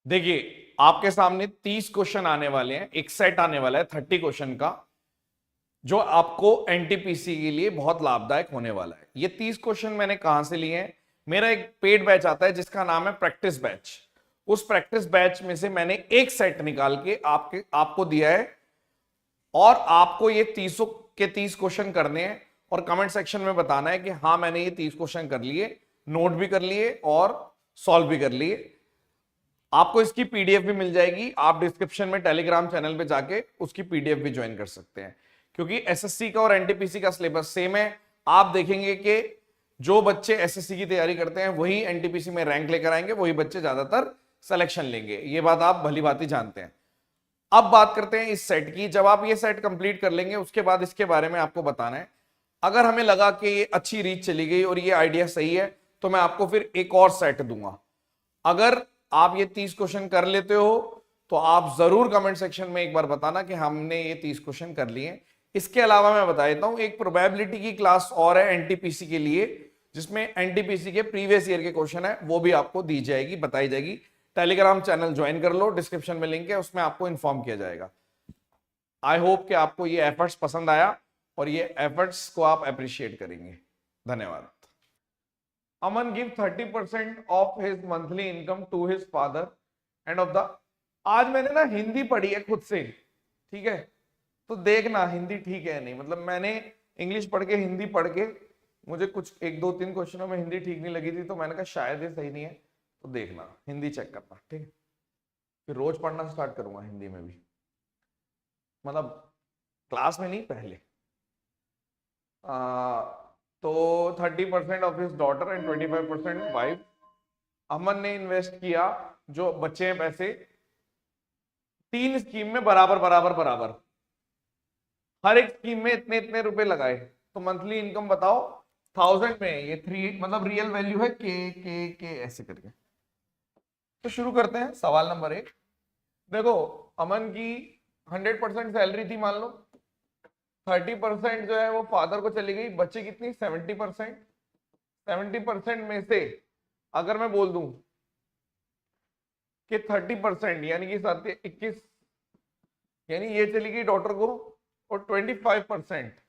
देखिए आपके सामने 30 क्वेश्चन आने वाले हैं, एक सेट आने वाला है 30 क्वेश्चन का, जो आपको एनटीपीसी के लिए बहुत लाभदायक होने वाला है। ये 30 क्वेश्चन मैंने कहां से लिए हैं? मेरा एक पेड बैच आता है जिसका नाम है प्रैक्टिस बैच। उस प्रैक्टिस बैच में से मैंने एक सेट निकाल के आपको दिया है, और आपको ये 30 के 30 क्वेश्चन करने हैं और कमेंट सेक्शन में बताना है कि हाँ मैंने ये 30 क्वेश्चन कर लिए, नोट भी कर लिए और सॉल्व भी कर लिए। आपको इसकी पीडीएफ भी मिल जाएगी, आप डिस्क्रिप्शन में टेलीग्राम चैनल पे जाके उसकी पीडीएफ भी ज्वाइन कर सकते हैं, क्योंकि एसएससी का और एनटीपीसी का सिलेबस सेम है। आप देखेंगे कि जो बच्चे एसएससी की तैयारी करते हैं वही एनटीपीसी में रैंक लेकर आएंगे, वही बच्चे ज्यादातर सिलेक्शन लेंगे, ये बात आप भली भांति जानते हैं। अब बात करते हैं इस सेट की। जब आप ये सेट कंप्लीट कर लेंगे उसके बाद इसके बारे में आपको बताना है। अगर हमें लगा कि ये अच्छी रीच चली गई और ये आइडिया सही है तो मैं आपको फिर एक और सेट दूंगा। अगर आप ये 30 क्वेश्चन कर लेते हो तो आप जरूर कमेंट सेक्शन में एक बार बताना कि हमने ये 30 क्वेश्चन कर लिए। इसके अलावा मैं बता देता हूं, एक प्रोबेबिलिटी की क्लास और है एनटीपीसी के लिए, जिसमें एनटीपीसी के प्रीवियस ईयर के क्वेश्चन है, वो भी आपको दी जाएगी, बताई जाएगी। टेलीग्राम चैनल ज्वाइन कर लो, डिस्क्रिप्शन में लिंक है, उसमें आपको इन्फॉर्म किया जाएगा। आई होप कि आपको ये एफर्ट्स पसंद आया और ये एफर्ट्स को आप अप्रिशिएट करेंगे। धन्यवाद। Aman give 30% of his monthly income to his father and of the. आज मैंने ना हिंदी पढ़ी है खुद से, ठीक है, तो देखना हिंदी ठीक है नहीं। मतलब मैंने इंग्लिश पढ़ के हिंदी पढ़ के मुझे कुछ एक दो तीन क्वेश्चनों में हिंदी ठीक नहीं लगी थी, तो मैंने कहा शायद ये सही नहीं है, तो देखना हिंदी चेक करना, ठीक है। फिर रोज पढ़ना स्टार्ट करूंगा हिंदी में भी, मतलब क्लास में नहीं, पहले। तो 30% of his daughter and 25% wife. Aman ने इन्वेस्ट किया, जो बच्चे हैं पैसे, 3 स्कीम में बराबर बराबर बराबर, हर एक स्कीम में इतने इतने रुपए लगाए, तो मंथली इनकम बताओ 1000 में। ये 3 मतलब रियल वैल्यू है के ऐसे करके। तो शुरू करते हैं सवाल नंबर 1। देखो अमन की 100% सैलरी थी, मान लो 30% जो है वो फादर को चली गई, बच्चे कितनी 70%। 70% में से अगर मैं बोल दूं कि 30% यानी कि 21, यानी ये चली गई डॉटर को, और 25%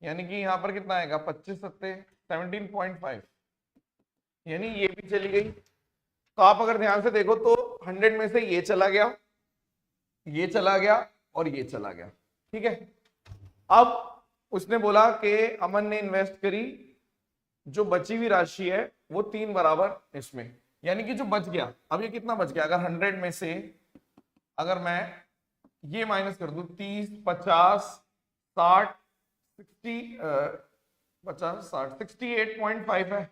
यानी कि यहां पर कितना आएगा 25 सत्ते 17.5, यानी ये भी चली गई। तो आप अगर ध्यान से देखो तो 100 में से ये चला गया, ये चला गया और ये चला गया, ठीक है। अब उसने बोला कि अमन ने इन्वेस्ट करी, जो बची हुई राशि है वो 3 बराबर इसमें, यानी कि जो बच गया, अब ये कितना बच गया, अगर 100 में से अगर मैं ये माइनस कर दूं 30 50 60 60 50 60 68.5 है,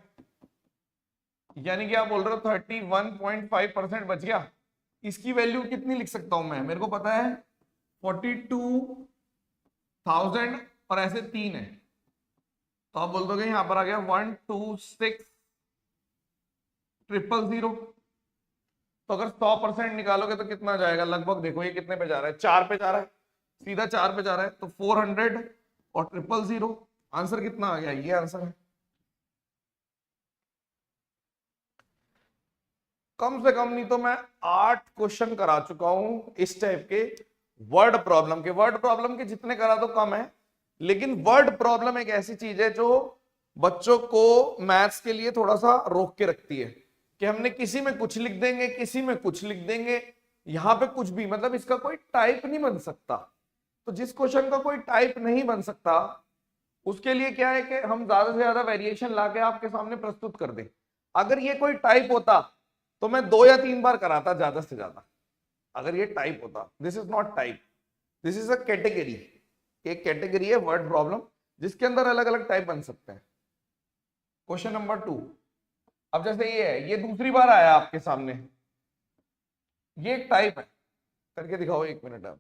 यानी कि आप बोल रहे हो 31.5% बच गया। इसकी वैल्यू कितनी लिख सकता हूं मैं, मेरे को पता है 42,000 और ऐसे 3 है, तो आप बोल दोगे यहां पर आ गया 126,000। तो अगर 100% निकालोगे तो कितना जाएगा लगभग, देखो ये कितने पे जा रहा है, 4 पे जा रहा है, सीधा 4 पे जा रहा है, तो 400 और 000। आंसर कितना आ गया, ये आंसर है। कम से कम नहीं तो मैं 8 क्वेश्चन करा चुका हूं इस टाइप के वर्ड प्रॉब्लम के। वर्ड प्रॉब्लम के जितने करा तो कम है, लेकिन वर्ड प्रॉब्लम एक ऐसी चीज है जो बच्चों को मैथ्स के लिए थोड़ा सा रोक के रखती है, कि हमने किसी में कुछ लिख देंगे, किसी में कुछ लिख देंगे, यहां पे कुछ भी, मतलब इसका कोई टाइप नहीं बन सकता। तो जिस क्वेश्चन का कोई टाइप नहीं बन सकता उसके लिए क्या है कि हम ज्यादा से ज्यादा वेरिएशन लाके आपके सामने प्रस्तुत कर दें। अगर ये कोई टाइप होता तो मैं 2 या 3 बार कराता ज्यादा से ज्यादा, अगर ये टाइप होता। This is not type, this is a category. एक कैटेगरी है वर्ड प्रॉब्लम जिसके अंदर अलग अलग टाइप बन सकते हैं। क्वेश्चन नंबर 2, अब जैसे ये है, ये दूसरी बार आया आपके सामने, ये एक टाइप है, करके दिखाओ 1 मिनट आप।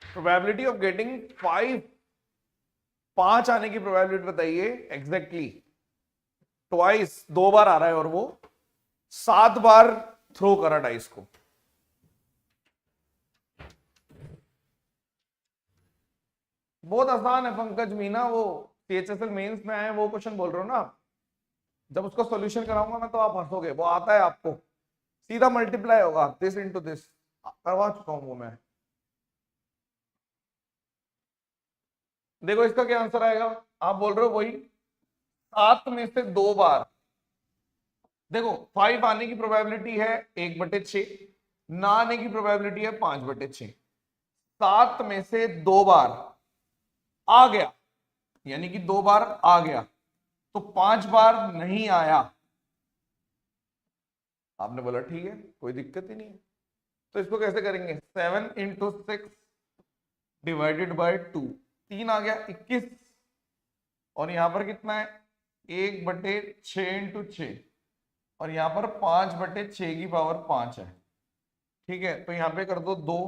प्रोबेबिलिटी ऑफ गेटिंग 5 आने की प्रोबेबिलिटी बताइए एग्जैक्टली। ट्वाइस 2 बार आ रहा है और वो 7 बार थ्रो करा डाइस को। बहुत आसान है पंकज मीना, वो सीएचएसएल मेंस में आए वो क्वेश्चन बोल रहे हो ना आप। जब उसका सॉल्यूशन कराऊंगा मैं तो आप हंसोगे, वो आता है आपको, सीधा मल्टीप्लाई होगा दिस इनटू दिस, करवा चुका हूं वो मैं। देखो इसका क्या आंसर आएगा, आप बोल रहे हो वही 7 में से 2 बार। देखो 5 आने की प्रोबेबिलिटी है 1/6, ना आने की प्रोबेबिलिटी है 5/6। 7 में से 2 बार आ गया, यानी कि 2 बार आ गया, तो 5 बार नहीं आया। आपने बोला ठीक है कोई दिक्कत ही नहीं है। तो इसको कैसे करेंगे, 7 × 6 डिवाइडेड बाय 2, 3 आ गया 21, और यहां पर कितना है 1/6 × 6, और यहां पर 5/6 की पावर 5 है। ठीक है, तो यहां पे कर दो 2,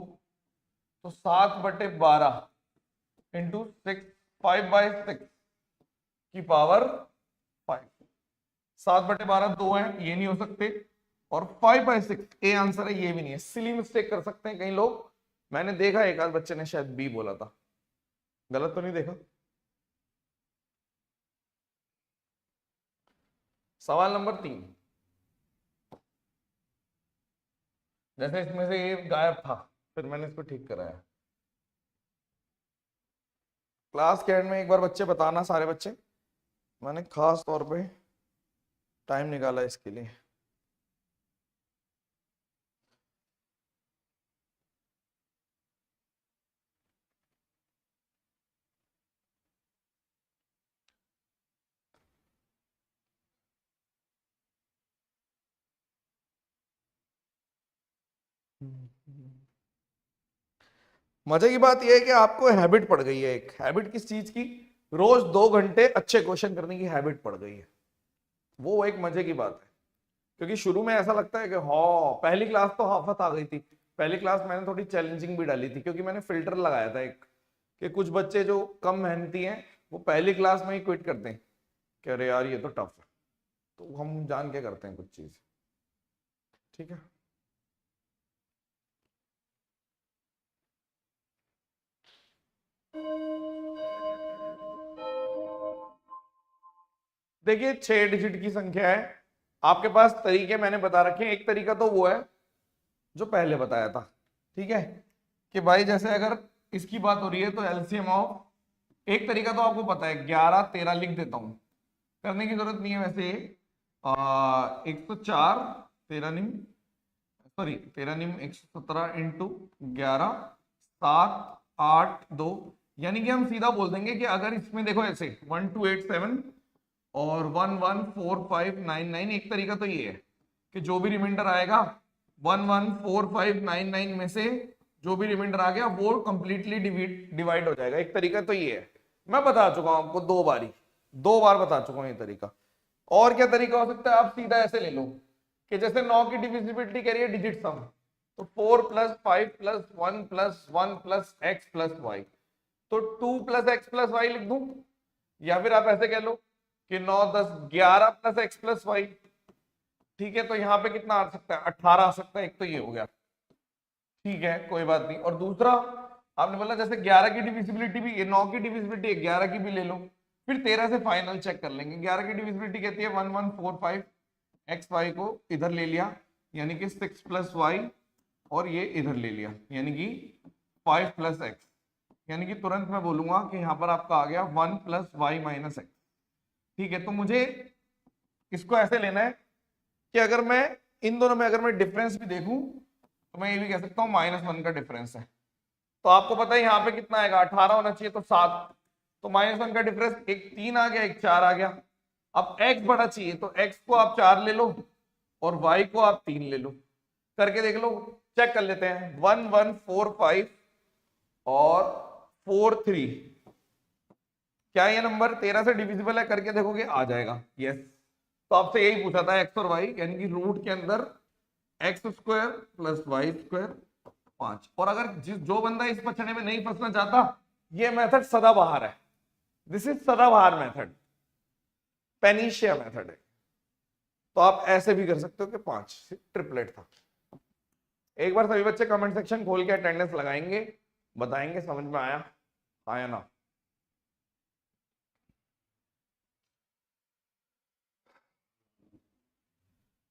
तो 7/12 × 6, 5/6 की पावर 5। 7/12 2 है, ये नहीं हो सकते, और 5/6 ए आंसर है, ये भी नहीं है। सिली मिस्टेक कर सकते हैं कई लोग, मैंने देखा एक आध बच्चे ने शायद बी बोला था, गलत तो नहीं देखा। सवाल नंबर 3, जैसे इसमें से ये गायब था फिर मैंने इसको ठीक कराया। क्लास के एंड में एक बार बच्चे बताना, सारे बच्चे, मैंने खास तौर पे टाइम निकाला इसके लिए। मजे की बात यह है कि आपको हैबिट पड़ गई है, एक हैबिट किस चीज की, रोज 2 घंटे अच्छे क्वेश्चन करने की हैबिट पड़ गई है, वो एक मजे की बात है। क्योंकि शुरू में ऐसा लगता है कि हाँ पहली क्लास तो आफत आ गई थी, पहली क्लास मैंने थोड़ी चैलेंजिंग भी डाली थी, क्योंकि मैंने फिल्टर लगाया था एक, कि कुछ बच्चे जो कम मेहनती हैं वो पहली क्लास में ही क्विट करते हैं कि अरे यार ये तो टफ है, तो हम जान के करते हैं कुछ चीज। ठीक है, देखिए 6 डिजिट की संख्या है, आपके पास तरीके मैंने बता रखे हैं। एक तरीका तो वो है जो पहले बताया था, ठीक है, कि भाई जैसे अगर इसकी बात हो रही है तो एलसीएम ऑफ, एक तरीका तो आपको पता है 11 13 लिख देता हूं, करने की जरूरत नहीं है वैसे। 104 13 सॉरी 13 117 इंटू 11 7 8 2, यानी कि हम सीधा बोल देंगे कि अगर इसमें देखो ऐसे 1287 और 114599, एक तरीका तो ये है कि जो भी रिमाइंडर आएगा 114599 में से जो भी रिमाइंडर आ गया वो कंप्लीटली डिवाइड हो जाएगा। एक तरीका तो ये है, मैं बता चुका हूं आपको 2 बार बता चुका हूं ये तरीका। और क्या तरीका हो सकता है, आप सीधा ऐसे ले लो कि जैसे 9 की डिविजिबिलिटी कह रही है डिजिट सम, तो 4 + 5 + 1 + 1 + x + y, तो 2 + x + y लिख दूं, या फिर आप ऐसे कह लो कि 9 10 11 + x + y। ठीक है, तो यहां पे कितना आ सकता है 18 आ सकता है, एक तो ये हो गया, ठीक है कोई बात नहीं। और दूसरा आपने बोला जैसे 11 की डिविजिबिलिटी भी, ये 9 की डिविजिबिलिटी 11 की भी ले लो, फिर 13 से फाइनल चेक कर लेंगे। 11 की डिविजिबिलिटी कहती है 1145, एक्स वाई को इधर ले लिया यानी कि 6 + y, और ये इधर ले लिया यानी कि 5 + x, यानी कि तुरंत मैं बोलूंगा कि यहां पर आपका आ गया 1 + y - x। ठीक है, तो मुझे इसको ऐसे लेना है कि अगर मैं इन दोनों में अगर मैं डिफरेंस भी देखूं तो मैं ये भी कह सकता हूं -1 का डिफरेंस है। तो आपको पता है यहाँ पे कितना आएगा, 18 होना चाहिए तो 7, तो -1 का डिफरेंस, एक 3 आ गया एक 4 आ गया। अब x बड़ा चाहिए तो x को आप 4 ले लो और y को आप 3 ले लो, करके देख लो, चेक कर लेते हैं। 1 1 4 5 और 4 3, क्या ये नंबर 13 से डिविजिबल है, करके देखोगे आ जाएगा, यस। तो आपसे यही पूछा था x और y, यानी कि रूट के अंदर x² + y² 5। और अगर जो बंदा इस पछड़े में नहीं फंसना चाहता, ये मेथड सदाबहार है, दिस इज सदाबहार मेथड, पेनिशिया मेथड है। तो आप ऐसे भी कर सकते हो कि 5 ट्रिपलेट था। एक बार सभी बच्चे कमेंट सेक्शन खोल के अटेंडेंस लगाएंगे, बताएंगे समझ में आया आया ना।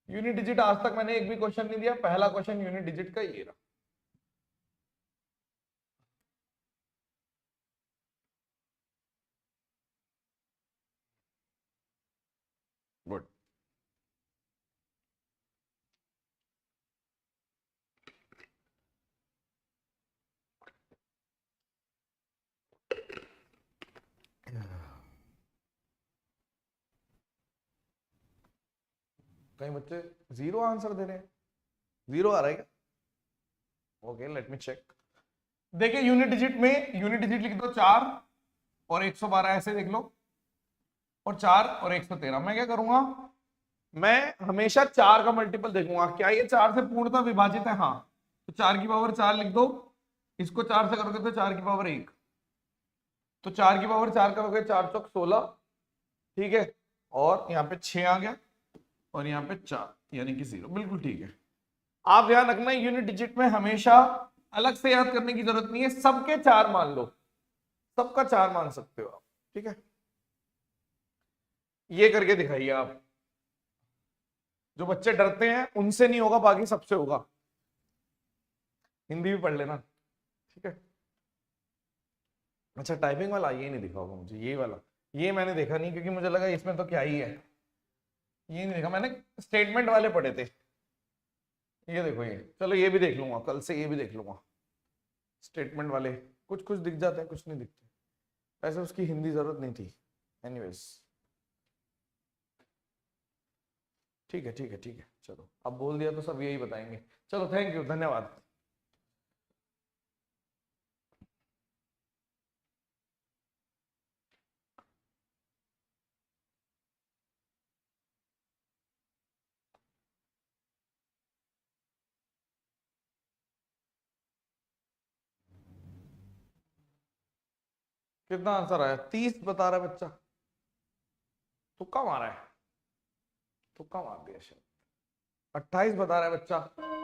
यूनिट डिजिट आज तक मैंने एक भी क्वेश्चन नहीं दिया, पहला क्वेश्चन यूनिट डिजिट का ये रहा। गुड। कई बच्चे जीरो आंसर दे रहे हैं, जीरो आ रहा है क्या? Okay let me check. देखिए यूनिट डिजिट में यूनिट डिजिट लिख दो 4 और 112 ऐसे देख लो, और 4 और 113। मैं क्या करूंगा, मैं हमेशा 4 का मल्टीपल देखूंगा, क्या ये 4 से पूर्णतः विभाजित है? हाँ, तो 4 की पावर 4 लिख दो, इसको 4 से करोगे तो 4 की पावर 1, तो 4 की पावर 4 करोगे 4 चौक 16, ठीक है, और यहाँ पे 6 आ गया और यहाँ पे 4 यानी कि 0, बिल्कुल ठीक है। आप ध्यान रखना यूनिट डिजिट में हमेशा अलग से याद करने की जरूरत नहीं है, सबके 4 मान लो, सबका 4 मान सकते हो आप, ठीक है। ये करके दिखाइए आप, जो बच्चे डरते हैं उनसे नहीं होगा, बाकी सबसे होगा। हिंदी भी पढ़ लेना, ठीक है। अच्छा टाइपिंग वाला ये नहीं दिखा होगा मुझे, ये वाला ये मैंने देखा नहीं, क्योंकि मुझे लगा इसमें तो क्या ही है, ये नहीं देखा मैंने, स्टेटमेंट वाले पढ़े थे। ये देखो ये, चलो ये भी देख लूंगा कल से, ये भी देख लूंगा। स्टेटमेंट वाले कुछ कुछ दिख जाते हैं, कुछ नहीं दिखते, ऐसे उसकी हिंदी जरूरत नहीं थी। एनीवेज ठीक है ठीक है ठीक है, चलो अब बोल दिया तो सब यही बताएंगे। चलो थैंक यू, धन्यवाद। कितना आंसर आया? 30 बता रहा है बच्चा, तुक्का मारा है, तुक्का मार दिया शायद। 28 बता रहा है बच्चा,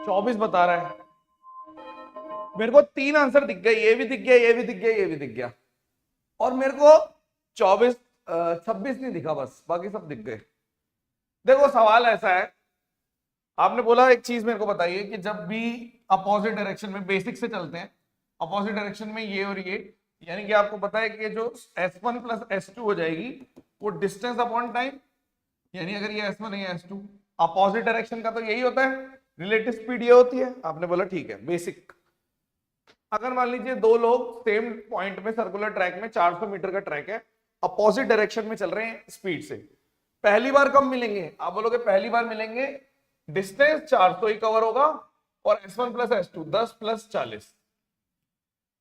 24 बता रहा है। मेरे को 3 आंसर दिख गए, ये भी दिख गया, ये भी दिख गया, ये भी दिख गया, और मेरे को 24 26 नहीं दिखा, बस बाकी सब दिख गए। देखो सवाल ऐसा है, आपने बोला एक चीज मेरे को बताइए कि जब भी अपोजिट डायरेक्शन में, बेसिक से चलते हैं, अपोजिट डायरेक्शन में ये और ये, यानी कि आपको पता है कि जो S1 प्लस S2 हो जाएगी वो डिस्टेंस अपॉन टाइम, यानी अगर ये S1 है या S2, अपोजिट डायरेक्शन का तो यही होता है, रिलेटिव स्पीड ये होती है। आपने बोला ठीक है बेसिक। अगर मान लीजिए दो लोग सेम पॉइंट में सर्कुलर ट्रैक में 400 मीटर का ट्रैक है, अपोजिट डायरेक्शन में चल रहे हैं स्पीड से, पहली बार कब मिलेंगे? आप बोलोगे पहली बार मिलेंगे, डिस्टेंस 400 ही कवर होगा, और S1 प्लस S2 10 प्लस 40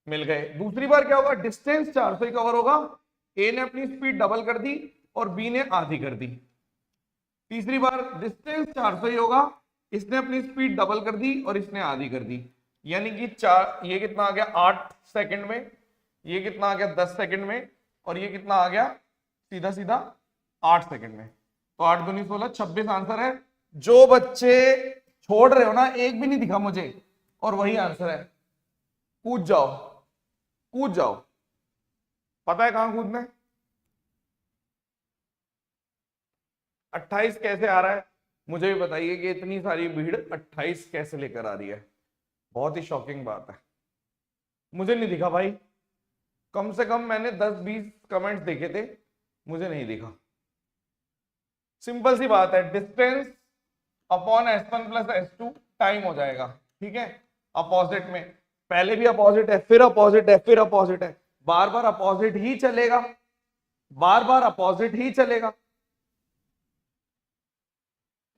मिल गए। दूसरी बार क्या होगा, डिस्टेंस 400 ही कवर होगा, ए ने अपनी स्पीड डबल कर दी और बी ने आधी कर दी। तीसरी बार डिस्टेंस 400 ही होगा, इसने अपनी स्पीड डबल कर दी और इसने आधी कर दी, यानी कि ये कितना आ गया 8 सेकंड में, ये कितना आ गया 10 सेकंड में, और ये कितना आ गया सीधा सीधा 8 सेकंड में। तो 8 दूनी 16, 26 आंसर है। जो बच्चे छोड़ रहे हो ना, एक भी नहीं दिखा मुझे, और वही आंसर है, कूद जाओ, कूद जाओ। पता है कहां कूदना है? 28 कैसे आ रहा है मुझे भी बताइए, कि इतनी सारी भीड़ 28 कैसे लेकर आ रही है? बहुत ही शॉकिंग बात है, मुझे नहीं दिखा भाई, कम से कम मैंने 10-20 कमेंट्स देखे थे, मुझे नहीं दिखा। सिंपल सी बात है, distance upon S1 plus S2 time हो जाएगा, ठीक है। अपोजिट में पहले भी अपोजिट है, फिर अपोजिट है, फिर अपोजिट है, बार बार अपोजिट ही चलेगा, बार बार अपोजिट ही चलेगा,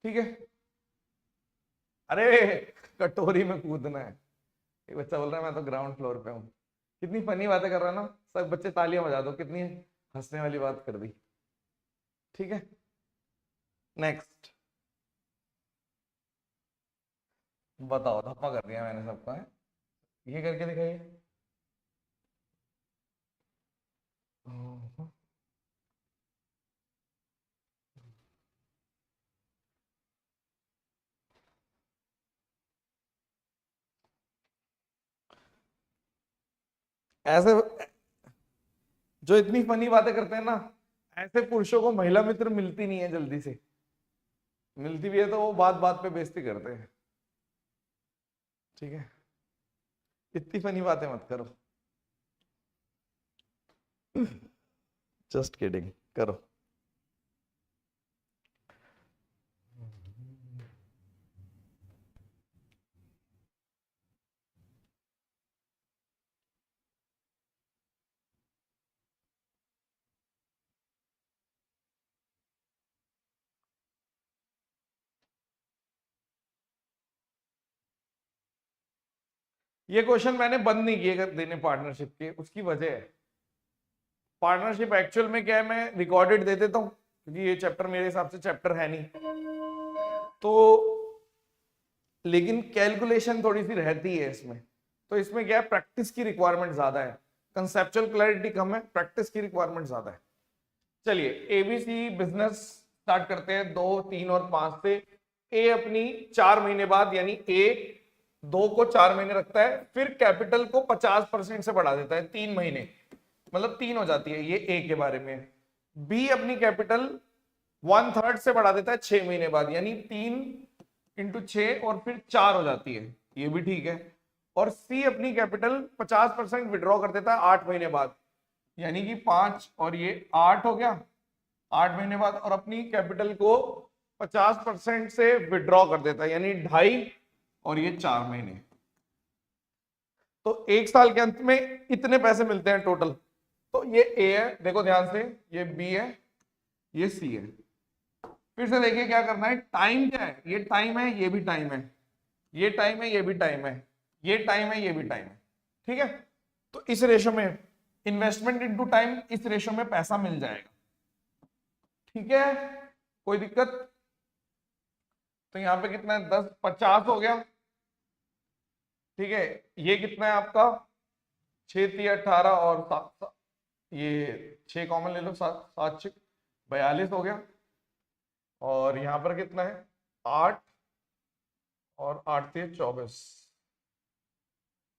ठीक है। अरे कटोरी में कूदना है, एक बच्चा बोल रहा है मैं तो ग्राउंड फ्लोर पे हूँ। कितनी फनी बातें कर रहा है ना, सब बच्चे तालियां बजा दो, कितनी हंसने वाली बात कर दी, ठीक है। नेक्स्ट बताओ, धप्पा कर दिया मैंने सबका है? ये करके दिखाइए। ऐसे जो इतनी फनी बातें करते हैं ना, ऐसे पुरुषों को महिला मित्र मिलती नहीं है जल्दी से, मिलती भी है तो वो बात बात पे बेइज्जती करते हैं। ठीक है, इतनी फनी बातें मत करो। जस्ट किडिंग, करो। ये क्वेश्चन मैंने बंद नहीं किए देने पार्टनरशिप के, उसकी वजह है, पार्टनरशिप एक्चुअल में क्या है, मैं रिकॉर्डेड दे देता हूं क्योंकि ये चैप्टर मेरे हिसाब से चैप्टर है नहीं तो, लेकिन कैलकुलेशन थोड़ी सी रहती है इसमें। तो इसमें क्या है, प्रैक्टिस की रिक्वायरमेंट ज्यादा है, कंसेप्चुअल क्लैरिटी कम है, प्रैक्टिस की रिक्वायरमेंट ज्यादा है। चलिए एबीसी बिजनेस स्टार्ट करते हैं 2, 3 और 5 से। ए अपनी 4 महीने बाद, यानी ए 2 को 4 महीने रखता है, फिर कैपिटल को 50% से बढ़ा देता है 3 महीने, मतलब 3 हो जाती है, ये ए के बारे में। बी अपनी कैपिटल 1/3 से बढ़ा देता है 6 महीने बाद, यानी 3 इंटू 6 और फिर 4 हो जाती है, ये भी ठीक है। और सी अपनी कैपिटल 50% विड्रॉ कर देता है 8 महीने बाद, यानी कि 5 और ये 8 हो गया 8 महीने बाद, और अपनी कैपिटल को 50% से विड्रॉ कर देता है, यानी 2.5 और ये 4 महीने। तो 1 साल के अंत में इतने पैसे मिलते हैं टोटल। तो ये ए है, देखो ध्यान से, ये बी है, ये सी है। फिर से देखिए क्या करना है, टाइम क्या है, ये टाइम है, ये भी टाइम है, ये टाइम है, ये भी टाइम है, ये टाइम है, ये भी टाइम है। ठीक है, तो इस रेशो में इन्वेस्टमेंट इनटू टाइम, इस रेशो में पैसा मिल जाएगा। ठीक है, कोई दिक्कत? तो यहां पे कितना है, 10 50 हो गया। ठीक है, ये कितना है आपका, 6 18 और 7, ये 6 कॉमन ले लो, 7 7 42 हो गया। और यहां पर कितना है, 8 और 8 24।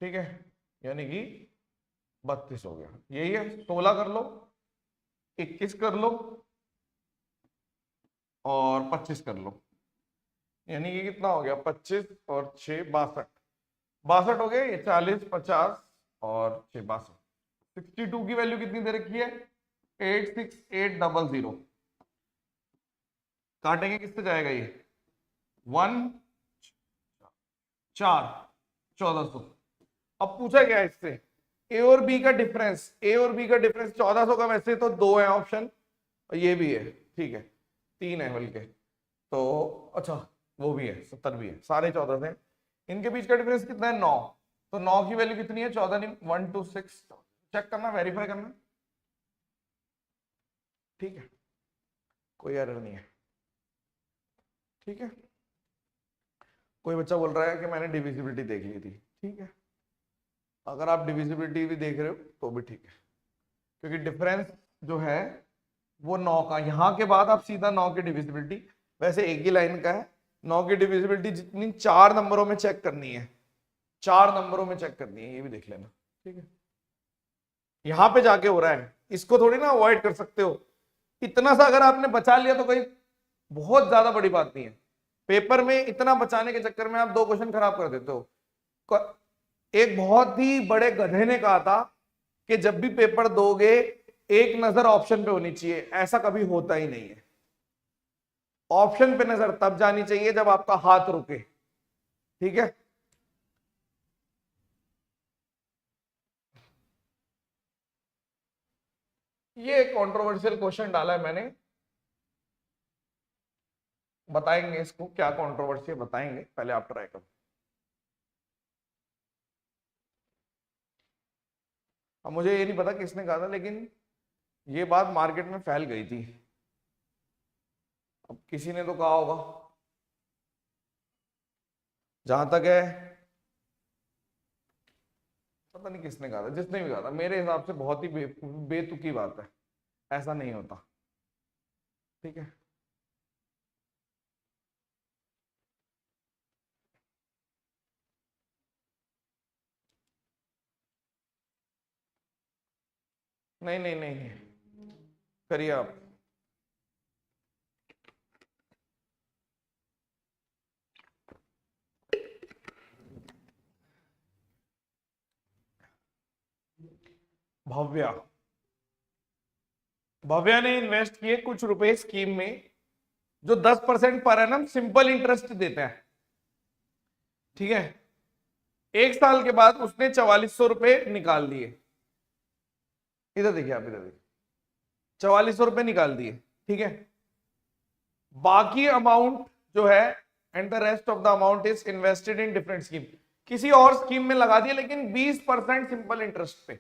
ठीक है, यानी कि 32 हो गया, यही है। 16 कर लो, 21 कर लो और 25 कर लो, यानी कि कितना हो गया, 25 और 6 62, 62 हो गया। ये 40 50 और 6 62, 62 की वैल्यू कितनी दे रखी है, 86800। काटेंगे किससे जाएगा ये, 1 4 1400। अब पूछा गया इससे ए और बी का डिफरेंस, ए और बी का डिफरेंस 1400 का, वैसे तो 2 है ऑप्शन और ये भी है, ठीक है 3 है बल्कि, तो अच्छा वो भी है 70 भी है, सारे 14 हैं। इनके बीच का डिफरेंस कितना है, 9। तो 9 की वैल्यू कितनी है, 14 नहीं 126, चेक करना, वेरीफाई करना। ठीक है, कोई एरर नहीं है। ठीक है, कोई बच्चा बोल रहा है कि मैंने डिविजिबिलिटी देख ली थी, ठीक है, अगर आप डिविजिबिलिटी भी देख रहे हो तो भी ठीक है, क्योंकि डिफरेंस जो है वो 9 का, यहां के बाद आप सीधा 9 की डिविजिबिलिटी, वैसे एक ही लाइन का है, 9 की डिविजिबिलिटी जितनी 4 नंबरों में चेक करनी है, 4 नंबरों में चेक करनी है, ये भी देख लेना। ठीक है, यहां पे जाके हो रहा है, इसको थोड़ी ना अवॉइड कर सकते हो। इतना सा अगर आपने बचा लिया तो कोई बहुत ज्यादा बड़ी बात नहीं है, पेपर में इतना बचाने के चक्कर में आप 2 क्वेश्चन खराब कर देते हो। एक बहुत ही बड़े गधे ने कहा था कि जब भी पेपर दोगे एक नजर ऑप्शन पे होनी चाहिए, ऐसा कभी होता ही नहीं है। ऑप्शन पे नजर तब जानी चाहिए जब आपका हाथ रुके। ठीक है, ये कंट्रोवर्शियल क्वेश्चन डाला है मैंने, बताएंगे इसको क्या कंट्रोवर्सी है, बताएंगे, पहले आप ट्राई करो। अब मुझे ये नहीं पता किसने कहा था, लेकिन ये बात मार्केट में फैल गई थी, अब किसी ने तो कहा होगा। जहां तक है पता नहीं किसने कहा था, जिसने भी कहा था, मेरे हिसाब से बहुत ही बेतुकी बात है, ऐसा नहीं होता। ठीक है, नहीं नहीं नहीं नहीं, करिए आप। भव्या, भव्या ने इन्वेस्ट किए कुछ रुपए स्कीम में जो 10% पर एनम सिंपल इंटरेस्ट देता है, ठीक है। 1 साल के बाद उसने 4400 रुपए निकाल दिए। इधर देखिए आप, इधर देखिए, 4400 रुपए निकाल दिए, ठीक है। बाकी अमाउंट जो है, and the rest of the amount is invested in different scheme, किसी और स्कीम में लगा दिया, लेकिन 20% सिंपल इंटरेस्ट पे।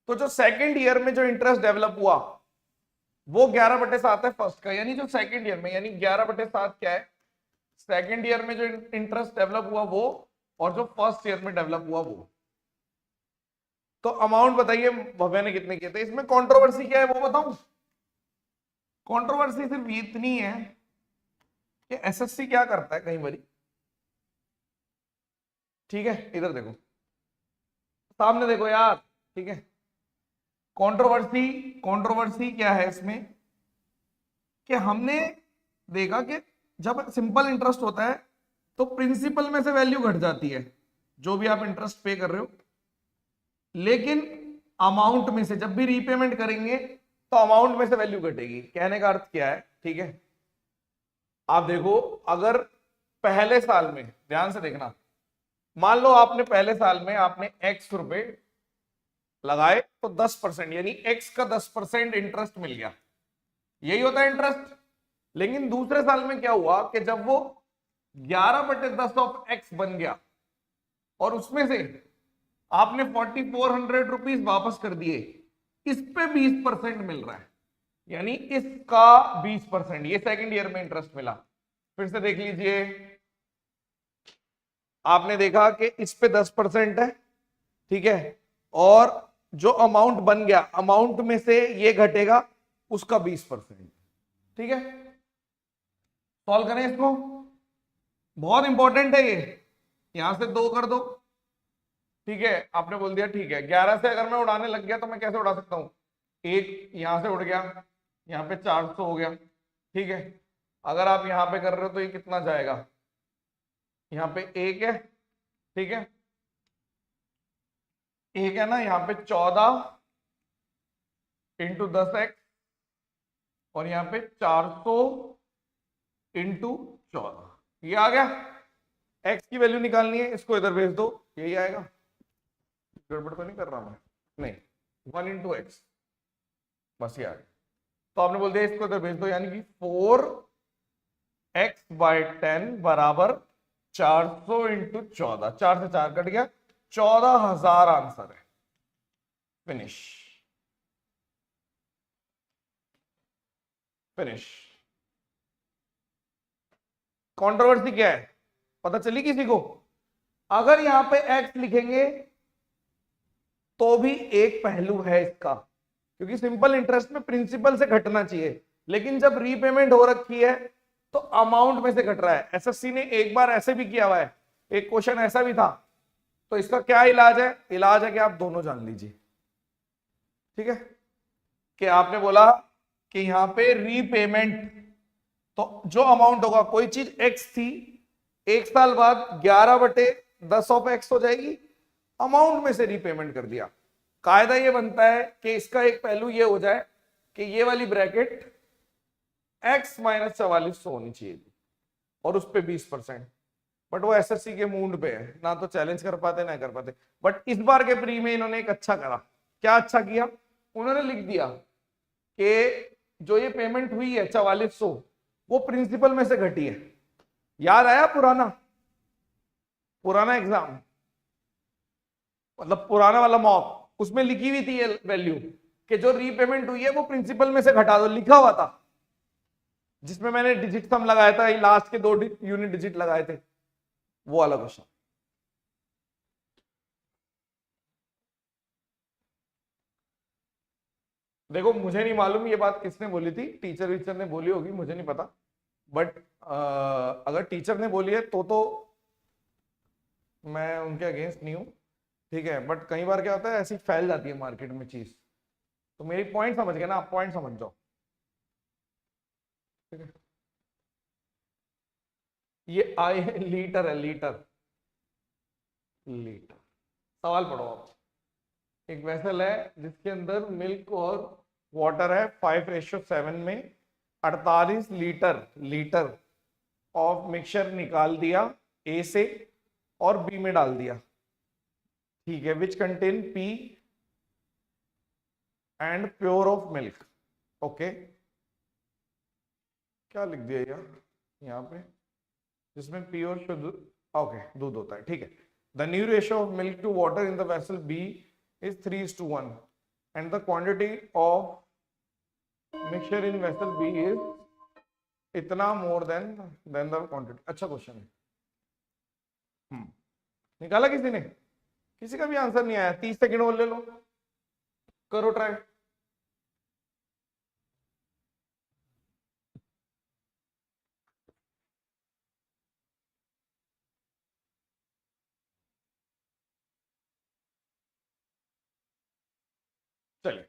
तो जो सेकंड ईयर में जो इंटरेस्ट डेवलप हुआ वो 11/7 है फर्स्ट का, यानी जो सेकंड ईयर में, यानी 11/7 क्या है, सेकंड ईयर में जो इंटरेस्ट डेवलप हुआ वो, और जो फर्स्ट ईयर में डेवलप हुआ वो। तो अमाउंट बताइए भव्या ने कितने किए थे। इसमें कंट्रोवर्सी क्या है वो बताऊं? कंट्रोवर्सी सिर्फ इतनी है कि एसएससी क्या करता है कई बारी, ठीक है, इधर देखो, सामने देखो यार, ठीक है। कंट्रोवर्सी, कंट्रोवर्सी क्या है इसमें कि हमने देखा कि जब सिंपल इंटरेस्ट होता है तो प्रिंसिपल में से वैल्यू घट जाती है, जो भी आप इंटरेस्ट पे कर रहे हो, लेकिन अमाउंट में से जब भी रीपेमेंट करेंगे तो अमाउंट में से वैल्यू घटेगी। कहने का अर्थ क्या है, ठीक है, आप देखो, अगर पहले साल में, ध्यान से देखना, मान लो आपने पहले साल में आपने x रुपए लगाए तो 10%, यानी x का 10% इंटरेस्ट मिल गया, यही होता है इंटरेस्ट। लेकिन दूसरे साल में क्या हुआ कि जब वो 11/10 ऑफ x बन गया और उसमें से आपने 4400 रुपीज वापस कर दिए, इस पे 20% मिल रहा है, यानी इसका 20%, ये सेकंड ईयर में इंटरेस्ट मिला। फिर से देख लीजिए, आपने देखा कि इस पे 10% है, ठीक है, और जो अमाउंट बन गया, अमाउंट में से ये घटेगा, उसका 20%, ठीक है। सॉल्व करें इसको, बहुत इंपॉर्टेंट है ये, यहां से 2 कर दो, ठीक है। आपने बोल दिया ठीक है, 11 से अगर मैं उड़ाने लग गया तो मैं कैसे उड़ा सकता हूं, एक यहां से उड़ गया, यहाँ पे 400 हो गया, ठीक है। अगर आप यहां पे कर रहे हो तो ये कितना जाएगा, यहाँ पे 1 है, ठीक है, 1 है ना, यहाँ पे 14 इंटू 10x, और यहाँ पे 400 इंटू 14, ये आ गया। x की वैल्यू निकालनी है, इसको इधर भेज दो, यही आएगा। गड़बड़ तो नहीं कर रहा मैं? नहीं, 1 इंटू एक्स, बस ये आ गया। तो आपने बोल दिया इसको इधर भेज दो, यानी कि 4x/10 बराबर 400 इंटू 14, 4 से 4 कट गया, 14,000 आंसर है। Finish, finish. कंट्रोवर्सी क्या है पता चली किसी को? अगर यहां पे x लिखेंगे तो भी एक पहलू है इसका, क्योंकि सिंपल इंटरेस्ट में प्रिंसिपल से घटना चाहिए, लेकिन जब रीपेमेंट हो रखी है तो अमाउंट में से घट रहा है। एसएससी ने एक बार ऐसे भी किया हुआ है, एक क्वेश्चन ऐसा भी था। तो इसका क्या इलाज है? इलाज है कि आप दोनों जान लीजिए, ठीक है, कि आपने बोला कि यहां पे रीपेमेंट, तो जो अमाउंट होगा, कोई चीज x थी, 1 साल बाद 11/10 ऑफ x हो जाएगी, अमाउंट में से रीपेमेंट कर दिया। कायदा ये बनता है कि इसका एक पहलू ये हो जाए कि ये वाली ब्रैकेट x - 4400 होनी चाहिए थी, और उस पे 20%। बट वो एसएससी के मूड पे है, ना तो चैलेंज कर पाते ना कर पाते। बट इस बार के प्री में इन्होंने एक अच्छा करा। क्या अच्छा किया? उन्होंने लिख दिया कि जो ये पेमेंट हुई है 4400, वो प्रिंसिपल में से घटी है। याद आया पुराना पुराना एग्जाम, मतलब पुराना वाला मॉक, उसमें लिखी हुई थी ये वैल्यू कि जो रीपेमेंट हुई है वो प्रिंसिपल में से घटा दो, लिखा हुआ था, जिसमें मैंने डिजिट सम लगाया था, लास्ट के 2 यूनिट डिजिट लगाए थे, वो वाला क्वेश्चन। देखो, मुझे नहीं मालूम ये बात किसने बोली थी, टीचर वीचर ने बोली होगी, मुझे नहीं पता। बट अगर टीचर ने बोली है तो मैं उनके अगेंस्ट नहीं हूं, ठीक है। बट कई बार क्या होता है, ऐसी फैल जाती है मार्केट में चीज, तो मेरी पॉइंट समझ गए ना आप, पॉइंट समझ जाओ, ठीक है। ये आई है, लीटर है, लीटर, लीटर। सवाल पढ़ो आप। एक वेसल है जिसके अंदर मिल्क और वाटर है 5:7 में, 48 लीटर लीटर ऑफ मिक्सचर निकाल दिया ए से और बी में डाल दिया, ठीक है, विच contain P and pure of milk. Okay, क्या लिख दिया यार यहाँ पे, जिसमें पी और शुद्ध, ओके, दूध होता है, ठीक है। The new ratio of milk to water in the vessel B is 3:1 and the quantity of mixture in vessel B is इतना more than the quantity। अच्छा क्वेश्चन है। निकाला किसी ने? किसी का भी आंसर नहीं आया? 30 सेकंड और ले लो, करो ट्राई। चलिए,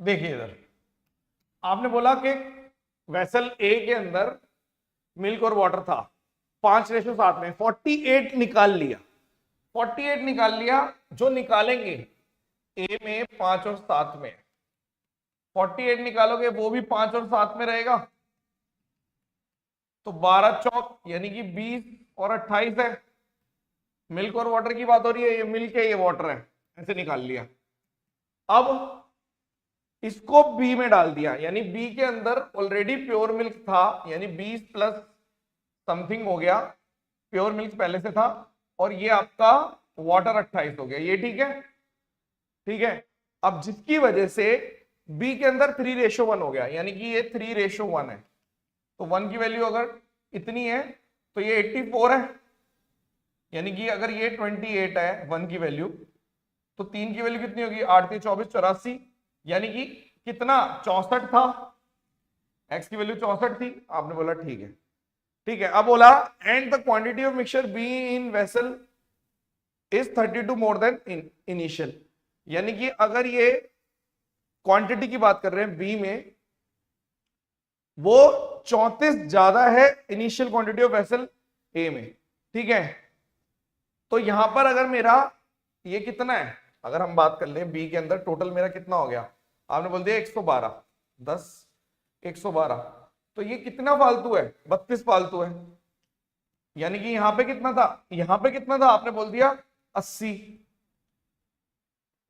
देखिए इधर आपने बोला कि वेसल ए के अंदर मिल्क और वाटर था 5:7 में, 48 निकाल लिया, 48 निकाल लिया। जो निकालेंगे ए में 5 और 7 में, 48 निकालोगे वो भी 5 और 7 में रहेगा, तो 12 चौक यानी कि 20 और 28 है। मिल्क और वाटर की बात हो रही है, ये मिल्क है ये वाटर है, ऐसे निकाल लिया। अब इसको बी में डाल दिया, यानी बी के अंदर ऑलरेडी प्योर मिल्क था, यानी 20 प्लस समथिंग हो गया, प्योर मिल्क पहले से था, और ये आपका वाटर 28 हो गया, ये ठीक है, ठीक है। अब जिसकी वजह से बी के अंदर 3:1 हो गया, यानी कि ये 3:1 है, तो 1 की वैल्यू अगर इतनी है तो ये 84 है, यानी कि अगर ये 28 है 1 की वैल्यू, तो 3 की वैल्यू कितनी होगी, 8 3 24 84, यानी कि कितना 64 था, x की वैल्यू 64 थी। आपने बोला ठीक है, ठीक है। अब बोला and the quantity of mixture be in vessel is 32 more than initial, यानी कि अगर ये क्वांटिटी की बात कर रहे हैं बी में, वो 34 ज्यादा है initial quantity of vessel A में, ठीक है। तो यहां पर अगर मेरा ये कितना है, अगर हम बात कर लें बी के अंदर टोटल मेरा कितना हो गया, आपने बोल दिया 112, 10 112, तो ये कितना फालतू है, 32 फालतू है, यानी कि यहां पे कितना था, यहां पे कितना था, आपने बोल दिया 80,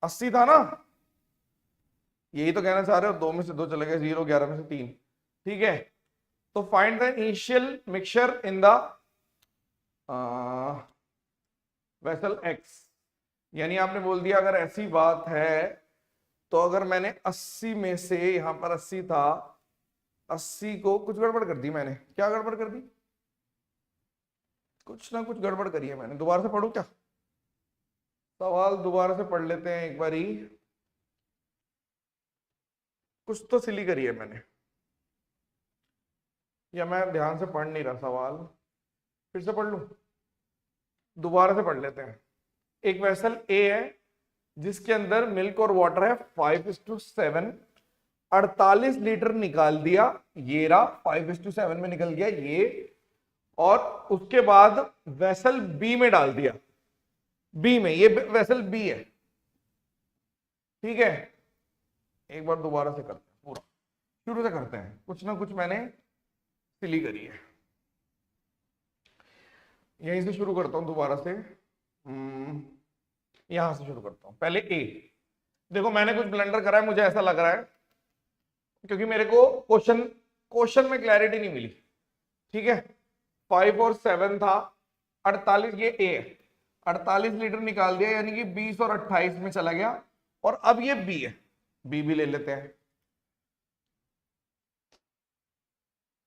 80 था ना, यही तो कहना चाह रहे हो, 2 में से 2 चले गए 0, 11 में से 3, ठीक है। तो find the initial mixture in the vessel x, यानी आपने बोल दिया अगर ऐसी बात है तो अगर मैंने 80 में से, यहां पर 80 था, 80 को कुछ गड़बड़ कर दी मैंने, क्या गड़बड़ कर दी, कुछ ना कुछ गड़बड़ करी है मैंने। दोबारा से पढ़ू क्या, सवाल दोबारा से पढ़ लेते हैं एक बारी, कुछ तो सिली करी है मैंने, या मैं ध्यान से पढ़ नहीं रहा सवाल, फिर से पढ़ लूं, दोबारा से पढ़ लेते हैं। एक वेसल ए है जिसके अंदर मिल्क और वाटर है 5:7, 48 लीटर निकाल दिया, ये रहा 5:7 में निकल गया ये, और उसके बाद वेसल बी में डाल दिया, बी में, ये वेसल बी है, ठीक है। एक बार दोबारा से करते हैं, पूरा शुरू से करते हैं, कुछ ना कुछ मैंने सिली करी है, यहीं से शुरू करता हूं दोबारा से, यहां से शुरू करता हूं। पहले ए, देखो मैंने कुछ ब्लंडर करा है, मुझे ऐसा लग रहा है, क्योंकि मेरे को क्वेश्चन में क्लैरिटी नहीं मिली, ठीक है। 5 और 7 था, 48, ये ए है, 48 लीटर निकाल दिया, यानी कि 20 और 28 में चला गया, और अब ये बी है, बी भी ले लेते हैं,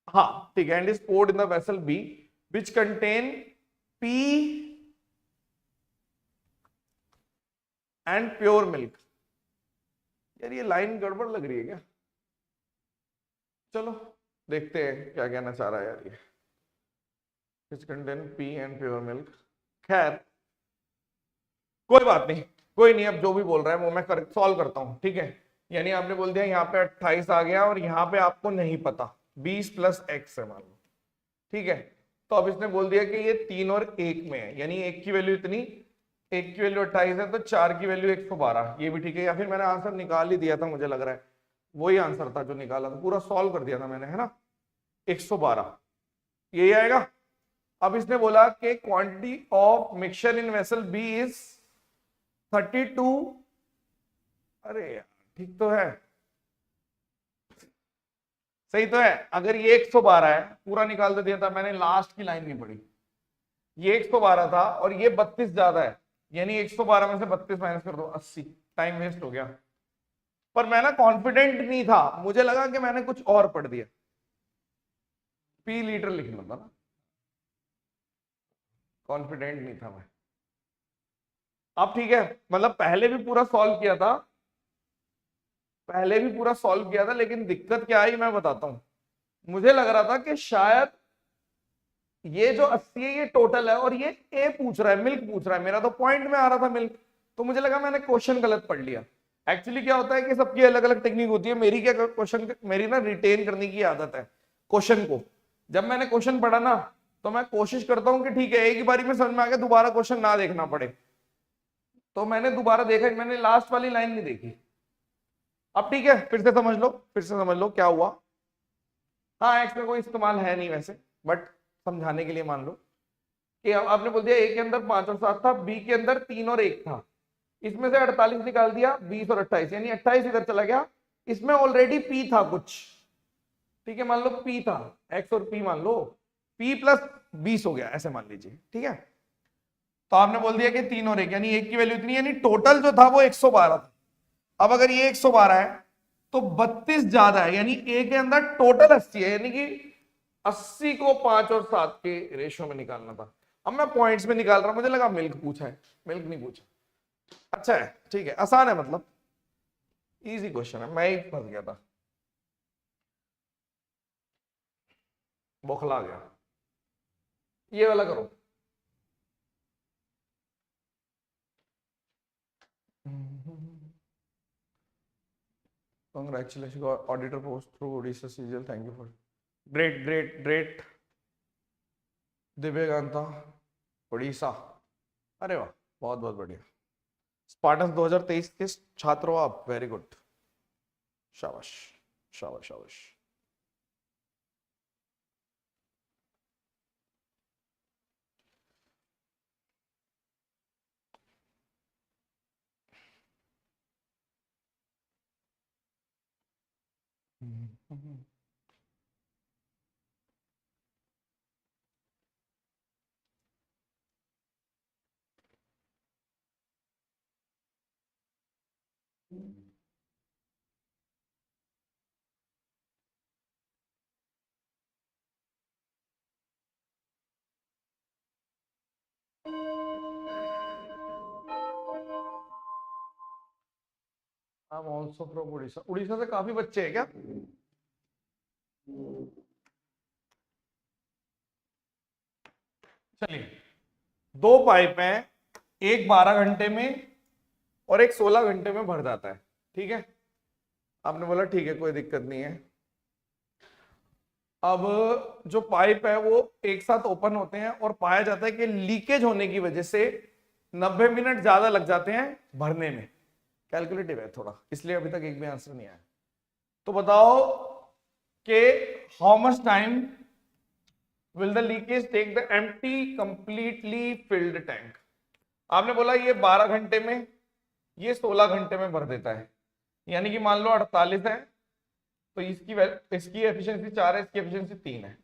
हाँ ठीक है। And is poured in the vessel B which contain P and pure milk. यार ये लाइन गड़बड़ लग रही है क्या, चलो देखते हैं क्या कहना चाह रहा है यार ये, विच contain P and pure milk. खैर कोई बात नहीं, कोई नहीं, अब जो भी बोल रहा है वो मैं सॉल्व करता हूं, ठीक है। यानी आपने बोल दिया यहाँ पे 28 आ गया और यहाँ पे आपको नहीं पता 20 प्लस एक्स है मान लो, ठीक है। तो अब इसने बोल दिया कि ये 3 और 1 में है, यानी 1 की वैल्यू इतनी, 1 की वैल्यू 28 है, तो 4 की वैल्यू 112, ये भी ठीक है। या फिर मैंने आंसर निकाल ही दिया था, मुझे लग रहा है वही आंसर था जो निकाला था, पूरा सॉल्व कर दिया था मैंने, है ना। 112 यही आएगा। अब इसने बोला कि quantity of mixture in vessel B is 32, अरे यार ठीक तो है, सही तो है। अगर ये 112 है, पूरा निकाल तो दिया था मैंने, लास्ट की लाइन नहीं पड़ी, ये 112 था और ये 32 ज्यादा है, यानी 112 में से 32 माइनस कर दो 80, टाइम वेस्ट हो गया। पर मैं ना कॉन्फिडेंट नहीं था, मुझे लगा कि मैंने कुछ और पढ़ दिया, पी लीटर लिखना था ना, कॉन्फिडेंट नहीं था मैं। अब ठीक है, मतलब पहले भी पूरा सॉल्व किया था, लेकिन दिक्कत क्या आई मैं बताता हूं। मुझे लग रहा था कि शायद ये जो 80 है ये टोटल है और ये ए पूछ रहा है, मिल्क पूछ रहा है, मेरा तो पॉइंट में आ रहा था मिल्क, तो मुझे लगा मैंने क्वेश्चन गलत पढ़ लिया। एक्चुअली क्या होता है कि सबकी अलग अलग टेक्निक होती है, मेरी क्या क्वेश्चन, मेरी ना रिटेन करने की आदत है क्वेश्चन को। जब मैंने क्वेश्चन पढ़ा ना तो मैं कोशिश करता हूं कि ठीक है एक ही बारी में समझ में आ गया, दोबारा क्वेश्चन ना देखना पड़े, तो मैंने दोबारा देखा, मैंने लास्ट वाली लाइन नहीं देखी। अब ठीक है, फिर से समझ लो क्या हुआ। हाँ एक्स में कोई इस्तेमाल है नहीं वैसे, बट समझाने के लिए मान लो कि आपने बोल दिया ए के अंदर 5 और 7 था, बी के अंदर 3 और 1 था, इसमें से 48 निकाल दिया, 20 और 28, यानी 28 इधर चला गया, इसमें ऑलरेडी पी था कुछ, ठीक है, मान लो पी था, एक्स और पी मान लो, पी प्लस 20 हो गया, ऐसे मान लीजिए, ठीक है। तो आपने बोल दिया कि 3 और 1, यानी 1 की वैल्यू इतनी, यानी टोटल जो था वो 112 था। अब अगर ये 112 है तो 32 ज्यादा है, यानी ए के अंदर टोटल 80 है, यानी कि 80 को 5 और 7 के रेशियो में निकालना था। अब मैं पॉइंट्स में निकाल रहा हूं, मुझे लगा मिल्क पूछा है, मिल्क नहीं पूछा। अच्छा है, ठीक है, आसान है, मतलब इजी क्वेश्चन है, मैं ही फंस गया था, बौखला गया। ये वाला करो। Congratulations, auditor post through Odisha CGL. Thank you for great दिव्यकांता Orissa, अरे वाह, बहुत बहुत बढ़िया। स्पार्टन्स 2023 के छात्र हो आप, वेरी गुड, शाबाश शाबाश शाबाश। I'm also from Orissa. Orissa से काफी बच्चे हैं क्या? चलिए, 2 पाइप हैं, एक 12 घंटे में और एक 16 घंटे में भर जाता है, ठीक है। आपने बोला ठीक है, कोई दिक्कत नहीं है। अब जो पाइप है वो एक साथ ओपन होते हैं और पाया जाता है कि लीकेज होने की वजह से 90 मिनट ज्यादा लग जाते हैं भरने में। कैलकुलेटिव है थोड़ा, इसलिए अभी तक एक भी आंसर नहीं आया। तो बताओ कि how much time will the leakage take the empty completely filled tank. आपने बोला ये 12 घंटे में, ये 16 घंटे में भर देता है, यानी कि मान लो 48 है, तो इसकी एफिशिएंसी 4 है, इसकी एफिशिएंसी 3 है,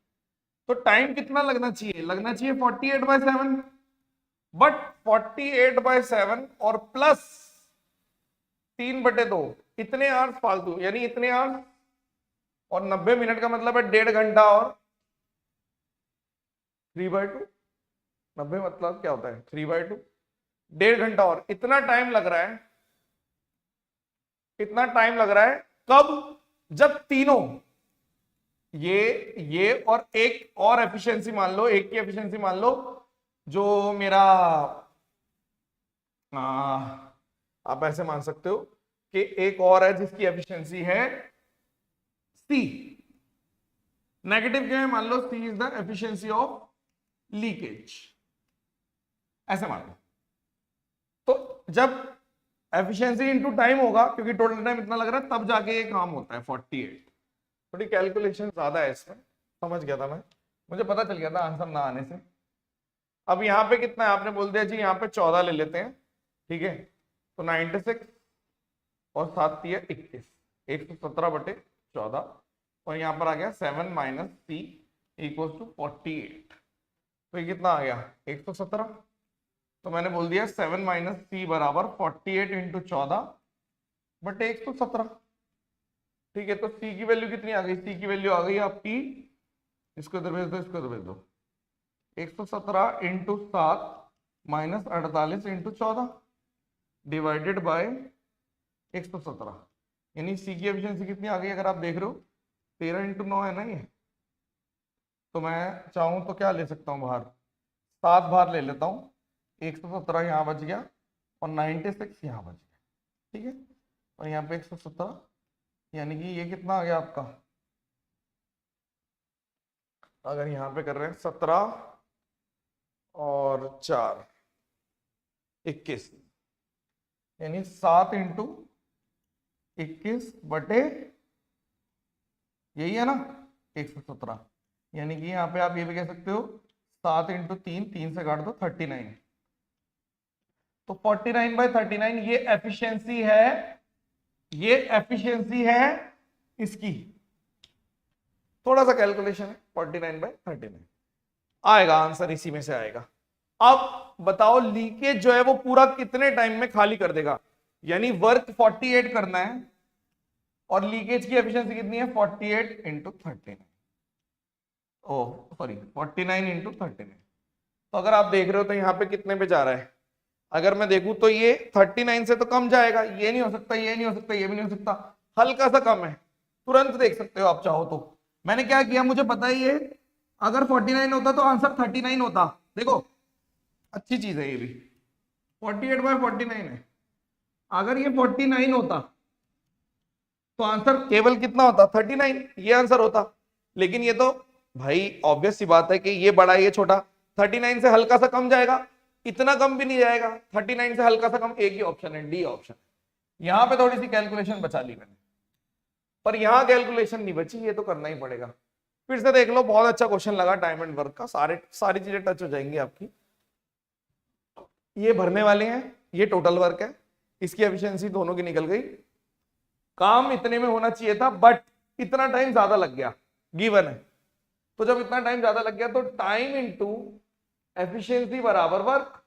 तो टाइम कितना लगना चाहिए? लगना चाहिए 48/7, बट 48/7 और प्लस 3/2, इतने आवर्स फालतू, यानी इतने आवर्स, और 90 मिनट का मतलब है 1.5 घंटा और 3/2, 90 मतलब क्या होता है 3/2, 1.5 घंटा और इतना टाइम लग रहा है, कब? जब तीनों, ये और एक और एफिशिएंसी मान लो, एक की एफिशिएंसी मान लो, जो मेरा आप ऐसे मान सकते हो कि एक और है जिसकी एफिशिएंसी है सी। नेगेटिव क्या है, मान लो C is the efficiency of leakage, ऐसे मान लो। तो जब एफिशिएंसी इनटू टाइम होगा, क्योंकि टोटल टाइम इतना लग रहा है, तब जाके ये काम होता है 48। थोड़ी कैलकुलेशन ज्यादा है इसमें, समझ गया था मैं, मुझे पता चल गया था आंसर ना आने से। अब यहाँ पे कितना है, आपने बोल दिया जी यहाँ पे 14 ले लेते हैं, ठीक है। तो 96 और 7 है 21, 117/14, और यहाँ पर आ गया 7 माइनस सी इक्वल टू 48। तो ये कितना आ गया 117। तो मैंने बोल दिया 7 माइनस सी बराबर 48 इंटू 14/117। ठीक है, तो सी की वैल्यू कितनी आ गई, सी की वैल्यू आ गई आपकी, इसको इधर भेज दो, इसको इधर भेज दो, 117 into 7 minus 48 into 14 divided by 117, यानी सी की एफिशिएंसी कितनी आ गई, अगर आप देख रहे हो 13 इंटू 9 है ना ये। तो मैं चाहूं तो क्या ले सकता हूँ बाहर, 7 बाहर ले लेता हूँ, 117 यहाँ बच गया और 96 यहाँ बच गया, ठीक है। और यहाँ पे 117, यानी कि ये कितना आ गया आपका, अगर यहाँ पे कर रहे हैं 17 और 4 21, यानी 7 इंटू 21/, यही है ना 117, यानी कि यहाँ पे आप ये भी कह सकते हो 7 इंटू 3, 3 से काट दो 39। तो 49/39 ये एफिशिएंसी है, ये एफिशिएंसी है इसकी। थोड़ा सा कैलकुलेशन है, 49/39 आएगा आंसर, इसी में से आएगा। अब बताओ लीकेज जो है वो पूरा कितने टाइम में खाली कर देगा, यानी वर्क 48 करना है और लीकेज की एफिशिएंसी कितनी है 48 इंटू 39, ओ सॉरी 49 इंटू 39। तो अगर आप देख रहे हो तो यहाँ पे कितने पे जा रहा है, अगर मैं देखूं तो ये 39 से तो कम जाएगा, ये नहीं हो सकता, ये नहीं हो सकता, ये भी नहीं हो सकता, हल्का सा कम है, तुरंत देख सकते हो आप चाहो तो। मैंने क्या किया, मुझे पता ही है अगर 49 होता तो आंसर 39 होता, देखो अच्छी चीज है ये भी, 48/49 है। अगर ये 49 होता तो आंसर केवल कितना होता 39, ये आंसर होता। लेकिन ये तो भाई ऑब्वियस सी बात है कि ये बड़ा ये छोटा, 39 से हल्का सा कम जाएगा, इतना कम भी नहीं जाएगा, 39 से हल्का सा कम, एक ही ऑप्शन है, डी ऑप्शन। यहां पे थोड़ी सी कैलकुलेशन बचा ली मैंने, पर यहां कैलकुलेशन नहीं बची, ये तो करना ही पड़ेगा। फिर से देख लो, बहुत अच्छा क्वेश्चन लगा टाइम एंड वर्क का, सारी चीजें टच हो जाएंगी आपकी। ये भरने वाले हैं, ये टोटल वर्क है, इसकी एफिशिएंसी दोनों की निकल गई, काम इतने में होना चाहिए था बट इतना टाइम ज्यादा लग गया, गिवन है। तो जब इतना टाइम ज्यादा लग गया तो टाइम इनटू एफिशिएंसी बराबर वर्क,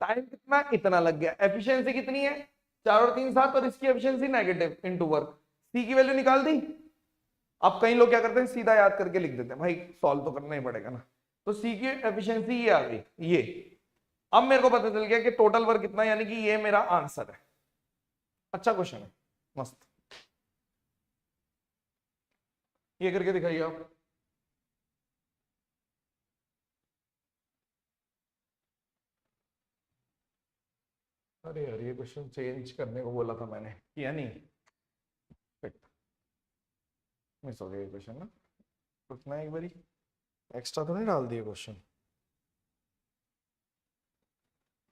टाइम कितना इतना लग गया, एफिशिएंसी कितनी है 4 और 3 7, और इसकी एफिशिएंसी नेगेटिव इनटू वर्क, सी की वैल्यू निकाल दी। अब कई लोग क्या करते हैं सीधा याद करके लिख देते हैं, भाई सॉल्व तो करना ही पड़ेगा ना। तो सी की एफिशिएंसी ये आ गई, ये अब मेरे को पता चल गया कि टोटल वर्क कितना, यानी कि ये मेरा आंसर है। अच्छा क्वेश्चन है, मस्त, ये करके दिखाइए आप। अरे यार ये क्वेश्चन चेंज करने को बोला था मैंने, किया नहीं, मिस हो गया ये क्वेश्चन ना, रुकना एक बारी, एक्स्ट्रा तो नहीं डाल दिए क्वेश्चन,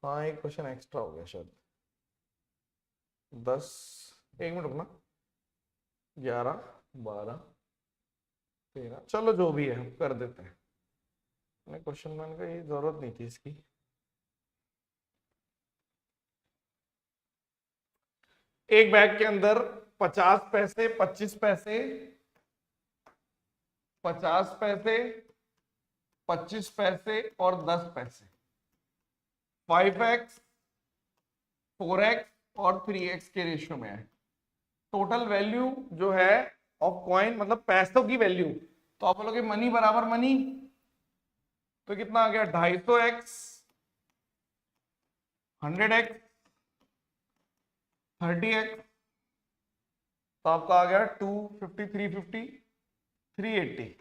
हाँ एक क्वेश्चन एक्स्ट्रा हो गया शायद, 10, 1 मिनट रुकना, 11 12 13, चलो जो भी है हम कर देते हैं। क्वेश्चन मैंने कहा ये जरूरत नहीं थी इसकी। एक बैग के अंदर 50 पैसे, 25 पैसे, 50 पैसे, 25 पैसे और 10 पैसे, 5x, 4x और 3x के रेशियो में है। टोटल वैल्यू जो है ऑफ कॉइन, मतलब पैसों की वैल्यू, तो आप बोलोगे मनी बराबर मनी, तो कितना आ गया 250x, 100x, 30x, तो आपका आ गया 250, 350, 380,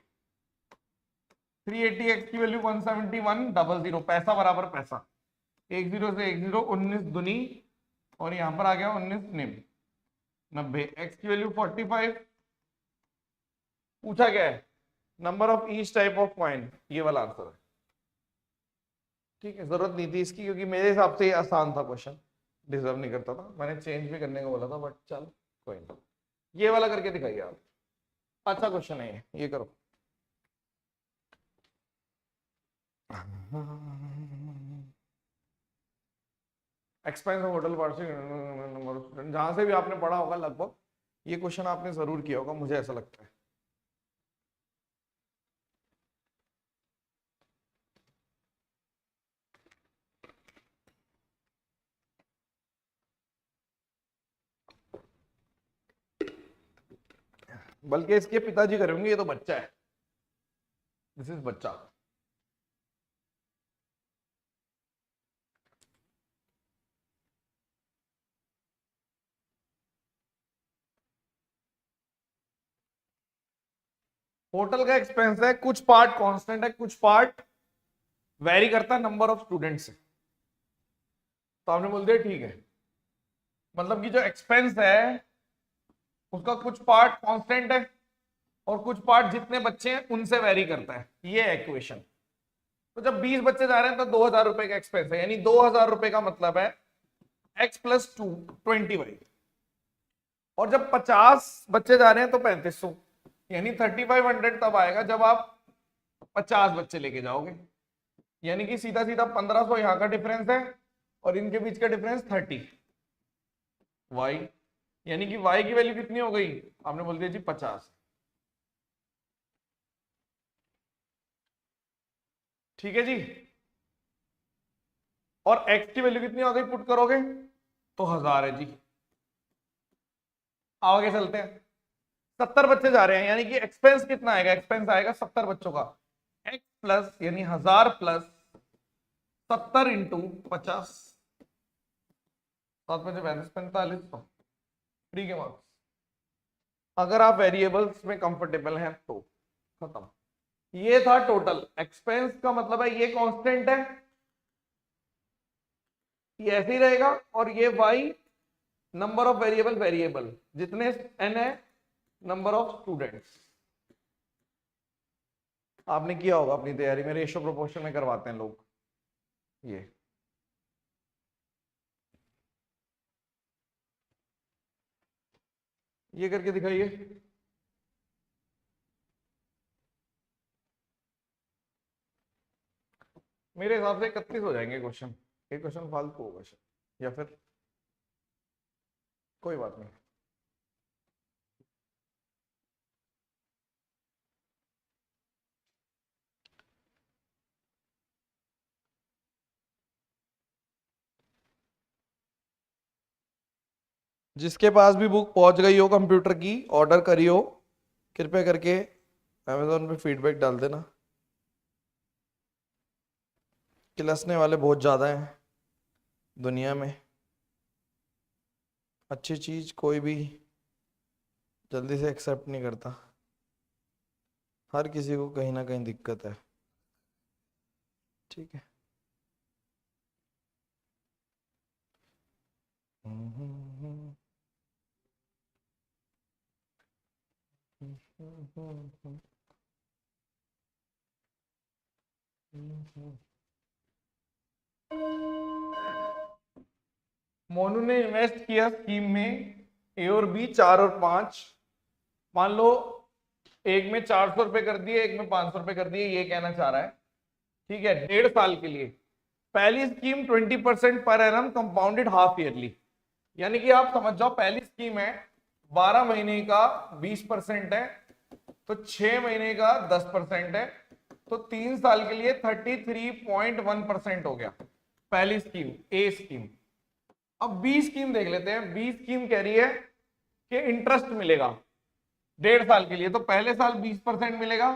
380x की वैल्यू 17100, पैसा बराबर पैसा। एक जीरो से एक जीरो, 19 दुनी, और यहां पर आ गया 19 निम 90। एक्स की वैल्यू 45। पूछा क्या है, number of each type of coin, ये वाला आंसर है। ठीक है, जरूरत नहीं थी इसकी क्योंकि मेरे हिसाब से ये आसान था क्वेश्चन, डिजर्व नहीं करता था। मैंने चेंज भी करने को बोला था बट चल कोई नहीं। ये वाला करके दिखाइए आप, अच्छा क्वेश्चन है ये करो। एक्सपेंस ऑफ होटल पार्सल, जहां से भी आपने पढ़ा होगा लगभग ये क्वेश्चन आपने जरूर किया होगा, मुझे ऐसा लगता है। बल्कि इसके पिताजी करेंगे, ये तो बच्चा है, दिस इज बच्चा। होटल का एक्सपेंस है, कुछ पार्ट कांस्टेंट है, कुछ पार्ट वेरी करता है नंबर ऑफ स्टूडेंट्स से। तो आपने बोल दिया ठीक है, मतलब कि जो एक्सपेंस है उसका कुछ पार्ट कांस्टेंट है और कुछ पार्ट जितने बच्चे हैं उनसे वेरी करता है, ये है इक्वेशन। तो जब 20 बच्चे जा रहे हैं तो 2000 रुपए का एक्सपेंस है, यानी 2000 रुपए का मतलब है x प्लस 2 20y। और जब 50 बच्चे जा रहे हैं तो 3500, यानी 3500 तब आएगा जब आप 50 बच्चे लेके जाओगे। यानी कि सीधा सीधा 1500 यहां का डिफरेंस है और इनके बीच का डिफरेंस 30 y, यानी कि y की वैल्यू कितनी हो गई, आपने बोल दिया जी 50। ठीक है जी, और x की वैल्यू कितनी हो गई पुट करोगे तो 1000 है जी। आगे चलते हैं, 70 बच्चे जा रहे हैं, यानी कि एक्सपेंस कितना आएगा, एक्सपेंस आएगा 70 बच्चों का, x प्लस यानी 1000 प्लस 70 इंटू 50, 7 5 45 4500 फ्री के मार्क्स। अगर आप वेरिएबल्स में कंफर्टेबल हैं तो खत्म। ये था टोटल एक्सपेंस का, मतलब है ये कांस्टेंट है, ये ऐसे ही रहेगा, और ये y number of variable, variable जितने n है नंबर ऑफ स्टूडेंट्स। आपने किया होगा अपनी तैयारी में, रेशियो प्रोपोर्शन में करवाते हैं लोग ये करके दिखाइए। मेरे हिसाब से 31 हो जाएंगे क्वेश्चन, एक क्वेश्चन फालतू होगा शायद, या फिर कोई बात नहीं। जिसके पास भी बुक पहुंच गई हो कंप्यूटर की, ऑर्डर करी हो, कृपया करके अमेजोन पे फीडबैक डाल देना। किलसने वाले बहुत ज़्यादा हैं दुनिया में, अच्छी चीज़ कोई भी जल्दी से एक्सेप्ट नहीं करता, हर किसी को कहीं ना कहीं दिक्कत है। ठीक है, मोनू ने इन्वेस्ट किया स्कीम में ए और बी 4 और 5, मान लो एक में 400 रुपए कर दिए, एक में 500 रुपए कर दिए, ये कहना चाह रहा है। ठीक है, 1.5 साल के लिए। पहली scheme 20% per annum compounded half yearly, यानी कि आप समझ जाओ पहली स्कीम है 12 महीने का 20% है, तो 6 महीने का 10% है, तो 3 साल के लिए 33.1% हो गया पहली स्कीम, ए स्कीम। अब बी स्कीम देख लेते हैं। बी स्कीम कह रही है कि इंटरेस्ट मिलेगा 1.5 साल के लिए, तो पहले साल 20% मिलेगा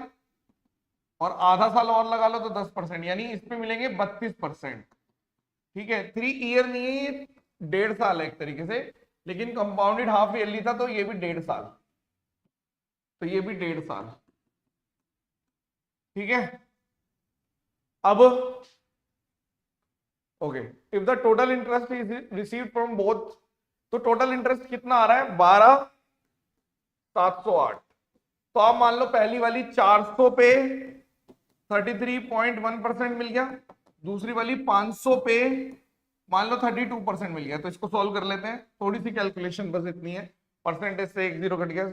और आधा साल और लगा लो तो 10%, यानी इसमें मिलेंगे 32%। ठीक है, 3 ईयर नहीं है ये, 1.5 साल है एक तरीके से, लेकिन कंपाउंडेड हाफ ईयरली था तो ये भी 1.5 साल, तो ये भी 1.5 साल। ठीक है, अब okay, if the total interest is received from both, तो टोटल इंटरेस्ट कितना आ रहा है 12,708। तो आप मान लो पहली वाली 400 पे 33.1% मिल गया, दूसरी वाली 500 पे मान लो 32% मिल गया। तो इसको सॉल्व कर लेते हैं, थोड़ी सी कैलकुलेशन बस इतनी है, परसेंटेज से एक जीरो कट गया,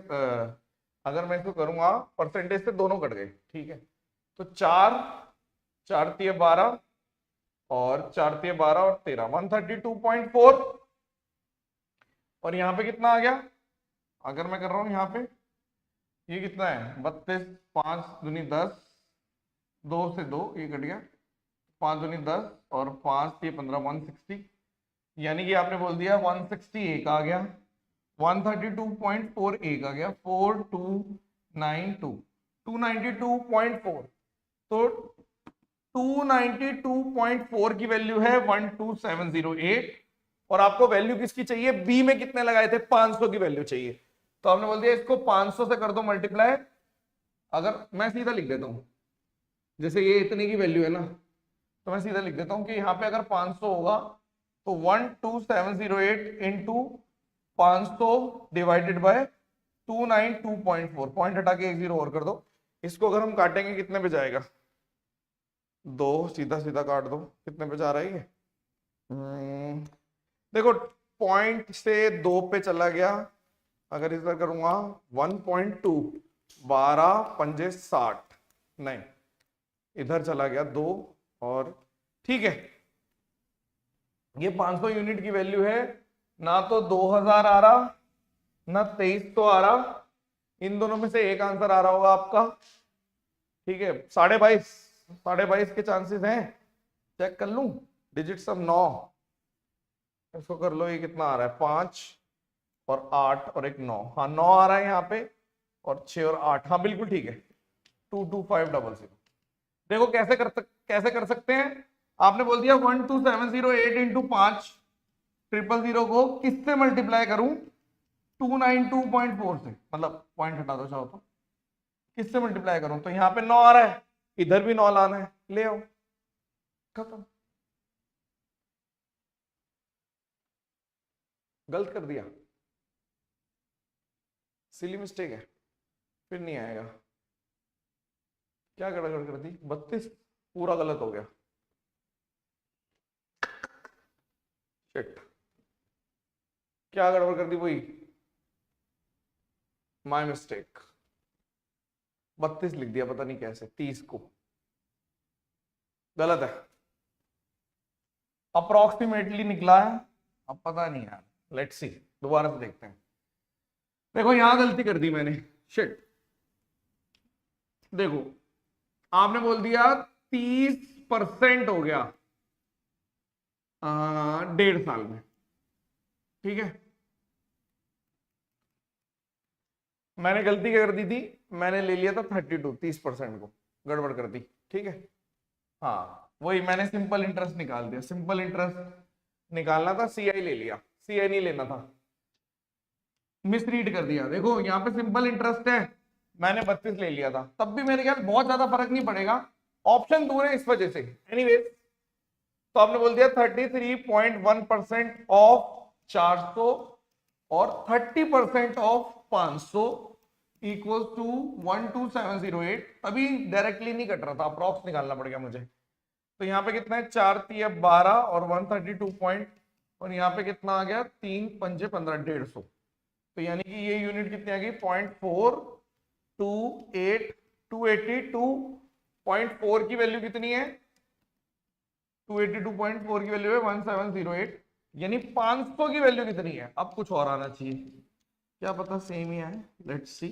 अगर मैं इसको करूंगा परसेंटेज से दोनों कट गए, ठीक है। तो 4 4 × 12 और 4 × 12 और 13 132.4, और यहाँ पे कितना आ गया, अगर मैं कर रहा हूं यहाँ पे ये कितना है 32, 5 दूनी 10, 2 से 2 ये कट गया, 5 दूनी 10 और 5 ये 15 160, यानी कि आपने बोल दिया 160 एक आ गया, 132.4 एक आ गया, 4292 292.4। तो 292.4 की वैल्यू है 12708, और आपको वैल्यू किसकी चाहिए, बी में कितने लगाए थे 500 की वैल्यू चाहिए। तो आपने बोल दिया इसको 500 से कर दो मल्टीप्लाई, अगर मैं सीधा लिख देता हूं, जैसे ये इतने की वैल्यू है ना, तो मैं सीधा लिख देता हूं कि यहाँ पे अगर 500 होगा तो 12708 इंटू 500 डिवाइडेड बाय 292.4, पॉइंट हटा के एक जीरो और कर दो, इसको अगर हम काटेंगे कितने पे जाएगा, 2 सीधा सीधा काट दो, कितने पे जा रहा है ये, देखो पॉइंट से 2 पे चला गया, अगर इधर करूंगा 1.2, 12 पंजे 60, नहीं इधर चला गया 2, और ठीक है ये 500 यूनिट की वैल्यू है, ना तो 2000 आ रहा ना 2300 आ रहा, इन दोनों में से एक आंसर आ रहा होगा आपका, ठीक है। 22.5 के चांसेस हैं, चेक कर लूं, डिजिट सब 9, इसको कर लो, ये कितना आ रहा है 5 और 8 और एक 9, हाँ 9 आ रहा है यहाँ पे, और 6 और 8, हाँ बिल्कुल ठीक है 22500। देखो कैसे कर सकते हैं, आपने बोल दिया 12708 इंटू 5 000 को किससे मल्टीप्लाई करूं, 292.4 से, मतलब पॉइंट हटा दो चाहो तो, किससे मल्टीप्लाई करूं, तो यहाँ पे 9 आ रहा है, इधर भी 9 लाना है, ले आओ, खत्म। गलत कर दिया, सिली मिस्टेक है, फिर नहीं आएगा, क्या गड़बड़ कर दी, 32 पूरा गलत हो गया, शिट, क्या गड़बड़ कर दी, वही माय मिस्टेक, 32 लिख दिया, पता नहीं कैसे 30 को, गलत है, अप्रोक्सीमेटली निकला है, अब पता नहीं यार, लेट्स सी दोबारा से देखते हैं। देखो यहां गलती कर दी मैंने, शिट, देखो आपने बोल दिया 30% हो गया 1.5 साल में, ठीक है, मैंने गलती क्या कर दी थी, मैंने ले लिया था 30% को, गड़बड़ कर दी, ठीक है, हाँ वही मैंने सिंपल इंटरेस्ट निकाल दिया, सिंपल इंटरेस्ट निकालना था, सीआई ले लिया, सीआई नहीं लेना था, मिसरीड कर दिया। देखो यहाँ पे सिंपल इंटरेस्ट है, मैंने 32 ले लिया था, तब भी मेरे ख्याल बहुत ज्यादा फर्क नहीं पड़ेगा, ऑप्शन दूर है इस वजह से, एनीवेज तो आपने बोल दिया 33.1% ऑफ 400 और 30% ऑफ 500 इक्वल टू 12708, अभी डायरेक्टली नहीं कट रहा था, अप्रॉक्स निकालना पड़ गया मुझे, तो यहाँ पे कितना है 4 3 12 और 132 पॉइंट, और यहाँ पे कितना आ गया 3 5 15 150, तो यानी कि ये यूनिट कितनी आ गई 0.428 282.4 की वैल्यू कितनी है, 282.4 की वैल्यू है 1708, यानी 500 की वैल्यू कितनी है, अब कुछ और आना चाहिए, क्या पता सेम ही आए, लेट्स सी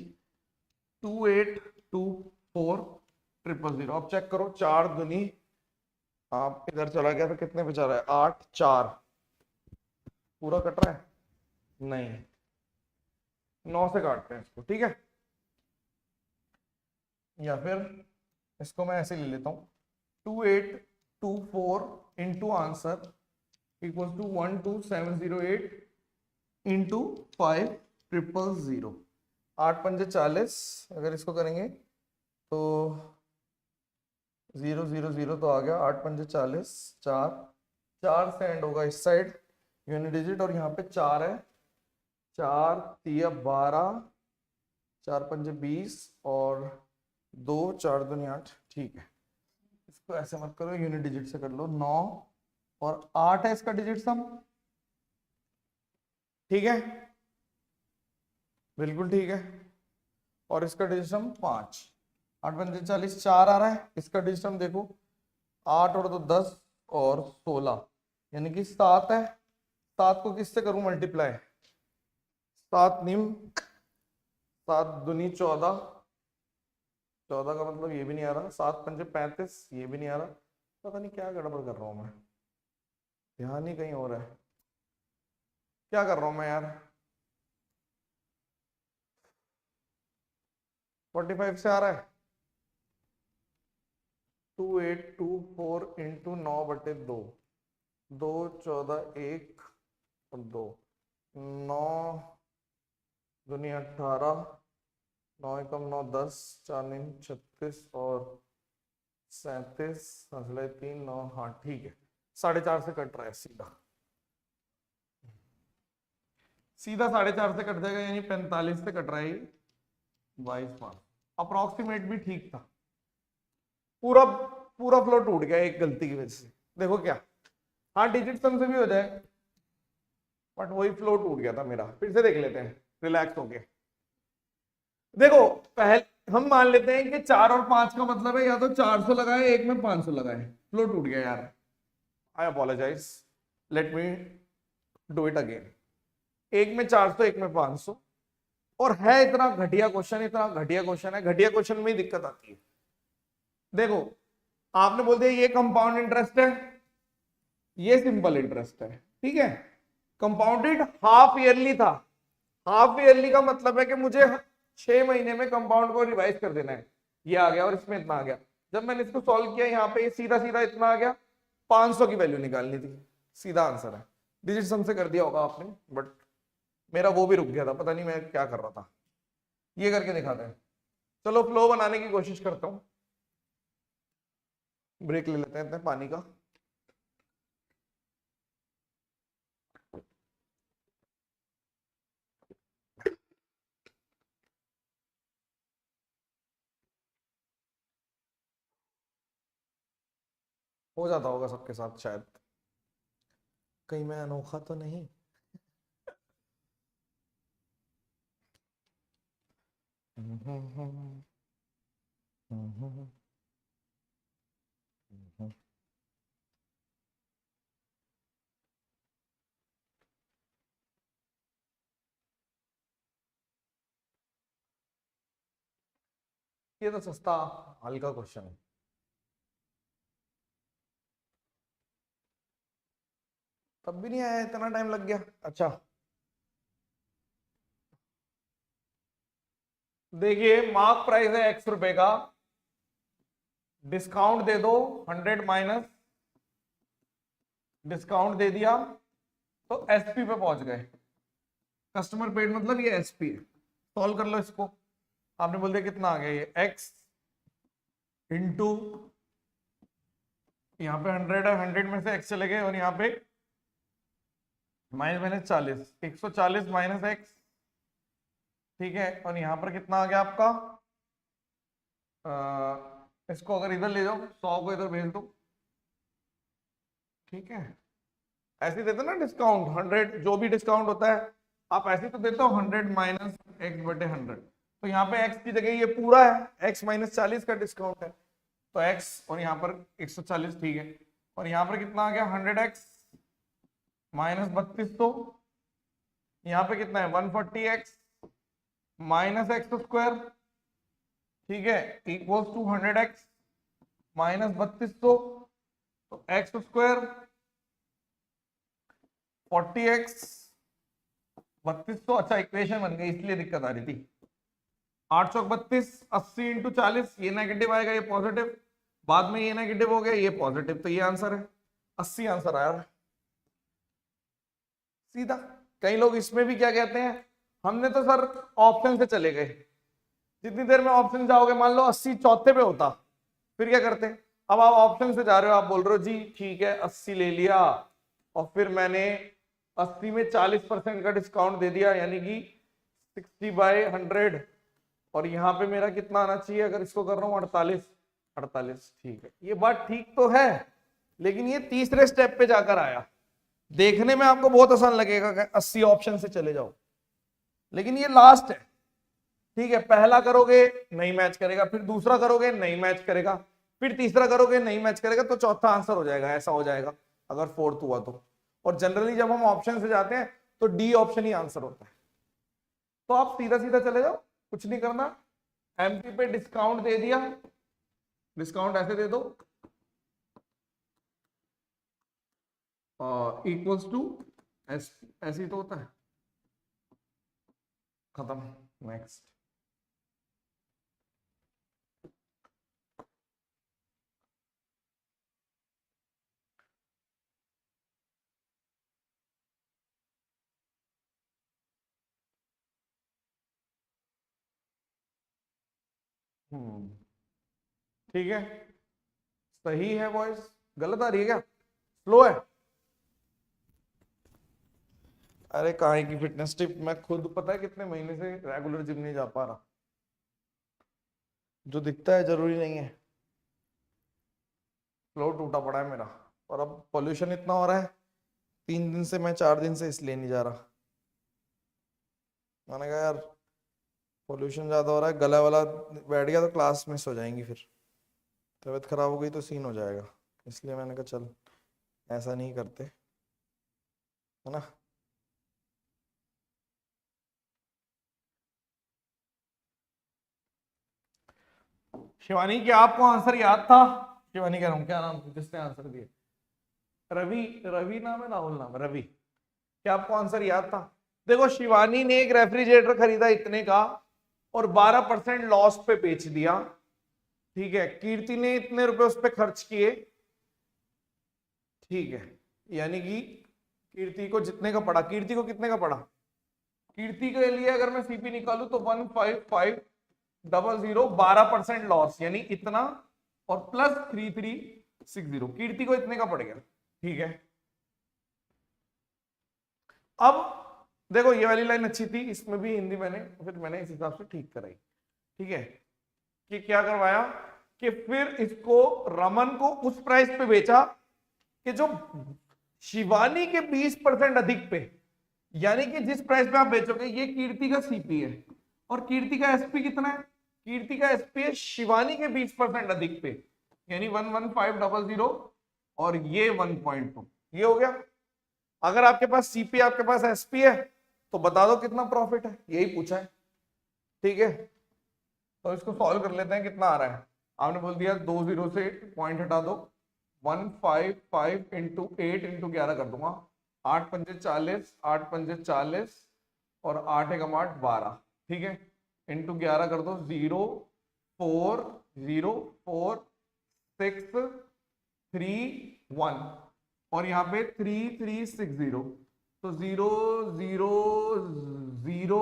2824000, अब चेक करो 4 दूनी, आप इधर चला गया तो कितने पे जा रहा है 8 4, पूरा कट रहा है, नहीं 9 से काटते हैं इसको, ठीक है, या फिर इसको मैं ऐसे ले लेता हूं 2824 into answer equal to 12708 into 5000, 8 पंजे 40, अगर इसको करेंगे तो 0 0 0 तो आ गया, 8 पंजे 40, 4 4 से एंड होगा इस साइड यूनिट डिजिट, और यहाँ पे 4 है, 4 तिया 12, 4 पंजे 20 और 2 4 दूनी 8। ठीक है, इसको ऐसे मत करो, यूनिट डिजिट से कर लो। 9 और 8 है इसका डिजिट सम। ठीक है, बिल्कुल ठीक है। और इसका डिजिट सम 5, 8 पंजे 40, 4 आ रहा है। इसका डिजिट सम देखो, 8 और 2 10 और 16 यानी कि 7 है। 7 को किससे करूं मल्टीप्लाई? 7 निम 7 दूनी 14, 14 का मतलब ये भी नहीं आ रहा। 7 पंजे 35, ये भी नहीं आ रहा। पता नहीं क्या गड़बड़ कर रहा हूं मैं, ध्यान ही कहीं और है। क्या कर रहा हूं मैं यार? 45 से आ रहा है। 2824 इंटू 9/2, 2 14 1 और 2, 9 दूनी 18, 9 एकम 9 10, 4 नीम 36 और 37, 3 9। हाँ ठीक है, 4.5 से कट रहा है सीधा सीधा 4.5 से कट जाएगा, यानी 45 से कट रहा है 22 मार्क्स। अप्रोक्सीमेट भी ठीक था। पूरा पूरा फ्लो टूट गया एक गलती की वजह से। देखो क्या, हाँ डिजिट सम से भी हो जाए, बट वही फ्लो टूट गया था मेरा। फिर से देख लेते हैं रिलैक्स होके। देखो पहले हम मान लेते हैं कि 4 और 5 का मतलब है या तो 400 लगाए, एक में 500 लगाए। फ्लो टूट गया यार, I apologise, let me do it again. एक में 400, एक में 500, और है इतना घटिया क्वेश्चन, इतना घटिया क्वेश्चन है। घटिया क्वेश्चन में ही दिक्कत आती है। देखो आपने बोल दिया ये कंपाउंड इंटरेस्ट है, ये सिंपल इंटरेस्ट है। ठीक है, कंपाउंडेड हाफ ईयरली था। हाफ ईयरली का मतलब है कि मुझे 6 महीने में कंपाउंड को रिवाइज कर देना है। ये आ गया और इसमें इतना आ गया। जब मैंने इसको सॉल्व किया, यहाँ पे सीधा सीधा इतना आ गया। 500 की वैल्यू निकालनी थी, सीधा आंसर है। डिजिट सम से कर दिया होगा आपने, बट मेरा वो भी रुक गया था, पता नहीं मैं क्या कर रहा था। ये करके दिखाते हैं। चलो फ्लो बनाने की कोशिश करता हूं। ब्रेक ले लेते हैं पानी का। हो जाता होगा सबके साथ शायद, कहीं मैं अनोखा तो नहीं। ये तो सस्ता हल्का क्वेश्चन है। तब भी नहीं आया, इतना टाइम लग गया। अच्छा देखिए, मार्क प्राइस है ₹X का, डिस्काउंट दे दो 100 माइनस, डिस्काउंट दे दिया तो एसपी पे पहुंच गए। कस्टमर पेड मतलब ये एसपी है। सॉल्व कर लो इसको। आपने बोल दिया कितना आ गया, ये x इंटू, यहाँ पे 100 है, 100 में से x चले गए, और यहाँ पे माइनस 40, 140 माइनस x। ठीक है, और यहाँ पर कितना आ गया आपका, इसको अगर इधर ले जाओ, 100 को इधर भेज दो। ठीक है, ऐसे देते ना डिस्काउंट 100, जो भी डिस्काउंट होता है आप ऐसे तो देते हो 100 माइनस x/100। तो यहाँ पे x की जगह ये पूरा है, x माइनस 40 का डिस्काउंट है, तो x और यहाँ पर 140। ठीक है, और यहाँ पर कितना आ गया, 100x माइनस 3200, यहाँ पे कितना है 140x माइनस x²। ठीक है, इक्वल्स टू 100x माइनस 3200, तो x² 40x 3200। अच्छा इक्वेशन बन गई, इसलिए दिक्कत आ रही थी। 8 चौक 32, 80 इंटू 40, ये नेगेटिव आएगा, ये पॉजिटिव, बाद में ये नेगेटिव हो गया, ये पॉजिटिव, तो ये आंसर है 80 आंसर आया सीधा। कई लोग इसमें भी क्या कहते हैं, हमने तो सर ऑप्शन से चले गए। जितनी देर में ऑप्शन जाओगे, मान लो 80 चौथे पे होता, फिर क्या करते? अब आप ऑप्शन से जा रहे हो, आप बोल रहे हो जी ठीक है 80 ले लिया, और फिर मैंने 80 में 40% का डिस्काउंट दे दिया, यानी कि 60/100। और यहाँ पे मेरा कितना आना चाहिए, अगर इसको कर रहा हूँ 48। ठीक है, ये बात ठीक तो है, लेकिन ये तीसरे स्टेप पे जाकर आया। देखने में आपको बहुत आसान लगेगा कि 80 ऑप्शन से चले जाओ, लेकिन ये लास्ट है। ठीक है, पहला करोगे नहीं मैच करेगा, फिर दूसरा करोगे नहीं मैच करेगा, फिर तीसरा करोगे नहीं मैच करेगा, तो चौथा आंसर हो जाएगा, ऐसा हो जाएगा अगर फोर्थ हुआ तो। और जनरली जब हम ऑप्शन से जाते हैं तो डी ऑप्शन ही आंसर होता है। तो आप सीधा सीधा चले जाओ, कुछ नहीं करना। एमपी पे डिस्काउंट दे दिया, डिस्काउंट ऐसे दे दो, इक्वल्स टू ऐसे ही तो होता है, खत्म, नेक्स्ट। ठीक है, सही है वॉइस, गलत आ रही है क्या, स्लो है? अरे कहाँ की फिटनेस टिप, मैं खुद पता है कितने महीने से रेगुलर जिम नहीं जा पा रहा। जो दिखता है जरूरी नहीं है। फ्लो टूटा पड़ा है मेरा, और अब पोल्यूशन इतना हो रहा है, 3 दिन से, मैं 4 दिन से इसलिए नहीं जा रहा। मैंने कहा यार पोल्यूशन ज्यादा हो रहा है, गला वाला बैठ गया तो क्लास मिस हो जाएंगी, फिर तबीयत खराब हो गई तो सीन हो जाएगा। इसलिए मैंने कहा चल ऐसा नहीं करते, है ना। शिवानी, क्या आपको आंसर याद था? शिवानी कह रहा हूँ, क्या नाम जिसने आंसर दिया? रवि, रवि नाम है, राहुल नाम है, रवि। क्या आपको आंसर याद था? देखो, शिवानी ने एक रेफ्रिजरेटर खरीदा इतने का और 12% लॉस पे बेच दिया। ठीक है, कीर्ति ने इतने रुपए उस पर खर्च किए। ठीक है, यानी कि कीर्ति को जितने का पड़ा, कीर्ति को कितने का पड़ा? कीर्ति के लिए अगर मैं सीपी निकालू तो 15500, 12% लॉस, यानी इतना, और प्लस 3360, कीर्ति को इतने का पड़ गया। ठीक है, अब देखो ये वाली लाइन अच्छी थी, इसमें भी हिंदी मैंने फिर मैंने इस हिसाब से ठीक कराई। ठीक है, कि क्या करवाया कि फिर इसको रमन को उस प्राइस पे बेचा कि जो शिवानी के 20% अधिक पे, यानी कि जिस प्राइस पे आप बेचोगे, ये कीर्ति का सीपी है और कीर्ति का एसपी कितना है? कीर्ति का एसपी है शिवानी के 20% अधिक पे, यानी 11500 और ये 1.2, ये हो गया। अगर आपके पास सीपी, आपके पास एसपी है, तो बता दो कितना प्रॉफिट है, यही पूछा है। ठीक है, तो इसको सॉल्व कर लेते हैं, कितना आ रहा है। आपने बोल दिया 2 0 से पॉइंट हटा दो, 155 इंटू 8 इंटू 11 कर दूंगा, 8 पंजे 40, 8 पंजे 40 और 8 एकम 8 12। ठीक है, इंटू 11 कर दो, 0 4 0 4 6 3 1 और यहाँ पे 3360, तो 0 0 0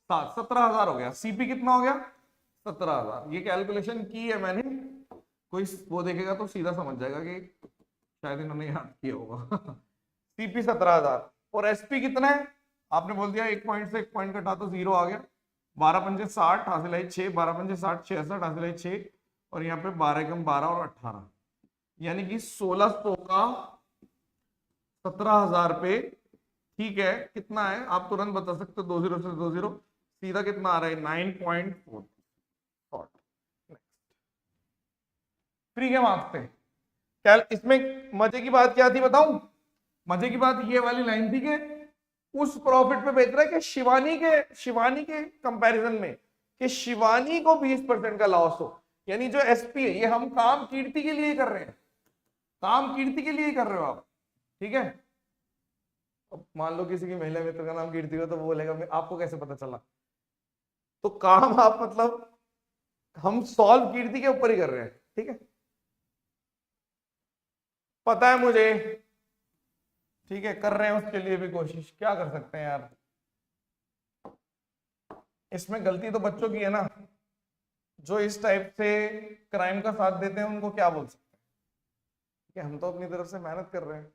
7, 17,000 हो गया। सीपी कितना हो गया? 17,000। ये कैलकुलेशन की है मैंने, कोई वो देखेगा तो सीधा समझ जाएगा कि शायद इन्होंने याद किया होगा। सीपी 17,000 और एसपी कितना है? आपने बोल दिया 1 पॉइंट से 1 पॉइंट कटा तो 0 आ गया। 12 पंजे 60 हासिल है 6, 12 पंजे 60 66 हासिल है 6 और यहाँ पे 12 एकम 12 और 18, यानी कि 1600 का 17,000 पे। ठीक है, कितना है आप तुरंत बता सकते हो, 20 से 20 सीधा कितना आ रहा है? 9.4। फ्री के मार्क्स थे। क्या इसमें मजे की बात क्या थी बताऊं? मजे की बात ये वाली लाइन थी कि उस प्रॉफिट पे बेच रहा है कि शिवानी के कंपैरिजन में, कि शिवानी को 20% का लॉस हो, यानी जो एसपी है, ये हम काम कीर्ति के लिए कर रहे हैं, काम कीर्ति के लिए कर रहे हो आप। ठीक है, अब मान लो किसी की महिला मित्र का नाम कीर्ति हो, तो वो बोलेगा आपको कैसे पता चला? तो काम आप मतलब हम सॉल्व कीर्ति के ऊपर ही कर रहे हैं। ठीक है, पता है मुझे। ठीक है, कर रहे हैं उसके लिए भी कोशिश, क्या कर सकते हैं यार, इसमें गलती तो बच्चों की है ना, जो इस टाइप से क्राइम का साथ देते हैं उनको क्या बोल सकते हैं। ठीक है, हम तो अपनी तरफ से मेहनत कर रहे हैं,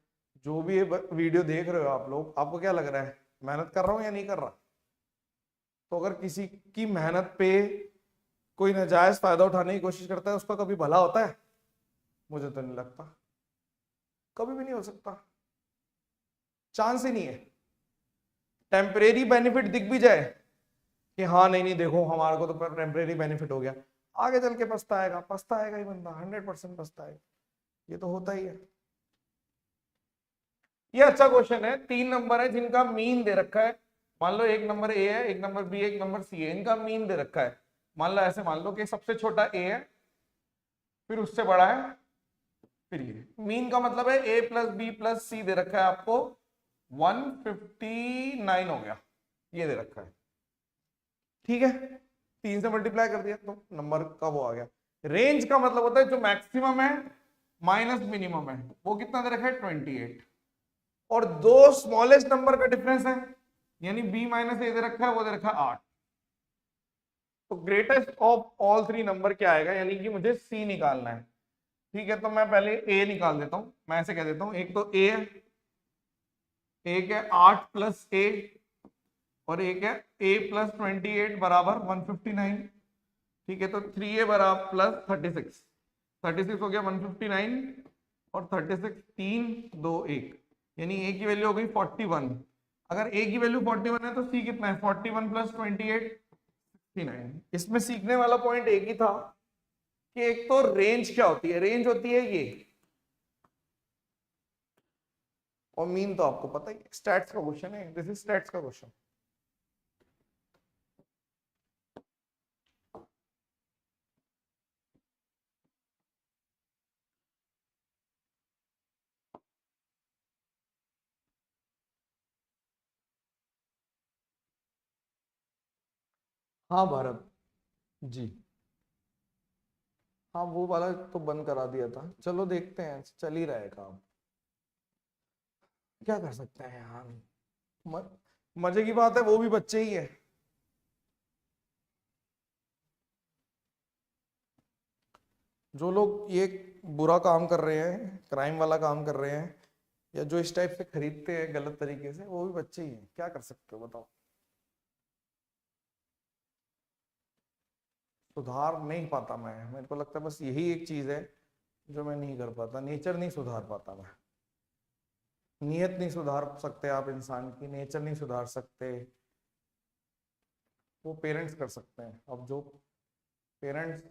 जो भी ये वीडियो देख रहे हो आप लोग, आपको क्या लग रहा है, मेहनत कर रहा हूं या नहीं कर रहा? तो अगर किसी की मेहनत पे कोई नाजायज फायदा उठाने की कोशिश करता है, उसका कभी भला होता है? मुझे तो नहीं लगता, कभी भी नहीं हो सकता, चांस ही नहीं है। टेम्परेरी बेनिफिट दिख भी जाए कि हाँ नहीं नहीं देखो हमारे को तो टेम्परेरी बेनिफिट हो गया, आगे चल के पछताएगा ही बंदा, 100% पछताएगा। ये तो होता ही है। ये अच्छा क्वेश्चन है। 3 नंबर है जिनका मीन दे रखा है, मान लो एक नंबर ए है, एक नंबर बी, एक नंबर सी है, इनका मीन दे रखा है। मान लो ऐसे, मान लो कि सबसे छोटा ए है, फिर उससे बड़ा है, फिर ये मीन का मतलब है ए प्लस बी प्लस सी दे रखा है आपको 159 हो गया, ये दे रखा है। ठीक है, 3 से मल्टीप्लाई कर दिया तो नंबर का वो आ गया। रेंज का मतलब होता है जो मैक्सिमम है माइनस मिनिमम है, वो कितना दे रखा है 28, और दो स्मॉलेस्ट नंबर का डिफरेंस है, यानी b माइनस ए दे रखा है, वो दे रखा है 8। तो ग्रेटेस्ट ऑफ ऑल 3 नंबर क्या आएगा, यानी कि मुझे c निकालना है। ठीक है, तो मैं पहले a निकाल देता हूं, मैं ऐसे कह देता हूं, एक तो a है, एक है 8 प्लस a, और एक है a प्लस 28 बराबर 159। ठीक है, तो 3a बराबर प्लस 36 हो गया 159, और 36 3 2 1, यानी a की वैल्यू हो गई 41। अगर a की वैल्यू 41 है तो c कितना है, 41 प्लस 28 69। इसमें सीखने वाला पॉइंट एक ही था कि एक तो रेंज क्या होती है, रेंज होती है ये, और मीन तो आपको पता ही, स्टैट्स का क्वेश्चन है, दिस इज स्टैट्स का क्वेश्चन। हाँ भारत जी, हाँ वो वाला तो बंद करा दिया था, चलो देखते हैं, चल ही रहा है काम, क्या कर सकते हैं यार। म, मजे की बात है वो भी बच्चे ही है। जो लोग ये बुरा काम कर रहे हैं, क्राइम वाला काम कर रहे हैं, या जो इस टाइप से खरीदते हैं गलत तरीके से, वो भी बच्चे ही हैं, क्या कर सकते हो बताओ। सुधार नहीं पाता मैं, मेरे को लगता है बस यही एक चीज है जो मैं नहीं कर पाता, नेचर नहीं सुधार पाता मैं। नीयत नहीं सुधार सकते आप, इंसान की नेचर नहीं सुधार सकते, वो पेरेंट्स कर सकते हैं। अब जो पेरेंट्स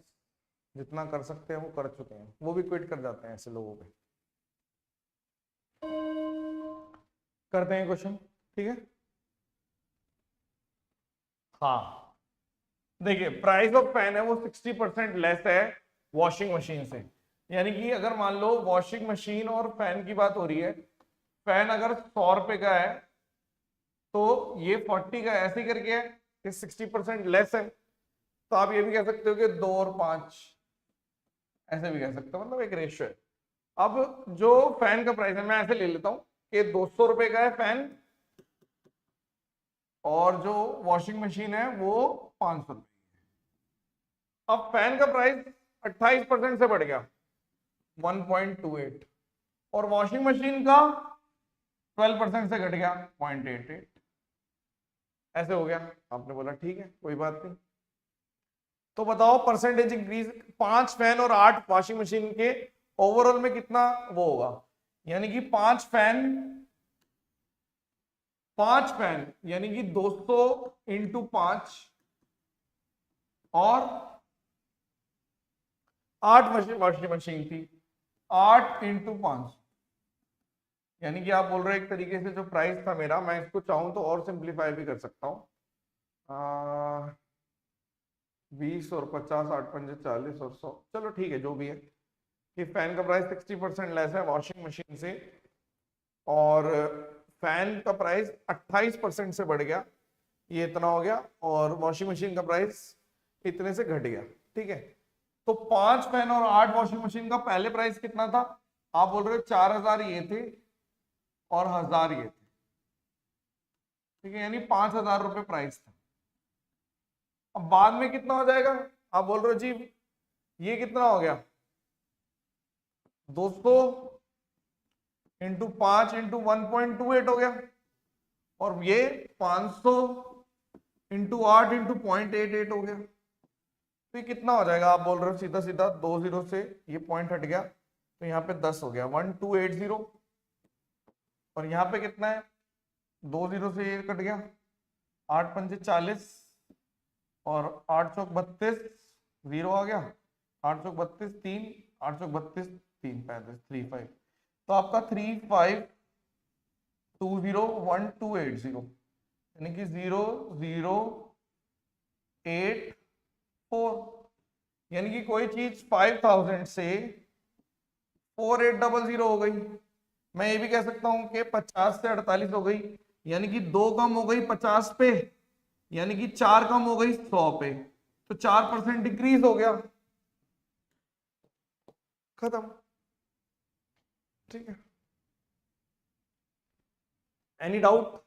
जितना कर सकते हैं वो कर चुके हैं, वो भी क्विट कर जाते हैं ऐसे लोगों पे। करते हैं क्वेश्चन, ठीक है। हाँ देखिए, प्राइस ऑफ फैन है वो 60% लेस है वॉशिंग मशीन से। यानी कि अगर मान लो वॉशिंग मशीन और फैन की बात हो रही है, फैन अगर 100 रुपए का है तो ये 40 का ऐसे ही करके है कि 60% लेस है। तो आप ये भी कह सकते हो कि 2 और 5, ऐसे भी कह सकते हो, मतलब एक रेशियो है। अब जो फैन का प्राइस है मैं ऐसे ले लेता हूं कि 200 रुपए का है फैन, और जो वॉशिंग मशीन है वो 500 रुपए। अब फैन का प्राइस 28% से बढ़ गया 1.28, और वॉशिंग मशीन का 12% से घट गया 0.88, ऐसे हो गया। आपने बोला ठीक है कोई बात नहीं, तो बताओ परसेंटेज इंक्रीज, 5 फैन और 8 वॉशिंग मशीन के ओवरऑल में कितना वो होगा, यानी कि 5 फैन यानी कि 200 इंटू 5, और 8 वॉशिंग मशीन थी, 8 इंटू 5, यानी कि आप बोल रहे हो एक तरीके से जो प्राइस था मेरा, मैं इसको चाहूं तो और सिंप्लीफाई भी कर सकता हूँ, 20 और 50, 8 पंजे 40 और 100, चलो ठीक है जो भी है, कि फैन का प्राइस 60% लेस है वॉशिंग मशीन से, और फैन का प्राइस 28% से बढ़ गया, ये इतना हो गया, और वॉशिंग मशीन का प्राइस इतने से घट गया। ठीक है, तो 5 फैन और 8 वॉशिंग मशीन का पहले प्राइस कितना था, आप बोल रहे हो 4000 ये थे और 1000 ये थे। ठीक है, यानी 5000 रुपए प्राइस था। अब बाद में कितना हो जाएगा, आप बोल रहे हो जी ये कितना हो गया 200 इंटू 5 इंटू 1.28 हो गया, और ये 500 इंटू 8 इंटू 0.88 हो गया। तो ये कितना हो जाएगा, आप बोल रहे हो सीधा सीधा 2 जीरो से ये पॉइंट हट गया, तो यहाँ पे 10 हो गया 1280, और यहाँ पे कितना है, 2 जीरो से ये कट गया, 8 पंजे 40, और 8 चौक 32, जीरो आ गया, 8 चौक 32 3, 8 चौक 32 3 35 35, तो आपका 35201280, यानी कि 0084, यानी कि कोई चीज 5000 से 4800 हो गई। मैं ये भी कह सकता हूं कि 50 से 48 हो गई, यानी कि 2 कम हो गई 50 पे, यानी कि 4 कम हो गई 100 पे, तो 4% डिक्रीज हो गया, खत्म। ठीक है, एनी डाउट,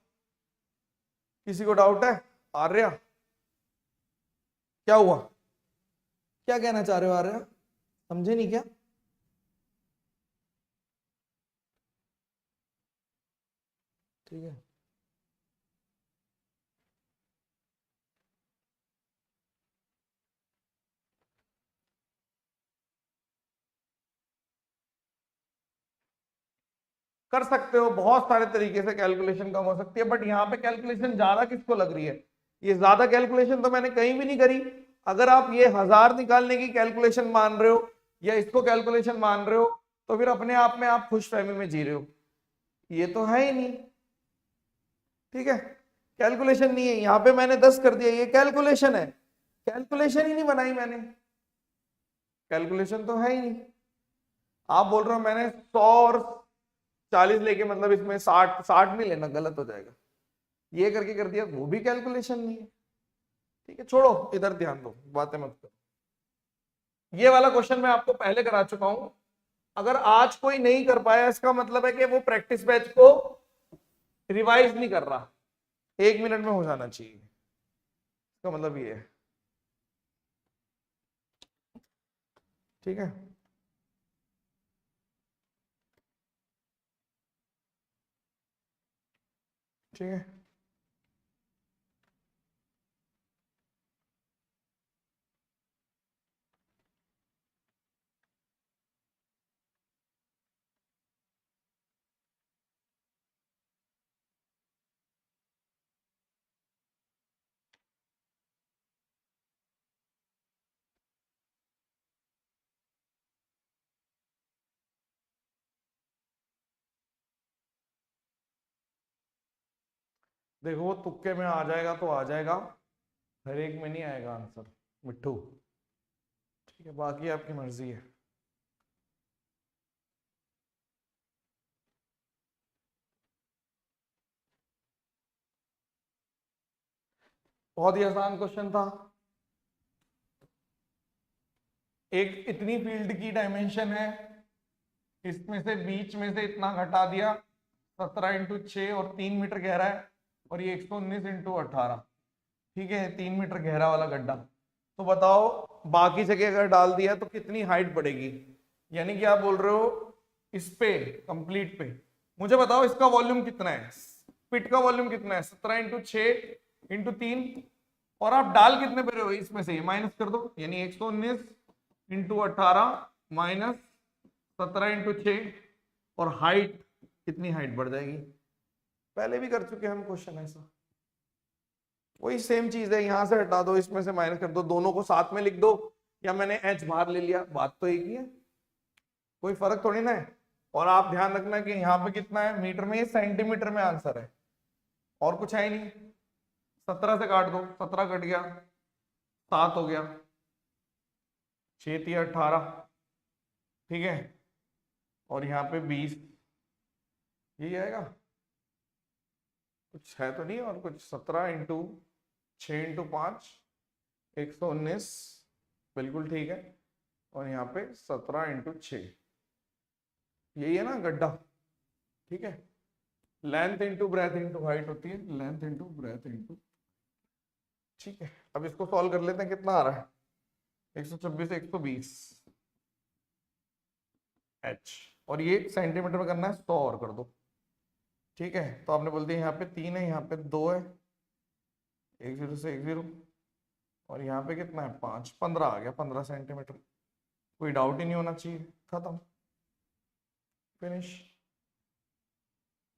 किसी को डाउट है? आर्या क्या हुआ, क्या कहना चाह रहे हो आर्या, समझे नहीं क्या? ठीक है, कर सकते हो, बहुत सारे तरीके से कैलकुलेशन कम हो सकती है, बट यहाँ पे कैलकुलेशन ज्यादा किसको लग रही है? ये ज्यादा कैलकुलेशन तो मैंने कहीं भी नहीं करी। अगर आप ये 1000 निकालने की कैलकुलेशन मान रहे हो या इसको कैलकुलेशन मान रहे हो, तो फिर अपने आप में आप खुशफहमी में जी रहे हो, ये तो है ही नहीं। ठीक है, कैलकुलेशन नहीं है, यहाँ पे मैंने 10 कर दिया, ये कैलकुलेशन है, कैलकुलेशन ही नहीं बनाई मैंने, कैलकुलेशन तो है ही नहीं। आप बोल रहे हो मैंने 100 और 40 लेके, मतलब इसमें 60 60 नहीं लेना, गलत हो जाएगा, ये करके कर दिया, वो भी कैलकुलेशन नहीं है। ठीक है, छोड़ो, इधर ध्यान दो, बातें मत करो। ये वाला क्वेश्चन मैं आपको पहले करा चुका हूं, अगर आज कोई नहीं कर पाया इसका मतलब है कि वो प्रैक्टिस बैच को रिवाइज नहीं कर रहा, 1 मिनट में हो जाना चाहिए, इसका मतलब ये है। ठीक है, ठीक है, देखो वो तुक्के में आ जाएगा तो आ जाएगा, हर एक में नहीं आएगा आंसर मिट्टू। ठीक है, बाकी आपकी मर्जी है। बहुत ही आसान क्वेश्चन था, एक इतनी फील्ड की डायमेंशन है, इसमें से बीच में से इतना घटा दिया, 17 इंटू 6 और 3 मीटर गहरा है, और ये 119 इंटू 18, ठीक है, 3 मीटर गहरा वाला गड्ढा। तो बताओ बाकी जगह अगर डाल दिया तो कितनी हाइट बढ़ेगी, यानी कि आप बोल रहे हो इस पे कंप्लीट पे, मुझे बताओ इसका वॉल्यूम कितना है, पिट का वॉल्यूम कितना है, 17 इंटू 6 इंटू 3, और आप डाल कितने पे रहे हो, इसमें से माइनस कर दो, यानी 119 इंटू 18 माइनस 17 इंटू 6, और हाइट कितनी हाइट बढ़ जाएगी। पहले भी कर चुके हैं हम क्वेश्चन ऐसा, वही सेम चीज है, यहां से हटा दो, इसमें से माइनस कर दो, दोनों को साथ में लिख दो, या मैंने एच बाहर ले लिया, बात तो एक ही है, कोई फर्क थोड़ी ना है। और आप ध्यान रखना कि यहाँ पे कितना है मीटर में, ये सेंटीमीटर में आंसर है, और कुछ है ही नहीं। 17 से काट दो, 17 कट गया, 7 हो गया, 6 3 18, ठीक है, और यहाँ पे 20, यही आएगा, कुछ है तो नहीं, और कुछ 17 इंटू 6 इंटू 5 119, बिल्कुल ठीक है, और यहाँ पे 17 इंटू 6, यही है ना गड्ढा। ठीक है, length into breadth into height होती है, लेंथ इंटू ब्रेथ इंटू, ठीक है। अब इसको सॉल्व कर लेते हैं, कितना आ रहा है, 126 120 एच, और ये सेंटीमीटर में करना है 100 और कर दो। ठीक है, तो आपने बोल दिया यहाँ पे 3 है, यहाँ पे 2 है, 1 0 से 1 0, और यहाँ पे कितना है 5, 15 आ गया, 15 सेंटीमीटर। कोई डाउट ही नहीं होना चाहिए, खत्म, फिनिश।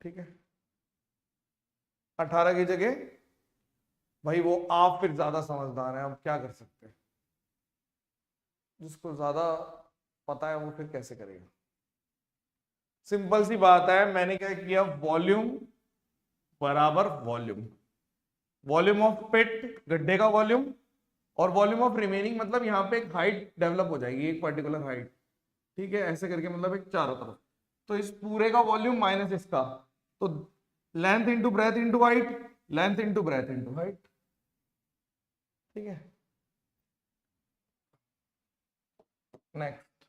ठीक है, 18 की जगह भाई वो आप फिर ज्यादा समझदार हैं, अब क्या कर सकते हैं, जिसको ज्यादा पता है वो फिर कैसे करेगा। सिंपल सी बात है, मैंने क्या किया, वॉल्यूम बराबर वॉल्यूम, वॉल्यूम ऑफ पिट गड्ढे का वॉल्यूम, और वॉल्यूम ऑफ रिमेनिंग मतलब यहाँ पे एक हाइट डेवलप हो जाएगी, एक पर्टिकुलर हाइट। ठीक है, ऐसे करके मतलब एक चारों तरफ, तो इस पूरे का वॉल्यूम माइनस इसका, तो length into breadth into height, length into breadth into height. ठीक है, नेक्स्ट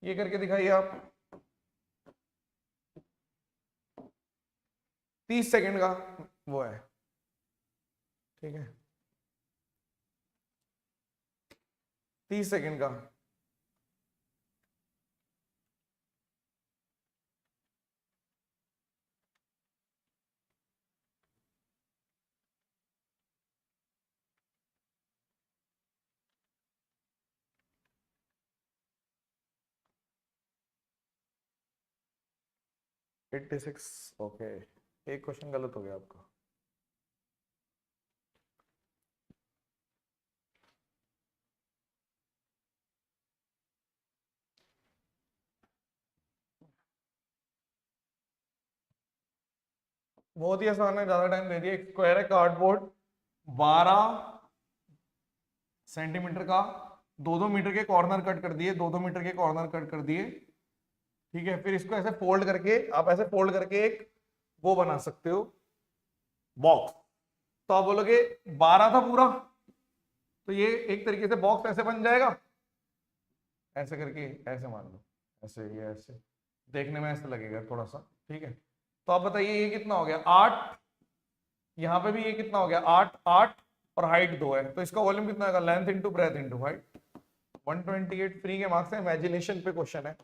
ये करके दिखाइए आप, 30 सेकंड का वो है। ठीक है, 30 सेकंड का। एट्टी सिक्स, ओके, एक क्वेश्चन गलत हो गया आपका। बहुत ही आसान है, ज्यादा टाइम दे दिया। एक स्क्वायर है कार्डबोर्ड 12 सेंटीमीटर का, 2-2 मीटर के कॉर्नर कट कर दिए, 2-2 मीटर के कॉर्नर कट कर दिए। ठीक है, फिर इसको ऐसे फोल्ड करके, आप ऐसे फोल्ड करके एक वो बना सकते हो, बॉक्स। तो आप बोलोगे 12 था पूरा, तो ये एक तरीके से बॉक्स ऐसे बन जाएगा, ऐसे करके, ऐसे मान लो, ऐसे, ये ऐसे देखने में ऐसे लगेगा थोड़ा सा। ठीक है, तो आप बताइए ये कितना हो गया, 8, यहाँ पे भी ये कितना हो गया 8 8, और हाइट 2 है, तो इसका वॉल्यूम कितना होगा, length into breadth into height. 128 free के मार्क्स है। इमेजिनेशन पे क्वेश्चन है,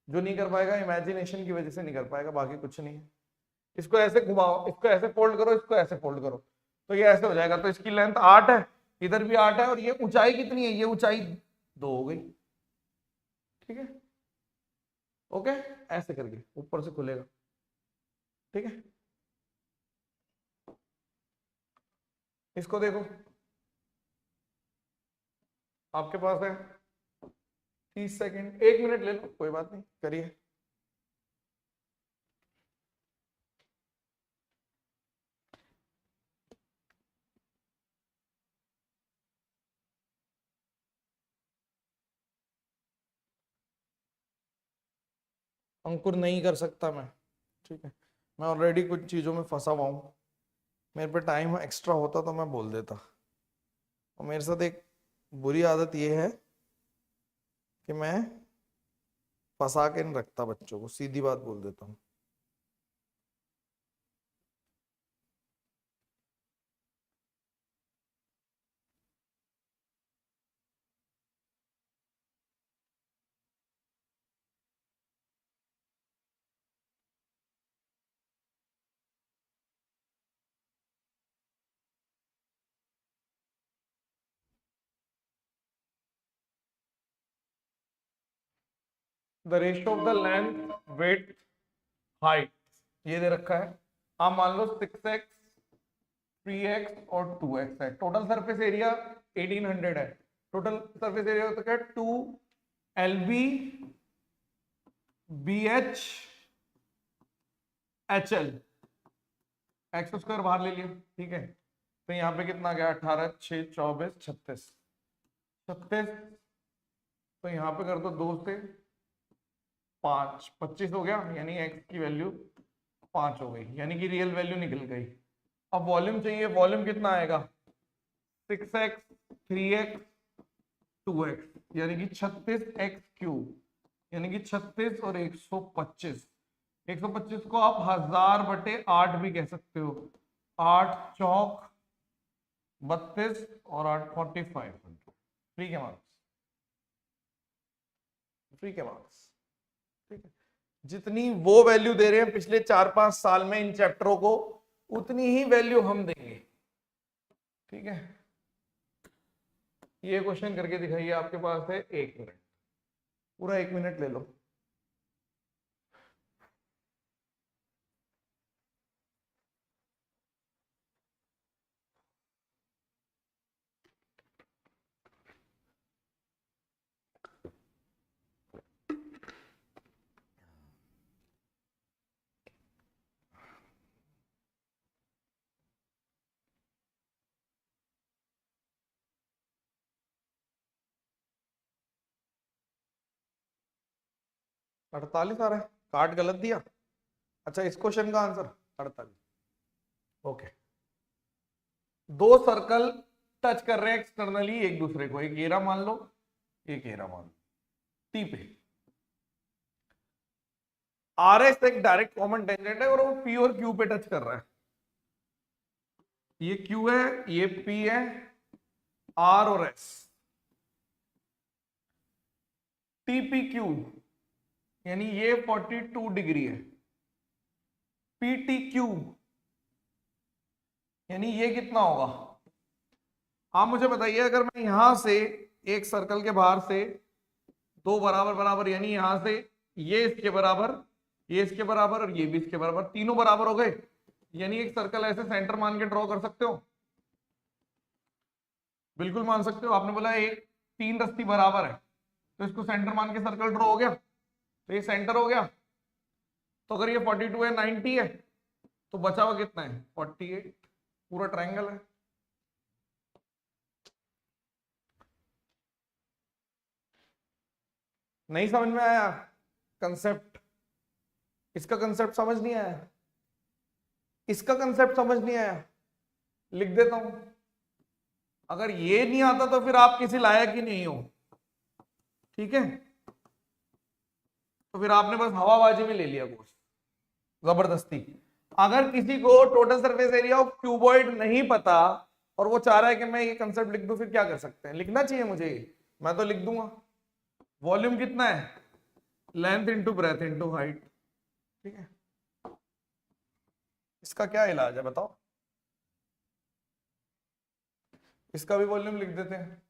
जो नहीं कर पाएगा इमेजिनेशन की वजह से नहीं कर पाएगा, बाकी कुछ नहीं है। इसको ऐसे घुमाओ, इसको ऐसे फोल्ड करो, इसको ऐसे फोल्ड करो, तो ये ऐसे हो जाएगा। तो इसकी लेंथ 8 है, इधर भी 8 है, और ये ऊंचाई कितनी है, ये ऊंचाई 2 हो गई। ठीक है, ओके, ऐसे करके ऊपर से खुलेगा। ठीक है, इसको देखो, आपके पास है 30 सेकंड, 1 मिनट ले लो, कोई बात नहीं, करिए। अंकुर नहीं कर सकता मैं, ठीक है, मैं ऑलरेडी कुछ चीज़ों में फंसा हुआ हूँ, मेरे पे टाइम एक्स्ट्रा होता तो मैं बोल देता। और मेरे साथ एक बुरी आदत ये है कि मैं फंसा के नहीं रखता बच्चों को, सीधी बात बोल देता हूँ। The ratio of the length weight height ये दे रखा है, आप मान लो 6x 3x और 2x है। टोटल सरफेस एरिया 1800 है। टोटल सरफेस एरिया होता क्या, 2 LB BH HL, x square बाहर ले लिया। ठीक है, तो यहाँ पे कितना गया, 18 6 24 36 36, तो यहाँ पे कर दो 2 से 5 25 हो गया, यानी एक्स की वैल्यू 5 हो गई, यानी कि रियल वैल्यू निकल गई। अब वॉल्यूम चाहिए, वॉल्यूम कितना आएगा, 6x 3x 2x, यानी कि 36x3, यानी कि 36 और 125। 125 को आप 1000/8 भी कह सकते हो, 8 चौक 32 और 8 4500। फ्री के मार्क्स, फ्री के मार्क्स। ठीक है, जितनी वो वैल्यू दे रहे हैं पिछले 4-5 साल में इन चैप्टरों को, उतनी ही वैल्यू हम देंगे। ठीक है, ये क्वेश्चन करके दिखाइए, आपके पास है 1 मिनट, पूरा 1 मिनट ले लो। अड़तालीस आ रहा है, काट गलत दिया। अच्छा, इस क्वेश्चन का आंसर 48। ओके, दो सर्कल टच कर रहे हैं एक्सटर्नली एक दूसरे को, एक घेरा मान लो, एक घेरा मान लो, टी पे। आर एस एक डायरेक्ट कॉमन टेंजेंट है और वो पी और क्यू पे टच कर रहा है। ये क्यू है, ये पी है, आर और एस, टीपी क्यू, यानी ये 42 डिग्री है। पीटी क्यू यानी ये कितना होगा? आप मुझे बताइए, अगर मैं यहां से एक सर्कल के बाहर से दो बराबर बराबर, यानी यहां से ये इसके बराबर, ये इसके बराबर और ये भी इसके बराबर, तीनों बराबर हो गए, यानी एक सर्कल ऐसे सेंटर मान के ड्रॉ कर सकते हो? बिल्कुल मान सकते हो। आपने बोला एक 3 रस्सी बराबर है, तो इसको सेंटर मान के सर्कल ड्रॉ हो गया, तो ये सेंटर हो गया। तो अगर ये 42 है, 90 है, तो बचा हुआ कितना है? 48, पूरा ट्रायंगल है। नहीं समझ में आया कंसेप्ट? इसका कंसेप्ट समझ नहीं आया? इसका कंसेप्ट समझ नहीं आया? लिख देता हूं, अगर ये नहीं आता तो फिर आप किसी लायक ही नहीं हो। ठीक है, तो फिर आपने बस हवाबाजी में ले लिया कोर्स, जबरदस्ती। अगर किसी को total surface area of cuboid नहीं पता और वो चाह रहा है कि मैं ये कंसेप्ट लिख दूं, फिर क्या कर सकते हैं? लिखना चाहिए मुझे, मैं तो लिख दूंगा। वॉल्यूम कितना है? Length into breadth into height. ठीक है, इसका क्या इलाज है बताओ? इसका भी वॉल्यूम लिख देते हैं।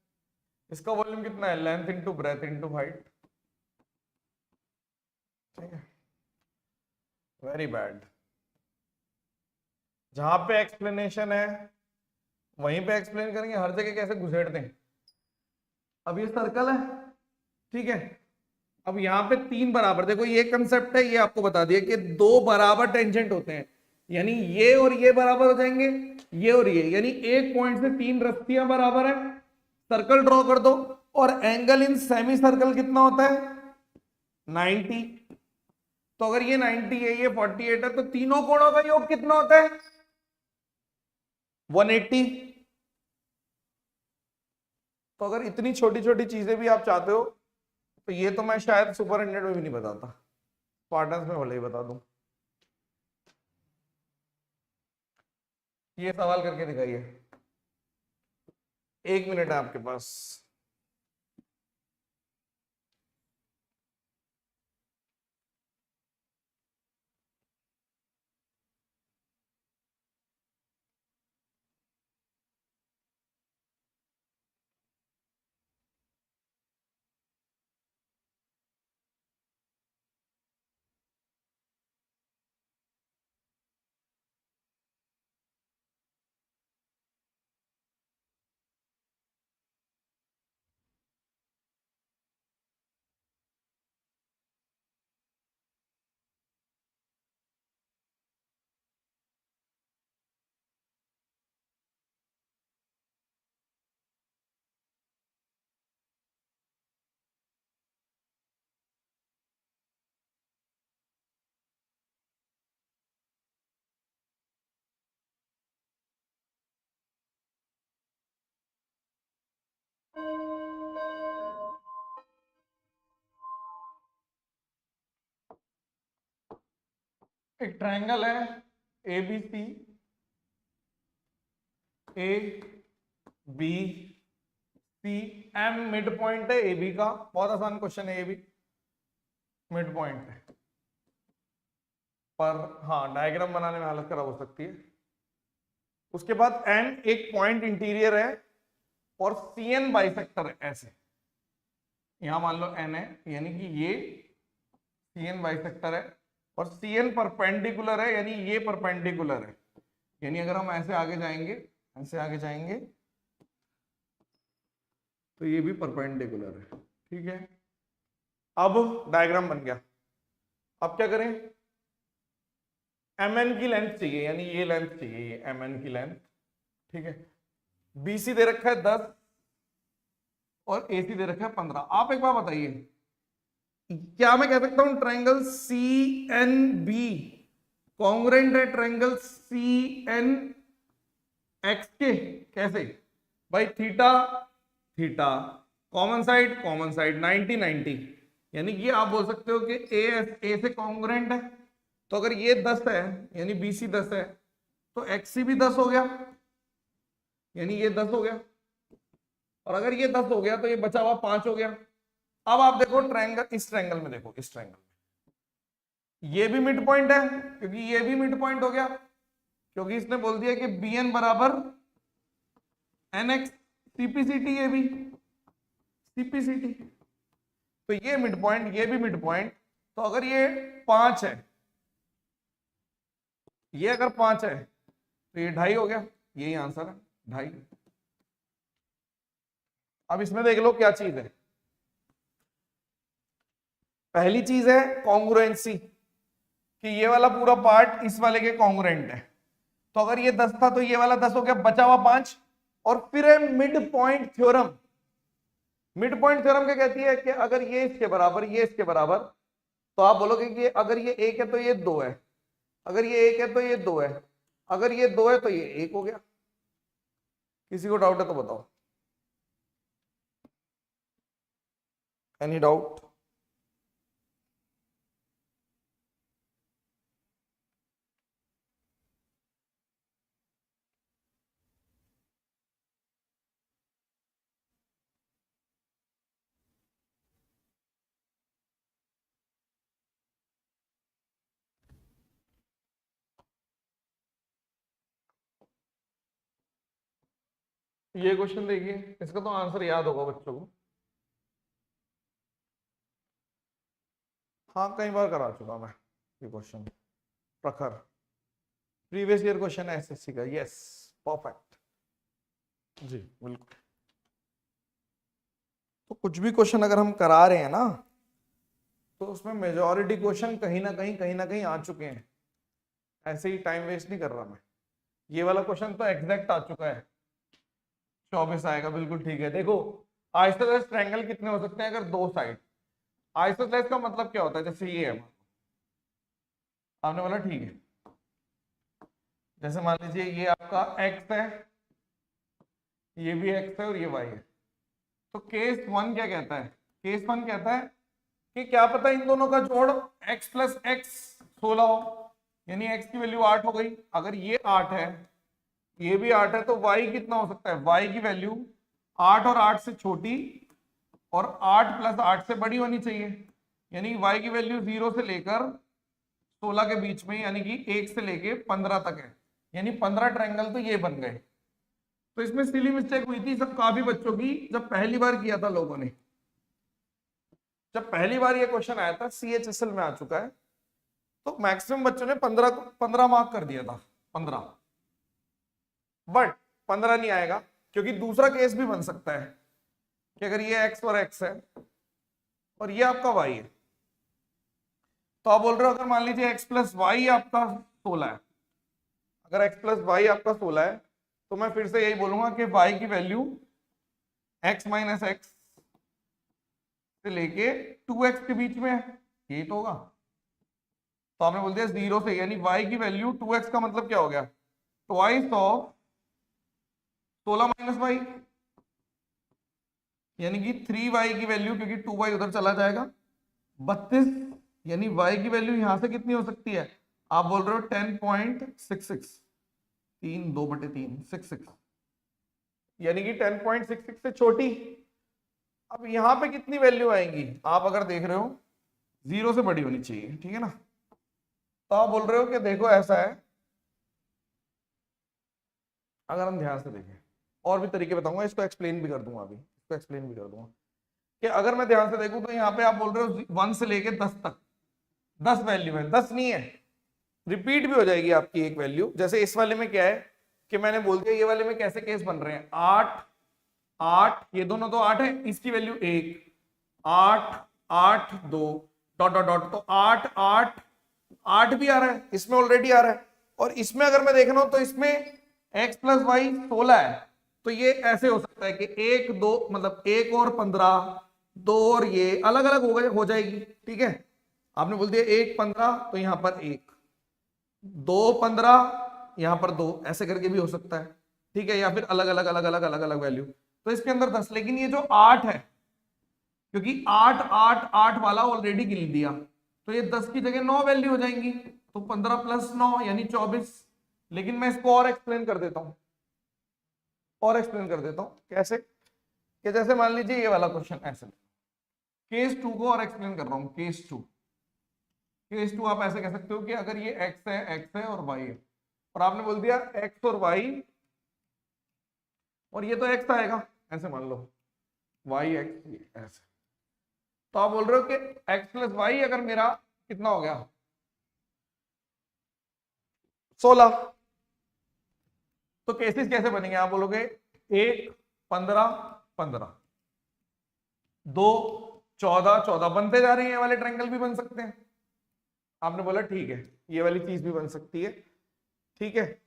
इसका वॉल्यूम कितना है? Length into breadth into height. ठीक है, वेरी बैड। जहां पे एक्सप्लेनेशन है वहीं पे एक्सप्लेन करेंगे, हर जगह कैसे घुसेड़ दें। अब ये सर्कल है, ठीक है, अब यहाँ पे 3 बराबर, देखो ये कंसेप्ट है, ये आपको बता दिया कि 2 बराबर टेंजेंट होते हैं, यानी ये और ये बराबर हो जाएंगे, ये और ये, यानी एक पॉइंट से 3 रस्सियां बराबर है। सर्कल ड्रॉ कर दो, और एंगल इन सेमी सर्कल कितना होता है? 90। तो अगर ये 90 है, ये 48 है, तो तीनों कोणों का योग कितना होता है? 180। तो अगर इतनी छोटी छोटी चीजें भी आप चाहते हो, तो ये तो मैं शायद सुपर 100 में भी नहीं बताता, स्पार्टन्स में भले ही बता दूं। ये सवाल करके दिखाइए, 1 मिनट है आपके पास। एक ट्रायंगल है A B C, A B C, M midpoint है ए बी का। बहुत आसान क्वेश्चन है ये भी। मिड पॉइंट है, पर हाँ डायग्राम बनाने में हालत खराब हो सकती है। उसके बाद एन एक पॉइंट इंटीरियर है और सी एन बाइसेक्टर है ऐसे, यहां मान लो एन है, यानी कि ये सी एन बाइसेक्टर है और सी एन परपेंडिकुलर है, यानी ये परपेंडिकुलर है, यानी अगर हम ऐसे आगे जाएंगे, ऐसे आगे जाएंगे तो ये भी परपेंडिकुलर है, ठीक है। अब डायग्राम बन गया, अब क्या करें, एम एन की लेंथ चाहिए, यानी ये लेंथ चाहिए, ये एम एन की लेंथ, ठीक है। बीसी दे रखा है 10 और एसी दे रखा है 15। आप एक बार बताइए, क्या मैं कह सकता हूं triangle C N B congruent है ट्रायंगल सी एन एक्स के? कैसे भाई, थीटा थीटा, कॉमन साइड 90 90, यानी कि आप बोल सकते हो कि ए से कॉन्ग्रुएंट है, तो अगर ये 10 है यानी बीसी 10 है तो एक्सी भी 10 हो गया, यानी ये 10 हो गया, और अगर ये 10 हो गया तो ये बचा हुआ 5 हो गया। अब आप देखो ट्रायंगल, इस ट्रायंगल में देखो, इस ट्रायंगल में ये भी मिड पॉइंट है, क्योंकि ये भी मिड पॉइंट हो गया, क्योंकि इसने बोल दिया कि बी एन बराबर एन एक्स, सीपीसीटी, ये भी सीपीसीटी, तो ये मिड पॉइंट, ये भी मिड पॉइंट। तो अगर ये 5 है, ये अगर 5 है तो ये 2.5 हो गया, यही आंसर है 2.5। अब इसमें देख लो क्या चीज है, पहली चीज है कॉन्ग्रुएंसी, कि ये वाला पूरा पार्ट इस वाले के कॉन्ग्रुएंट है, तो अगर ये 10 था तो ये वाला 10 हो गया, बचा हुआ 5। और फिर है mid point theorem. Mid point theorem क्या कहती है कि अगर ये इसके बराबर, ये इसके बराबर, तो आप बोलोगे कि अगर ये 1 है तो ये 2 है, अगर ये 1 है तो ये 2 है, अगर ये 2 है तो ये 1 हो गया। किसी को डाउट है तो बताओ, एनी डाउट? ये क्वेश्चन देखिए, इसका तो आंसर याद होगा बच्चों को, हाँ कई बार करा चुका मैं ये क्वेश्चन, प्रखर प्रीवियस ईयर क्वेश्चन है एसएससी का। यस, परफेक्ट जी, बिल्कुल। तो कुछ भी क्वेश्चन अगर हम करा रहे हैं ना, तो उसमें मेजॉरिटी क्वेश्चन कहीं ना कहीं आ चुके हैं, ऐसे ही टाइम वेस्ट नहीं कर रहा मैं। ये वाला क्वेश्चन तो एग्जैक्ट आ चुका है, 24 आएगा, बिल्कुल ठीक है। देखो आइसोसेलेस ट्रायंगल कितने हो सकते हैं, अगर 2 साइड। आइसोसेलेस का मतलब क्या होता है, जैसे ये है, आपने बोला ठीक है, जैसे मान लीजिए ये आपका x है, ये भी x है और ये y है, तो केस 1 क्या कहता है, केस 1 कहता है कि क्या पता इन दोनों का जोड़ x प्लस एक्स 16 हो, यानी x की वैल्यू 8 हो गई। अगर ये 8 है, ये भी 8 है, तो y कितना हो सकता है, y की वैल्यू 8 और 8 से छोटी और 8 प्लस 8 से बड़ी होनी चाहिए, यानी y की वैल्यू 0 से लेकर 16 के बीच में, यानी कि 1 से लेके 15 तक है, यानी 15 ट्रायंगल तो ये बन गए। तो इसमें सिली मिस्टेक हुई थी सब काफी बच्चों की, जब पहली बार किया था लोगों ने, जब पहली बार ये क्वेश्चन आया था, CHSL में आ चुका है, तो मैक्सिमम बच्चों ने 15 मार्क कर दिया था, 15। बट 15 नहीं आएगा, क्योंकि दूसरा केस भी बन सकता है कि अगर ये x और x है और ये आपका y है, तो आप बोल रहे हो अगर मान लीजिए x प्लस वाई आपका 16 है, अगर x प्लस वाई आपका 16 है, तो मैं फिर से यही बोलूंगा कि y की वैल्यू x माइनस एक्स से लेके 2x के बीच में है, यही तो होगा। तो आपने बोल दिया 0 से, यानी y की वैल्यू 2x का मतलब क्या हो गया, ट्वाइस ऑफ 16 माइनस वाई, यानी कि 3y की वैल्यू, क्योंकि 2y उधर चला जाएगा, 32, यानी y की वैल्यू यहां से कितनी हो सकती है, आप बोल रहे हो 10.66, 3/2/3 66, यानी कि 10.66 से छोटी। अब यहां पे कितनी वैल्यू आएंगी, आप अगर देख रहे हो 0 से बड़ी होनी चाहिए, ठीक है ना। तो आप बोल रहे हो कि देखो ऐसा है, अगर हम ध्यान से देखें, और भी तरीके बताऊंगा, इसको एक्सप्लेन भी कर दूंगा, अभी इसको एक्सप्लेन भी कर दूंगा कि अगर मैं ध्यान से देखूं तो यहाँ पे आप बोल रहे हो 1 से लेके 10 तक 10 वैल्यू है, 10 नहीं है, रिपीट भी हो जाएगी आपकी एक वैल्यू। जैसे इस वाले में क्या है कि मैंने बोल दिया, ये वाले में कैसे केस बन रहे हैं, 8 8, ये दोनों तो 8 है, इसकी वैल्यू 1, 8 8 2 डॉट डॉट डॉट, तो 8 8 8 भी आ रहा है, इसमें ऑलरेडी आ रहा है। और इसमें अगर मैं देख रहा हूं तो इसमें x प्लस वाई 16 है, तो ये ऐसे हो सकता है कि 1 2 मतलब 1 और 15, 2 और ये अलग अलग हो जाएगी, ठीक है। आपने बोल दिया 1 15, तो यहां पर 1, 2 15, यहां पर 2, ऐसे करके भी हो सकता है, ठीक है, या फिर अलग अलग अलग अलग अलग अलग वैल्यू। तो इसके अंदर 10, लेकिन ये जो 8 है, क्योंकि 8 8 8 वाला ऑलरेडी गिन दिया, तो ये 10 की जगह 9 वैल्यू हो जाएंगी, तो 15 प्लस 9 यानी 24। लेकिन मैं इसको और एक्सप्लेन कर देता हूं, और एक्सप्लेन कर देता हूं कैसे, कि जैसे मान लीजिए ये वाला क्वेश्चन ऐसे, केस 2 को और एक्सप्लेन कर रहा हूं। केस 2 आप ऐसे कह सकते हो कि अगर ये x है और y है, और आपने बोल दिया x और y, और ये तो x आएगा, ऐसे मान लो y x ऐसे, तो आप बोल रहे हो कि x प्लस वाई अगर मेरा कितना हो गया 16, तो केसेस कैसे बनेंगे, आप बोलोगे 1 15 15, 2 14 14, बनते जा रहे हैं, ये वाले ट्रायंगल भी बन सकते हैं। आपने बोला ठीक है, ये वाली चीज भी बन सकती है, ठीक है।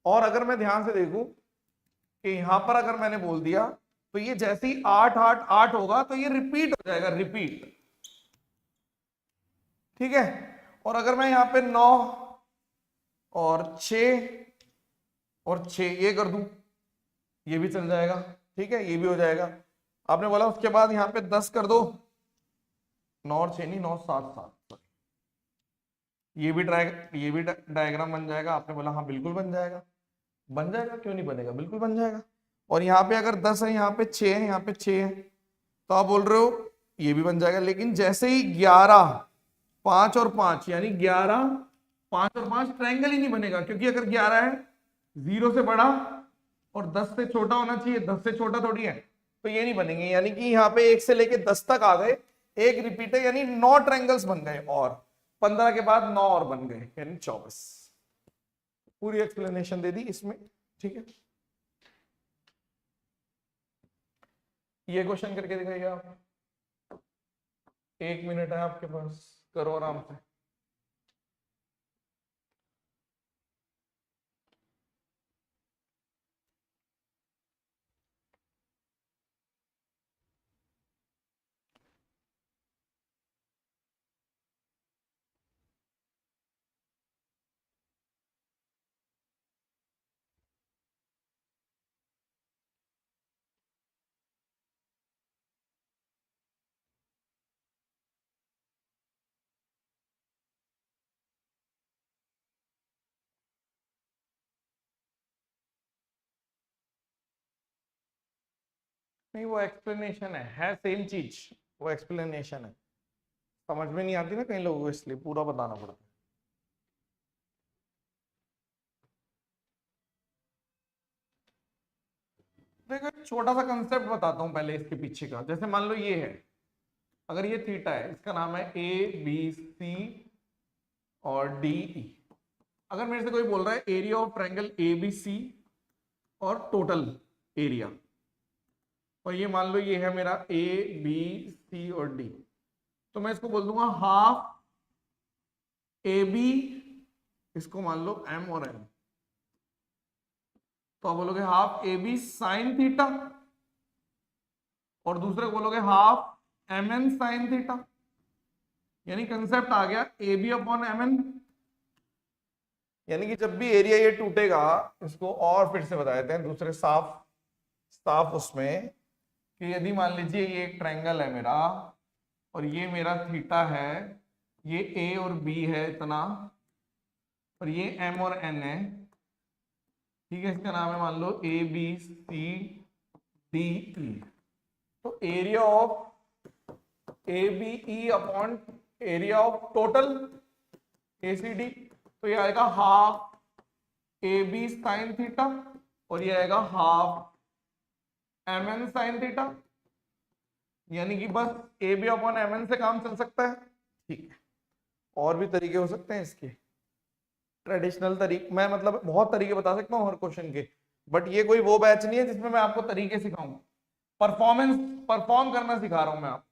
और अगर मैं ध्यान से देखूं कि यहां पर अगर मैंने बोल दिया, तो ये जैसे ही 8 8 8 होगा तो ये रिपीट हो जाएगा, रिपीट, ठीक है। और अगर मैं यहां पे 9 और 6 और 6 ये कर दूं, ये भी चल जाएगा, ठीक है, ये भी हो जाएगा। आपने बोला उसके बाद यहां पे 10 कर दो, 9 और 6 नहीं, 9 7 7, ये भी डायग्राम बन जाएगा। आपने बोला हाँ बिल्कुल बन जाएगा, बन जाएगा, क्यों नहीं बनेगा, बिल्कुल बन जाएगा। और यहाँ पे अगर 10 है, यहाँ पे 6 है, यहाँ पे 6 है, तो आप बोल रहे हो ये भी बन जाएगा। लेकिन जैसे ही 11 5 और 5 यानी 11 5 और 5 ट्रायंगल ही नहीं बनेगा, क्योंकि अगर 11 है 0 से बड़ा और 10 से छोटा होना चाहिए, 10 से छोटा थोड़ी है, तो ये नहीं बनेंगे। यानी कि यहाँ पे 1 से लेके 10 तक आ गए, एक रिपीट है, यानी 9 ट्रायंगल्स बन गए, और 15 के बाद 9 और बन गए, यानी 24। पूरी एक्सप्लेनेशन दे दी इसमें, ठीक है। ये क्वेश्चन करके दिखाइए आप, 1 मिनट है आपके पास, करो आराम से। नहीं, वो एक्सप्लेनेशन है सेम चीज, वो एक्सप्लेनेशन है, समझ में नहीं आती ना कई लोगों को, इसलिए पूरा बताना पड़ता है। देखो छोटा सा कंसेप्ट बताता हूं पहले इसके पीछे का। जैसे मान लो ये है, अगर ये थीटा है, इसका नाम है ए बी सी और डी ई। अगर मेरे से कोई बोल रहा है area of triangle A B C और टोटल एरिया, और ये मान लो ये है मेरा ए बी सी और डी, तो मैं इसको बोल दूंगा हाफ ए बी, इसको मान लो एम और एन, तो आप बोलोगे half A B sine theta, और दूसरे को बोलोगे half M N sine theta. यानी कंसेप्ट आ गया A B upon M N. यानी कि जब भी एरिया ये टूटेगा, इसको और फिर से बता देते हैं दूसरे साफ साफ उसमें, कि यदि मान लीजिए ये एक ट्रायंगल है मेरा, और ये मेरा थीटा है, ये ए और बी है इतना, और ये एम और एन है, ठीक है, इसका नाम है मान लो ए बी सी डी ई। तो area of A B E upon area of total ACD, तो ये आएगा हाफ AB साइन थीटा और ये आएगा हाफ MN साइन थीटा, यानी कि बस AB अपॉन MN से काम चल सकता है। ठीक है, और भी तरीके हो सकते हैं इसके, ट्रेडिशनल तरीके, मैं मतलब बहुत तरीके बता सकता हूँ हर क्वेश्चन के, बट ये कोई वो बैच नहीं है जिसमें मैं आपको तरीके सिखाऊं, परफॉर्म करना सिखा रहा हूं मैं आपको।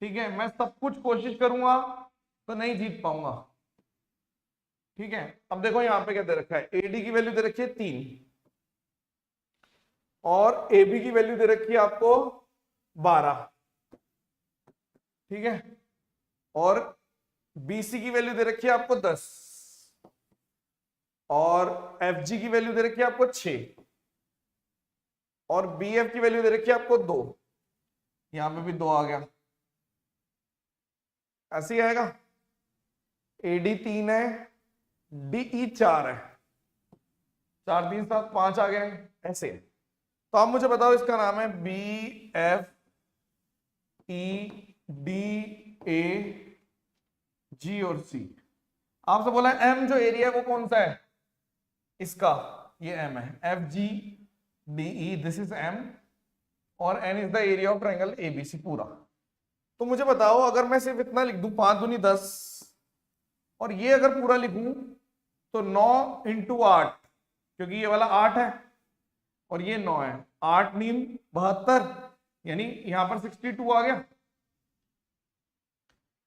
ठीक है, मैं सब कुछ कोशिश करूंगा तो नहीं जीत पाऊंगा। ठीक है, अब देखो यहां पे क्या दे रखा है, AD की वैल्यू दे रखी है 3 और AB की वैल्यू दे रखी है आपको 12। ठीक है, और BC की वैल्यू दे रखी है आपको 10 और FG की वैल्यू दे रखी है आपको 6 और BF की वैल्यू दे रखी है आपको 2। यहां पे भी 2 आ गया, ऐसे ही आएगा। AD 3 है, DE 4 है, 4 3 7 5 आ गए ऐसे। तो आप मुझे बताओ इसका नाम है BFEDA G और C। आपसे बोला है M जो एरिया है वो कौन सा है इसका, ये M है, FGDE दिस इज M और N is the area of triangle ABC पूरा। तो मुझे बताओ अगर मैं सिर्फ इतना लिख दूं 5 दूनी 10 और ये अगर पूरा लिखूं तो 9 इंटू 8, क्योंकि ये वाला 8 है और ये 9 है, 8 नीम 72, यानी यहां पर 62 आ गया,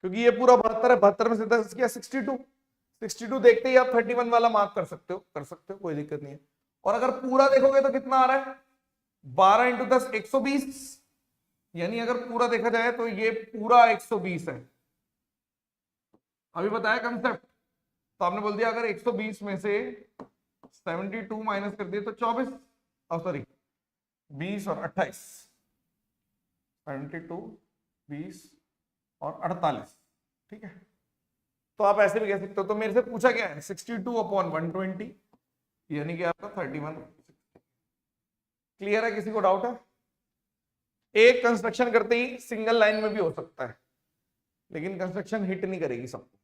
क्योंकि ये पूरा 72 है, 72 में से 10 किया 62 देखते ही आप 31 वाला मार्क कर सकते हो, कोई दिक्कत नहीं है। और अगर पूरा देखोगे तो कितना आ रहा है, 12 इंटू 10 120, यानी अगर पूरा देखा जाए तो ये पूरा 120 है। अभी बताया कंसेप्ट, तो आपने बोल दिया अगर 120 में से 72 माइनस कर दिए तो 24, सॉरी 20 और 28, 72 20 और 48। ठीक है, तो आप ऐसे भी कह सकते हो। तो मेरे से पूछा क्या है 62 अपॉन 120, यानी कि आपका 31। क्लियर है, किसी को डाउट है? एक कंस्ट्रक्शन करते ही सिंगल लाइन में भी हो सकता है, लेकिन कंस्ट्रक्शन हिट नहीं करेगी सबको।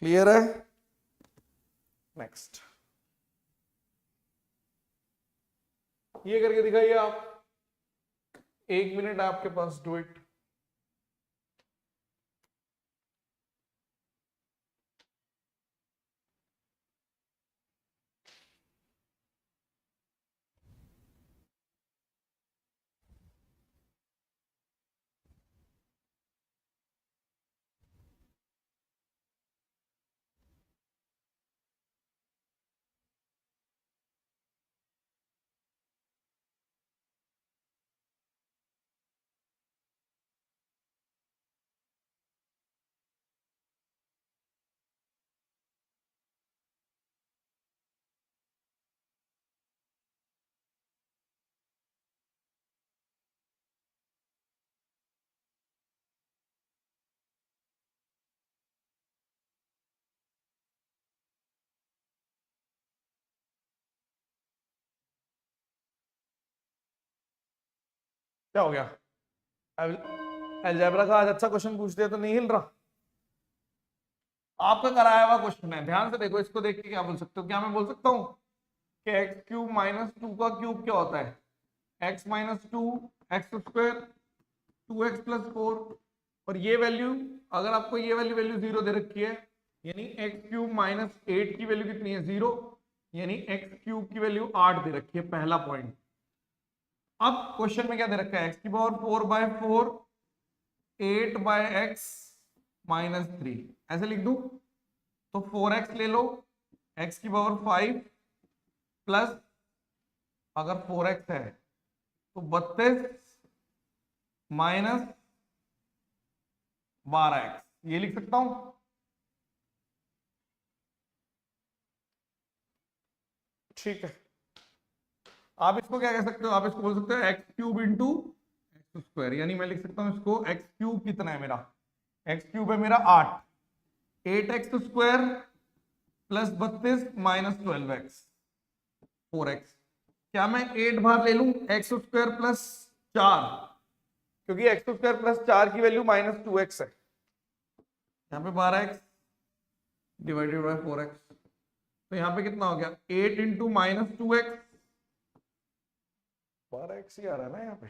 क्लियर है? नेक्स्ट, ये करके दिखाइए आप, 1 मिनट आपके पास, डू इट। क्या हो गया? अलजेब्रा का आज अच्छा क्वेश्चन पूछ दिया तो नहीं हिल रहा? आपका कराया हुआ क्वेश्चन है, ध्यान से देखो, इसको देख के क्या बोल सकते हो, क्या मैं बोल सकता हूँ कि एक्स क्यूब माइनस 2 का क्यूब क्या होता है, x minus 2 x square 2x plus 4, और ये वैल्यू अगर आपको ये वाली वैल्यू 0 दे रखी है, यानी एक्स क्यूब माइनस 8 की वैल्यू कितनी है 0, यानी एक्स क्यूब की वैल्यू 8 दे रखी है, पहला पॉइंट। अब क्वेश्चन में क्या दे रखा है, एक्स की पावर 4/4 8 बाय एक्स माइनस 3, ऐसे लिख दूं तो 4x ले लो, x की पावर 5 प्लस, अगर 4x है तो 32 माइनस 12x, ये लिख सकता हूं। ठीक है, आप इसको क्या कह सकते हो, आप इसको बोल सकते हो x cube into x square, यानी मैं लिख सकता हूं इसको एक्स क्यूब कितना है मेरा, एक्स क्यूब है मेरा 8, 8x square plus 32 minus 12x 4x, क्या मैं 8 बार ले लूं एक्स स्क्वायर प्लस 4, क्योंकि एक्स स्क्वायर प्लस 4 की वैल्यू -2x है, यहाँ पे 12x डिवाइडेड बाय 4x, तो यहाँ पे कितना हो गया 8 इंटू -2x, 12x ही आ रहा है ना यहाँ पे,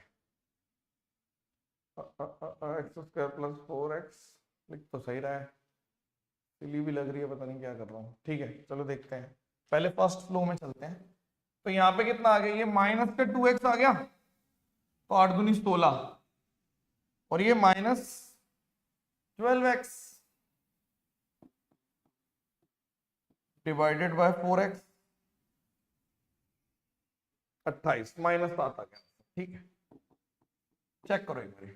एक्स स्क्वायर प्लस 4x लिख तो सही रहा है, सिली भी लग रही है, पता नहीं क्या कर रहा हूँ। ठीक है चलो देखते हैं, पहले फर्स्ट फ्लो में चलते हैं। तो यहाँ पे कितना आ गया, ये -2x आ गया, तो 8 दूनी 16, और ये -12x डिवाइडेड बाय 4x 28 -7 आ गया। ठीक है चेक करो एक बार,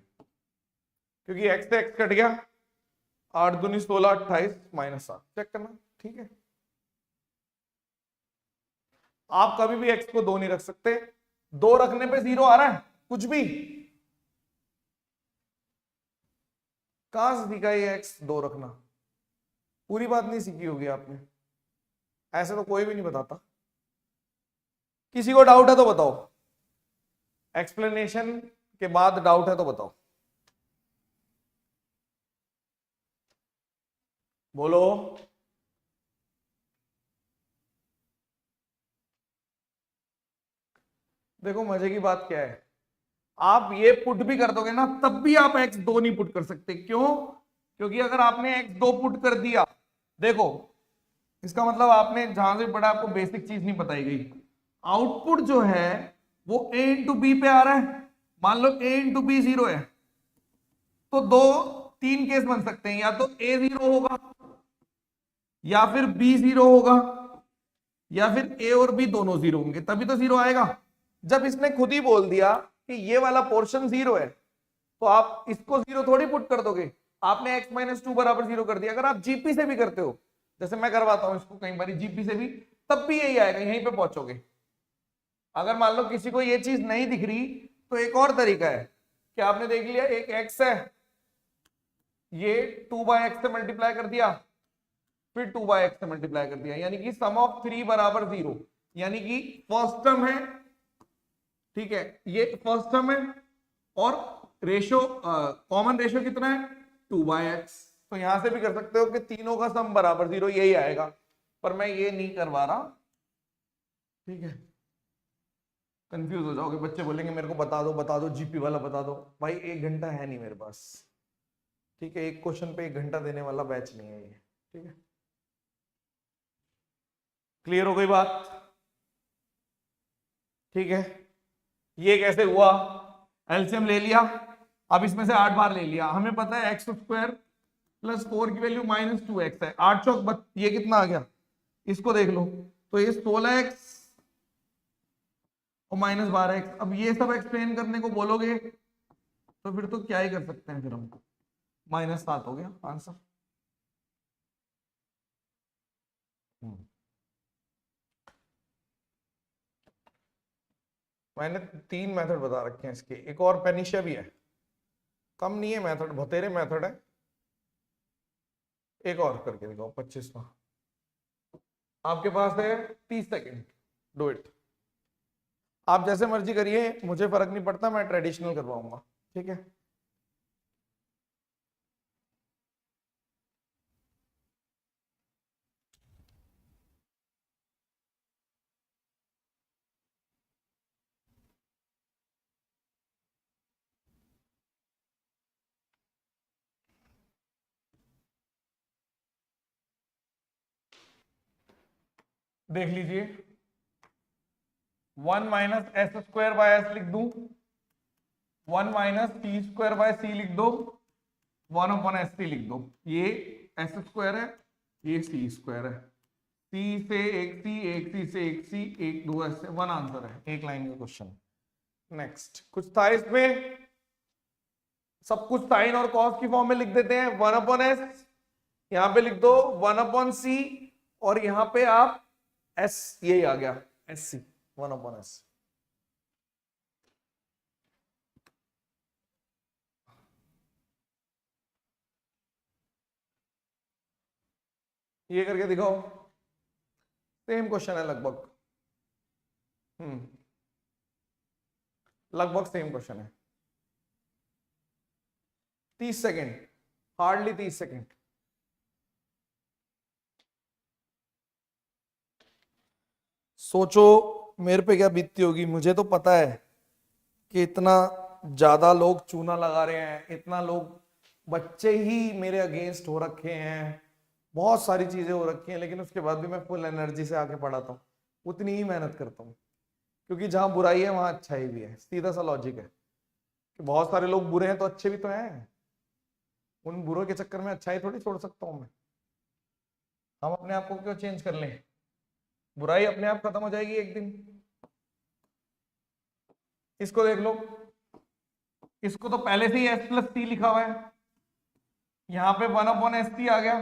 क्योंकि x से x कट गया, 8 दूनी 16, 28 -7, चेक करना। ठीक है आप कभी भी x को 2 नहीं रख सकते, 2 रखने पे 0 आ रहा है कुछ भी, कहां से सीखा ये x 2 रखना, पूरी बात नहीं सीखी होगी आपने, ऐसे तो कोई भी नहीं बताता। किसी को डाउट है तो बताओ, एक्सप्लेनेशन के बाद डाउट है तो बताओ, बोलो। देखो मजे की बात क्या है, आप ये पुट भी कर दोगे ना तब भी आप x 2 नहीं पुट कर सकते, क्यों? क्योंकि अगर आपने x 2 पुट कर दिया, देखो इसका मतलब आपने जहां से पढ़ा आपको बेसिक चीज नहीं बताई गई, आउटपुट जो है वो a इंटू बी पे आ रहा है, मान लो a इंटू बी 0 है, तो 3 केस बन सकते हैं, या तो a 0 होगा, या फिर b 0 होगा, या फिर a और b दोनों 0 होंगे, तभी तो 0 आएगा। जब इसने खुद ही बोल दिया कि ये वाला पोर्शन 0 है, तो आप इसको 0 थोड़ी पुट कर दोगे, आपने x-2 बराबर 0 कर दिया। अगर आप जीपी से भी करते हो, जैसे मैं करवाता हूं इसको कई बार जीपी से भी, तब भी यही आएगा, यहीं पे पहुंचोगे। अगर मान लो किसी को ये चीज नहीं दिख रही, तो एक और तरीका है कि आपने देख लिया एक x है, ये 2/x से मल्टीप्लाई कर दिया, फिर 2/x से मल्टीप्लाई कर दिया, यानी कि सम ऑफ 3 बराबर 0, यानी कि फर्स्ट टर्म है, ठीक है ये फर्स्ट टर्म है, और रेशो कॉमन रेशो कितना है 2/x, तो यहां से भी कर सकते हो कि तीनों का सम बराबर 0, यही आएगा, पर मैं ये नहीं करवा रहा। ठीक है कंफ्यूज हो जाओगे, बच्चे बोलेंगे मेरे को बता दो जीपी वाला बता दो, भाई 1 घंटा है नहीं मेरे पास, ठीक है एक क्वेश्चन पे 1 घंटा देने वाला बैच नहीं है ये। ठीक है क्लियर हो गई बात? ठीक है ये कैसे हुआ, एलसीएम ले लिया, अब इसमें से 8 बार ले लिया, हमें पता है एक्स स्क्वायर प्लस 4 की वैल्यू -2x है, 8 चौक ये कितना आ गया, इसको देख लो, तो ये 16x और -12x, अब ये सब एक्सप्लेन करने को बोलोगे तो फिर तो क्या ही कर सकते हैं, फिर हम -7 हो गया आंसर। मैंने 3 मेथड बता रखे हैं इसके, एक और पेनिशिया भी है, कम नहीं है मेथड, बतेरे मेथड है, एक और करके दिखाओ 25वां, आपके पास है 30 सेकेंड, डू इट। आप जैसे मर्जी करिए, मुझे फर्क नहीं पड़ता, मैं ट्रेडिशनल करवाऊंगा। ठीक है देख लीजिए, 1 minus S square by S लिख दूं, 1 माइनस टी स्क्वायर बाय सी लिख दो, 1/SC लिख दो, ये एस स्क्वायर है, ये सी स्क्वायर है, सी से एक सी, एक सी से एक सी, एक 2 एस से 1 आंसर है, एक लाइन का क्वेश्चन। नेक्स्ट कुछ था इसमें, सब कुछ साइन और कॉस की फॉर्म में लिख देते हैं, 1/s यहां पे लिख दो, 1/c, और यहां पे आप s, यही आ गया SC 1/s। ये करके दिखाओ, सेम क्वेश्चन है लगभग। लगभग सेम क्वेश्चन है। 30 सेकेंड, हार्डली 30 सेकेंड। सोचो मेरे पे क्या बीतती होगी। मुझे तो पता है कि इतना ज्यादा लोग चूना लगा रहे हैं, इतना लोग बच्चे ही मेरे अगेंस्ट हो रखे हैं, बहुत सारी चीजें हो रखी हैं, लेकिन उसके बाद भी मैं फुल एनर्जी से आके पढ़ाता हूँ, उतनी ही मेहनत करता हूँ, क्योंकि जहां बुराई है वहां अच्छाई भी है। सीधा सा लॉजिक है कि बहुत सारे लोग बुरे हैं तो अच्छे भी तो हैं। उन बुरों के चक्कर में अच्छाई थोड़ी छोड़ सकता हूं मैं। हम अपने आप को क्यों चेंज कर लें? बुराई अपने आप खत्म हो जाएगी एक दिन। इसको देख लो, इसको तो पहले से ही एस प्लस टी लिखा हुआ है, यहां पे 1/st आ गया,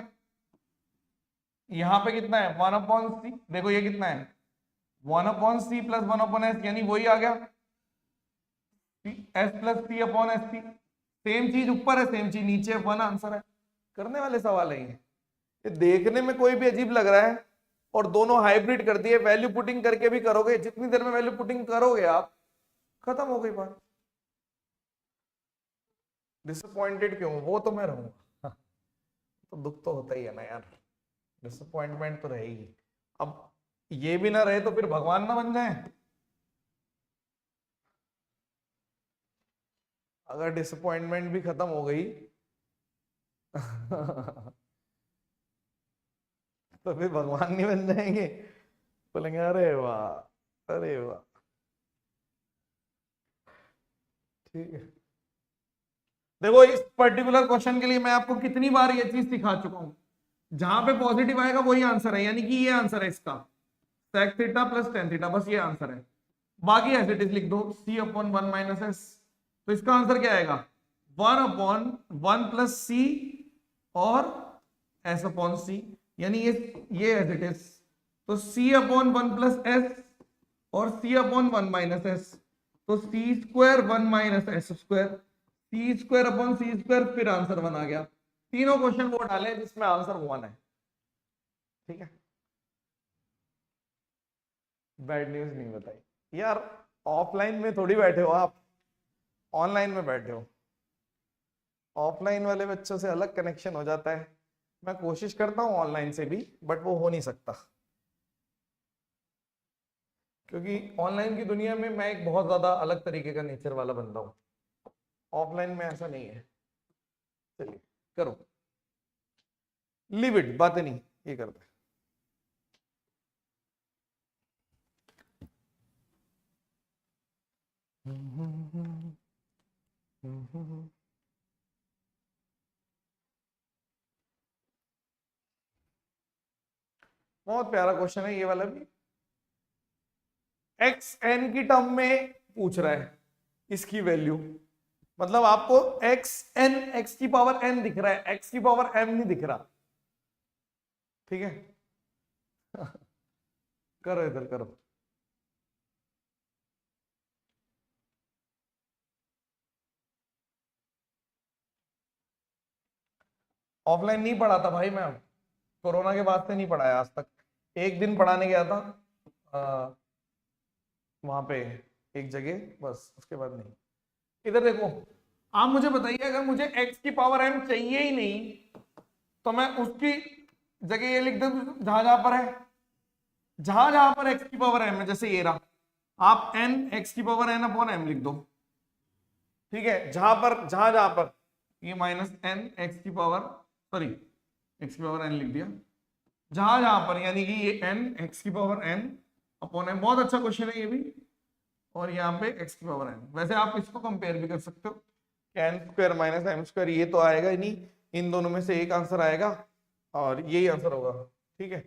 यहां पे कितना है 1/c, देखो ये कितना है 1/c प्लस 1/s, यानी वही आ गया s plus c upon S T. Same चीज ऊपर है, सेम चीज नीचे, वन आंसर है। करने वाले सवाल है ये देखने में कोई भी अजीब लग रहा है, और दोनों हाइब्रिड कर दिए। वैल्यू पुटिंग करके भी करोगे, जितनी देर में वैल्यू पुटिंग करोगे आप, खत्म हो गई बात। डिसअपॉइंटेड क्यों? वो तो मैं रहूंगा तो दुख तो होता ही है ना यार, डिसअपॉइंटमेंट तो रहेगी। अब ये भी ना रहे तो फिर भगवान ना बन जाए। अगर डिसअपॉइंटमेंट भी खत्म हो गई तो फिर भगवान नहीं बन जाएंगे। बोलेंगे अरे वाह, अरे वाह। ठीक है, देखो इस पर्टिकुलर क्वेश्चन के लिए मैं आपको कितनी बार ये चीज सिखा चुका हूं, जहां पे पॉजिटिव आएगा वही आंसर है, यानी कि ये आंसर है इसका sec theta plus tan theta, बस ये आंसर है। बाकी एज इट इज लिख दो c अपॉन 1 माइनस एस। तो इसका आंसर क्या आएगा 1/1 प्लस सी और s अपॉन सी, यानी ये एज इट इज। तो c अपॉन 1 प्लस एस और c अपॉन 1 माइनस एस, तो सी स्क्वायर 1 माइनस एस स्क्वायर, सी स्क्वायर अपॉन सी स्क्वायर, फिर आंसर 1 आ गया। तीनों क्वेश्चन वो डाले जिसमें आंसर 1 है। ठीक है, बैड न्यूज नहीं बताई यार। ऑफलाइन में थोड़ी बैठे हो आप, ऑनलाइन में बैठे हो। ऑफलाइन वाले बच्चों से अलग कनेक्शन हो जाता है। मैं कोशिश करता हूँ ऑनलाइन से भी, बट वो हो नहीं सकता, क्योंकि ऑनलाइन की दुनिया में मैं एक बहुत ज्यादा अलग तरीके का नेचर वाला बंदा हूँ। ऑफलाइन में ऐसा नहीं है। चलिए करो, लिव इट, बातें नहीं ये करते। बहुत प्यारा क्वेश्चन है ये वाला भी। एक्स एन की टर्म में पूछ रहा है इसकी वैल्यू, मतलब आपको एक्स एन, एक्स की पावर एन दिख रहा है, एक्स की पावर एम नहीं दिख रहा। ठीक है करो इधर करो। ऑफलाइन नहीं पढ़ाता भाई मैं, कोरोना के बाद से नहीं पढ़ाया आज तक। एक दिन पढ़ाने गया था वहां पे एक जगह, बस उसके बाद नहीं। इधर देखो, आप मुझे बताइए, अगर मुझे x की पावर m चाहिए ही नहीं तो मैं उसकी जगह ये लिख दूं जहां जहां पर है, जहां जहां पर x की पावर m है, जैसे ये रहा, आप n x की पावर n अपॉन m लिख दो। ठीक है, जहां जहां पर ये माइनस n x की पावर, सॉरी x की पावर n लिख दिया, जहां जहां पर, यानी कि ये n x की पावर n अपॉन m। बहुत अच्छा क्वेश्चन है ये भी। और यहाँ पे x की पावर n, वैसे आप इसको कंपेयर भी कर सकते हो, n square minus m square, ये तो आएगा ही नहीं, इन दोनों में से एक आंसर आएगा और यही आंसर होगा। ठीक है,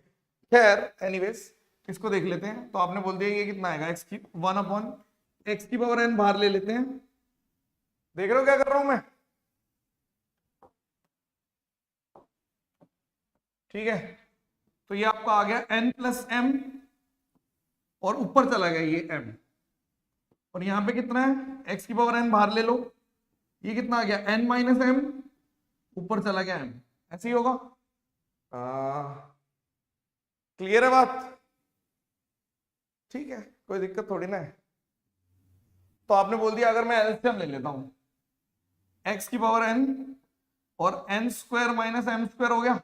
खैर एनीवेज इसको देख लेते हैं। तो आपने बोल दिया ये कितना आएगा x की 1/x की पावर n बाहर ले लेते हैं। देख रहे हो क्या कर रहा हूं मैं? ठीक है, तो ये आपका आ गया n प्लस m, और ऊपर चला गया ये m, और यहां पे कितना है x की पावर n बाहर ले लो, ये कितना आ गया n माइनस m, ऊपर चला गया m। ऐसे ही होगा। क्लियर है बात? ठीक है, कोई दिक्कत थोड़ी ना है। तो आपने बोल दिया अगर मैं एलसीएम ले लेता हूं x की पावर n और n square minus m square हो गया,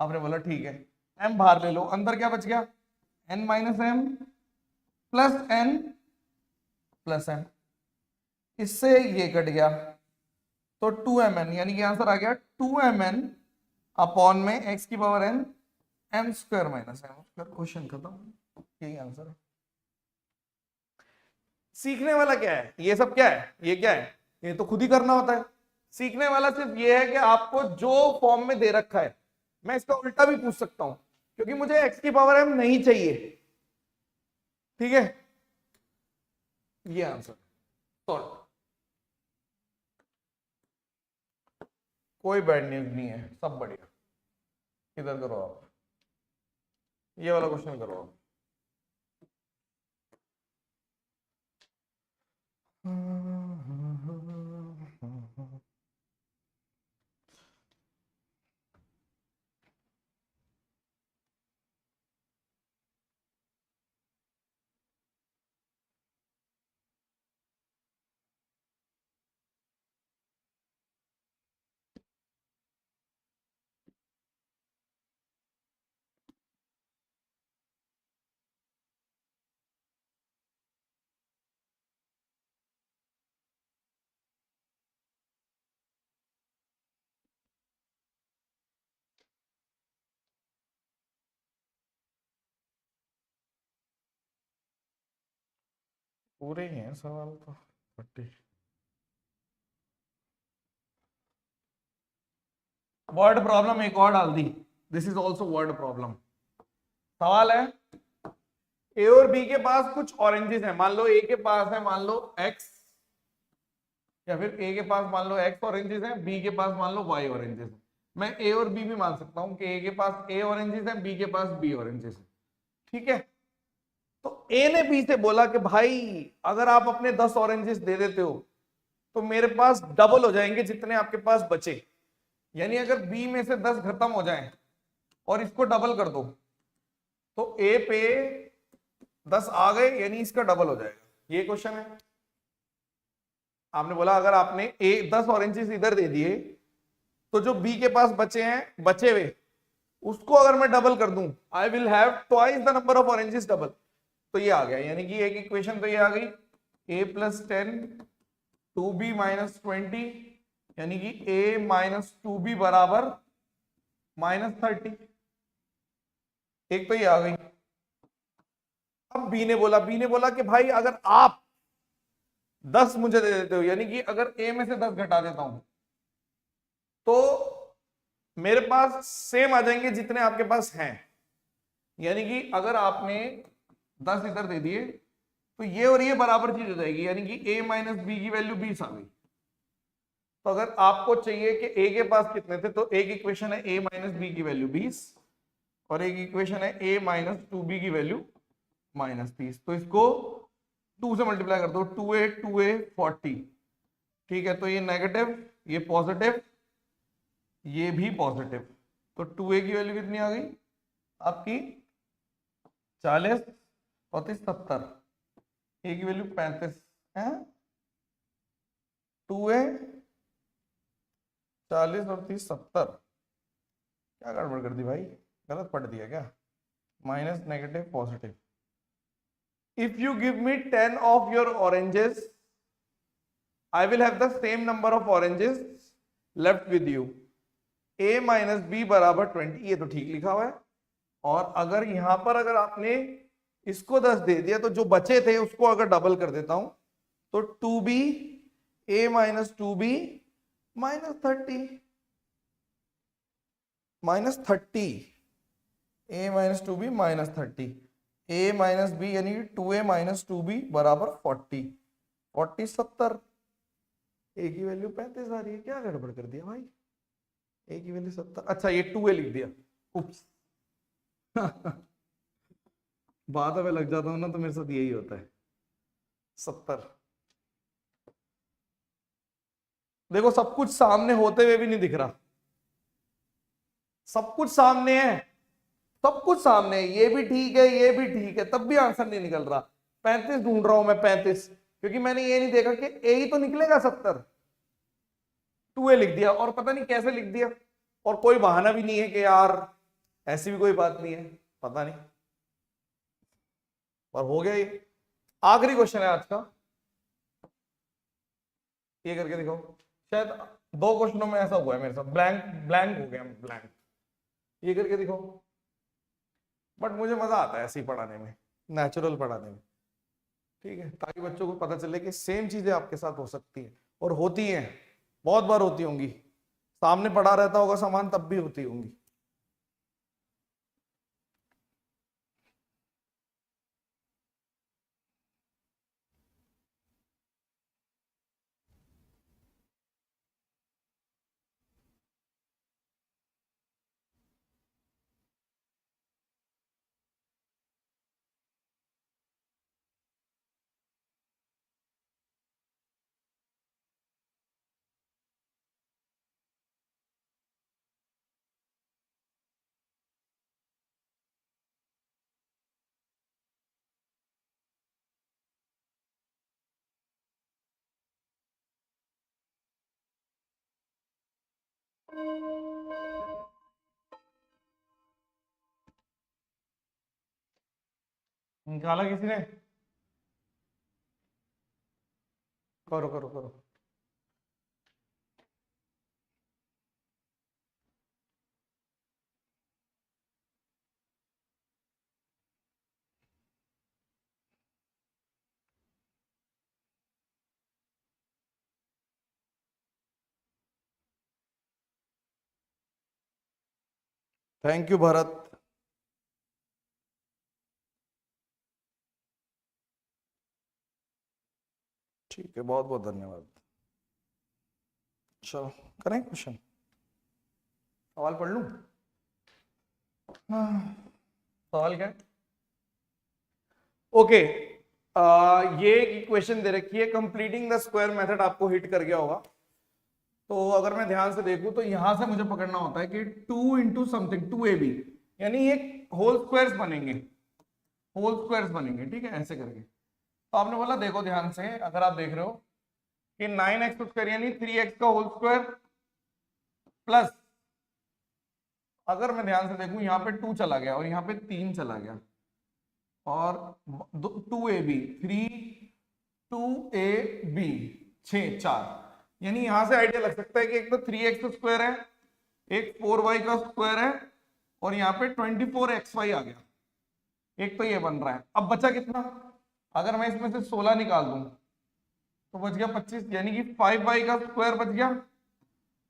आपने बोला ठीक है, m बाहर ले लो, अंदर क्या बच गया, n minus M plus n plus m, इससे ये कट गया तो 2mn, यानी कि आंसर आ गया 2mn अपॉन में x की power n m square minus m square. Question खत्म, यही आंसर है। सीखने वाला क्या है, ये सब क्या है, ये क्या है, ये तो खुद ही करना होता है। सीखने वाला सिर्फ ये है कि आपको जो फॉर्म में दे रखा है, मैं इसका उल्टा भी पूछ सकता हूं क्योंकि मुझे x की पावर m नहीं चाहिए, ठीक है, ये आंसर सॉल्व। कोई बैड न्यूज नहीं है, सब बढ़िया। इधर करो आप, ये वाला क्वेश्चन करो आप। पूरे ही हैं सवाल तो 30। वर्ड प्रॉब्लम एक और डाल दी, this is also word problem. सवाल है ए और बी के पास कुछ ऑरेंजेस हैं, मान लो ए के पास है मान लो एक्स, या फिर ए के पास मान लो एक्स ऑरेंजेस हैं, बी के पास मान लो वाई ऑरेंजेस हैं। मैं ए और बी भी मान सकता हूं कि ए के पास ए ऑरेंजेस हैं, बी के पास बी ऑरेंजेस हैं, ठीक है। तो ए ने बी से बोला कि भाई अगर आप अपने 10 ऑरेंजेस दे देते हो तो मेरे पास डबल हो जाएंगे जितने आपके पास बचे, यानी अगर बी में से 10 खत्म हो जाएं और इसको डबल कर दो तो ए पे 10 आ गए, यानी इसका डबल हो जाएगा। ये क्वेश्चन है। आपने बोला अगर आपने ए 10 ऑरेंजेस इधर दे दिए तो जो बी के पास बचे हैं, बचे हुए, उसको अगर मैं डबल कर दूं, आई will have twice the number of oranges double, तो ये आ गया, यानी कि एक इक्वेशन तो ये आ गई, a प्लस 10 2b माइनस 20, यानी कि a माइनस 2b बराबर माइनस 30, एक तो ये आ गई। अब बी ने बोला कि भाई अगर आप 10 मुझे दे देते हो, यानी कि अगर a में से 10 घटा देता हूं तो मेरे पास सेम आ जाएंगे जितने आपके पास हैं, यानी कि अगर आपने 10 इधर दे दिए तो ये और ये बराबर चीज हो जाएगी, यानी कि a माइनस बी की वैल्यू 20 आ गई। तो अगर आपको चाहिए कि a के पास कितने थे, तो एक इक्वेशन है a माइनस बी की वैल्यू 20 और एक इक्वेशन है a माइनस 2b की वैल्यू माइनस 30। तो इसको 2 से मल्टीप्लाई कर दो, 2a 40, ठीक है। तो ये नेगेटिव, ये पॉजिटिव, ये भी पॉजिटिव, तो 2a की वैल्यू कितनी आ गई आपकी 40 35 70, a की वैल्यू 35 है, 2a 40 और 30 70, क्या गड़बड़ कर दी भाई, गलत पढ़ दिया क्या, minus negative positive. If you give me 10 of your oranges I will have the same number of oranges left with you, a minus B बराबर 20, ये तो ठीक लिखा हुआ है। और अगर यहां पर अगर आपने इसको 10 दे दिया तो जो बचे थे उसको अगर डबल कर देता हूं तो 2b a minus 2b minus 30, minus 30, a minus 2b minus 30, a minus b यानी 2a माइनस 2b बराबर 40, 40 70, a की वैल्यू 35 आ रही है, क्या गड़बड़ कर दिया भाई, a की वैल्यू 70, अच्छा ये 2a लिख दिया, उप्स बातों पे लग जाता हूं ना तो मेरे साथ यही होता है। 70, देखो सब कुछ सामने होते हुए भी नहीं दिख रहा, सब कुछ सामने है, सब कुछ सामने है, ये भी ठीक है ये भी ठीक है, तब भी आंसर नहीं निकल रहा। 35 ढूंढ रहा हूं मैं, 35 क्योंकि मैंने ये नहीं देखा कि ए ही तो निकलेगा 70, 2a लिख दिया और पता नहीं कैसे लिख दिया, और कोई बहाना भी नहीं है कि यार ऐसी भी कोई बात नहीं है, पता नहीं, पर हो गया ये। आखिरी क्वेश्चन है आज का, ये करके दिखाओ। शायद 2 क्वेश्चनों में ऐसा हुआ है मेरे साथ, ब्लैंक ब्लैंक हो गया, ब्लैंक। ये करके दिखाओ। बट मुझे मजा आता है ऐसे ही पढ़ाने में, नेचुरल पढ़ाने में, ठीक है, ताकि बच्चों को पता चले कि सेम चीजें आपके साथ हो सकती हैं, और होती हैं, बहुत बार होती होंगी, सामने पड़ा रहता होगा सामान तब भी होती होंगी। निकाला किसी ने? करो करो करो। Thank you Bharat. ठीक है, बहुत बहुत धन्यवाद। चलो करें क्वेश्चन, सवाल पढ़ लूं। सवाल क्या है? ओके, ये क्वेश्चन दे रखी है, कंप्लीटिंग द स्क्वायर मेथड, आपको हिट कर गया होगा। तो अगर मैं ध्यान से देखूं तो यहां से मुझे पकड़ना होता है कि 2 इंटू समथिंग 2ab, यानी ये होल स्क्वायर्स बनेंगे, होल स्क्वायर्स बनेंगे, ठीक है, ऐसे करके। तो आपने बोला देखो ध्यान से, अगर आप देख रहे हो कि 9x स्क्वायर यानी 3x का होल स्क्वायर प्लस, अगर मैं ध्यान से देखूं यहाँ पे 2 चला गया और यहाँ पे 3 चला गया, और 2ab 3 2ab 6 4, यानी यहां से आइडिया लग सकता है कि एक तो 3x स्क्वायर है, एक 4y का स्क्वायर है, और यहाँ पे 24xy आ गया, एक तो ये बन रहा है। अब बचा कितना? अगर मैं इसमें से 16 निकाल दूं तो बच गया 25, यानी कि 5y का स्क्वायर बच गया,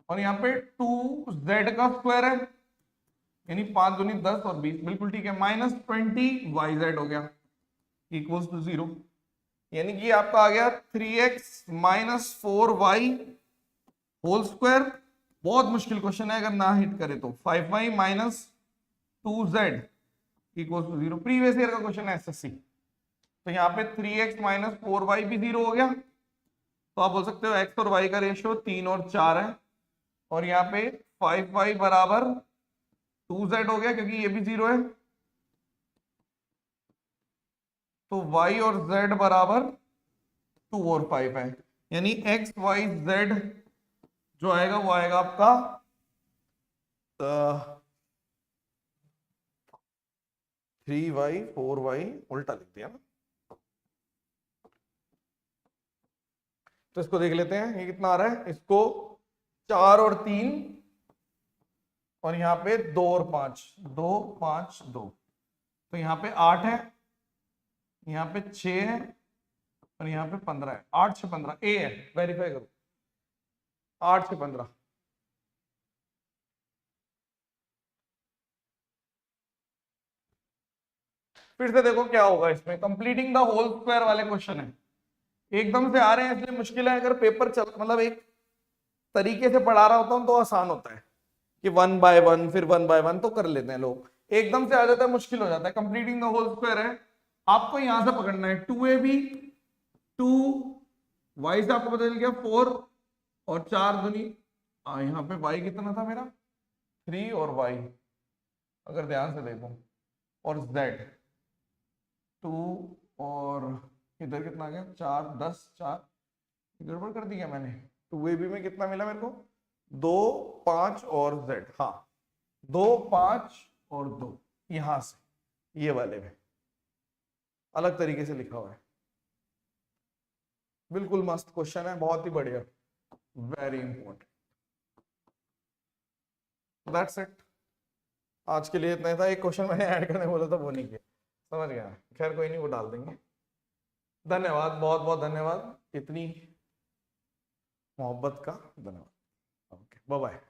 और यहाँ पे 2z का स्क्वायर है, यानी 5 दूनी 10 और 20, बिल्कुल ठीक है, माइनस 20yz हो गया इक्वल्स टू 0, यानी कि आपका आ गया 3x minus 4y whole square. बहुत मुश्किल क्वेश्चन है, अगर ना हिट करे तो 5y minus 2z equals to 0, previous year का क्वेश्चन है एसएससी। तो यहाँ पे 3x माइनस 4y भी 0 हो गया, तो आप बोल सकते हो x और y का रेशियो 3 और 4 है, और यहाँ पे 5y बराबर 2z हो गया क्योंकि ये भी 0 है, तो y और z बराबर 2 और 5 है, यानी x y z जो आएगा वो आएगा आपका 3y 4y, उल्टा लिख दिया ना, तो इसको देख लेते हैं ये कितना आ रहा है। इसको 4 और 3, और यहाँ पे 2 और 5, 2 5 2, तो यहाँ पे 8 है, यहाँ पे 6 है, और यहाँ पे 15 है, 8 6 15, ए है, वेरीफाई करो, 8 6 15। फिर से देखो क्या होगा इसमें, कंप्लीटिंग द होल स्क्वायर वाले क्वेश्चन है, एकदम से आ रहे हैं इसलिए मुश्किल है। अगर पेपर चल मतलब एक तरीके से पढ़ा रहा होता हूं तो आसान होता है कि 1 बाय 1 फिर 1 बाय 1 तो कर लेते हैं लोग, एकदम से आ जाता है मुश्किल हो जाता है। कंप्लीटिंग द होल स्क्वायर है, आपको यहां से पकड़ना है 2ab 2y से आपको पता चल गया 4 और 4 दूनी, यहाँ पे y कितना था मेरा 3 और y, अगर ध्यान से देखो, और z 2 और इधर कितना आ गया 4 10 4, गड़बड़ कर दिया मैंने। 2ab में कितना मिला मेरे को 2 5 और z, हाँ 2 5 और 2, यहां से ये वाले में अलग तरीके से लिखा हुआ है। बिल्कुल मस्त क्वेश्चन है, बहुत ही बढ़िया, वेरी इंपॉर्टेंट। दैट्स इट, आज के लिए इतना ही था। एक क्वेश्चन मैंने ऐड करने बोला था वो नहीं किया, समझ गया, खैर कोई नहीं, वो डाल देंगे। धन्यवाद, बहुत बहुत धन्यवाद, इतनी मोहब्बत का धन्यवाद। Okay, bye bye.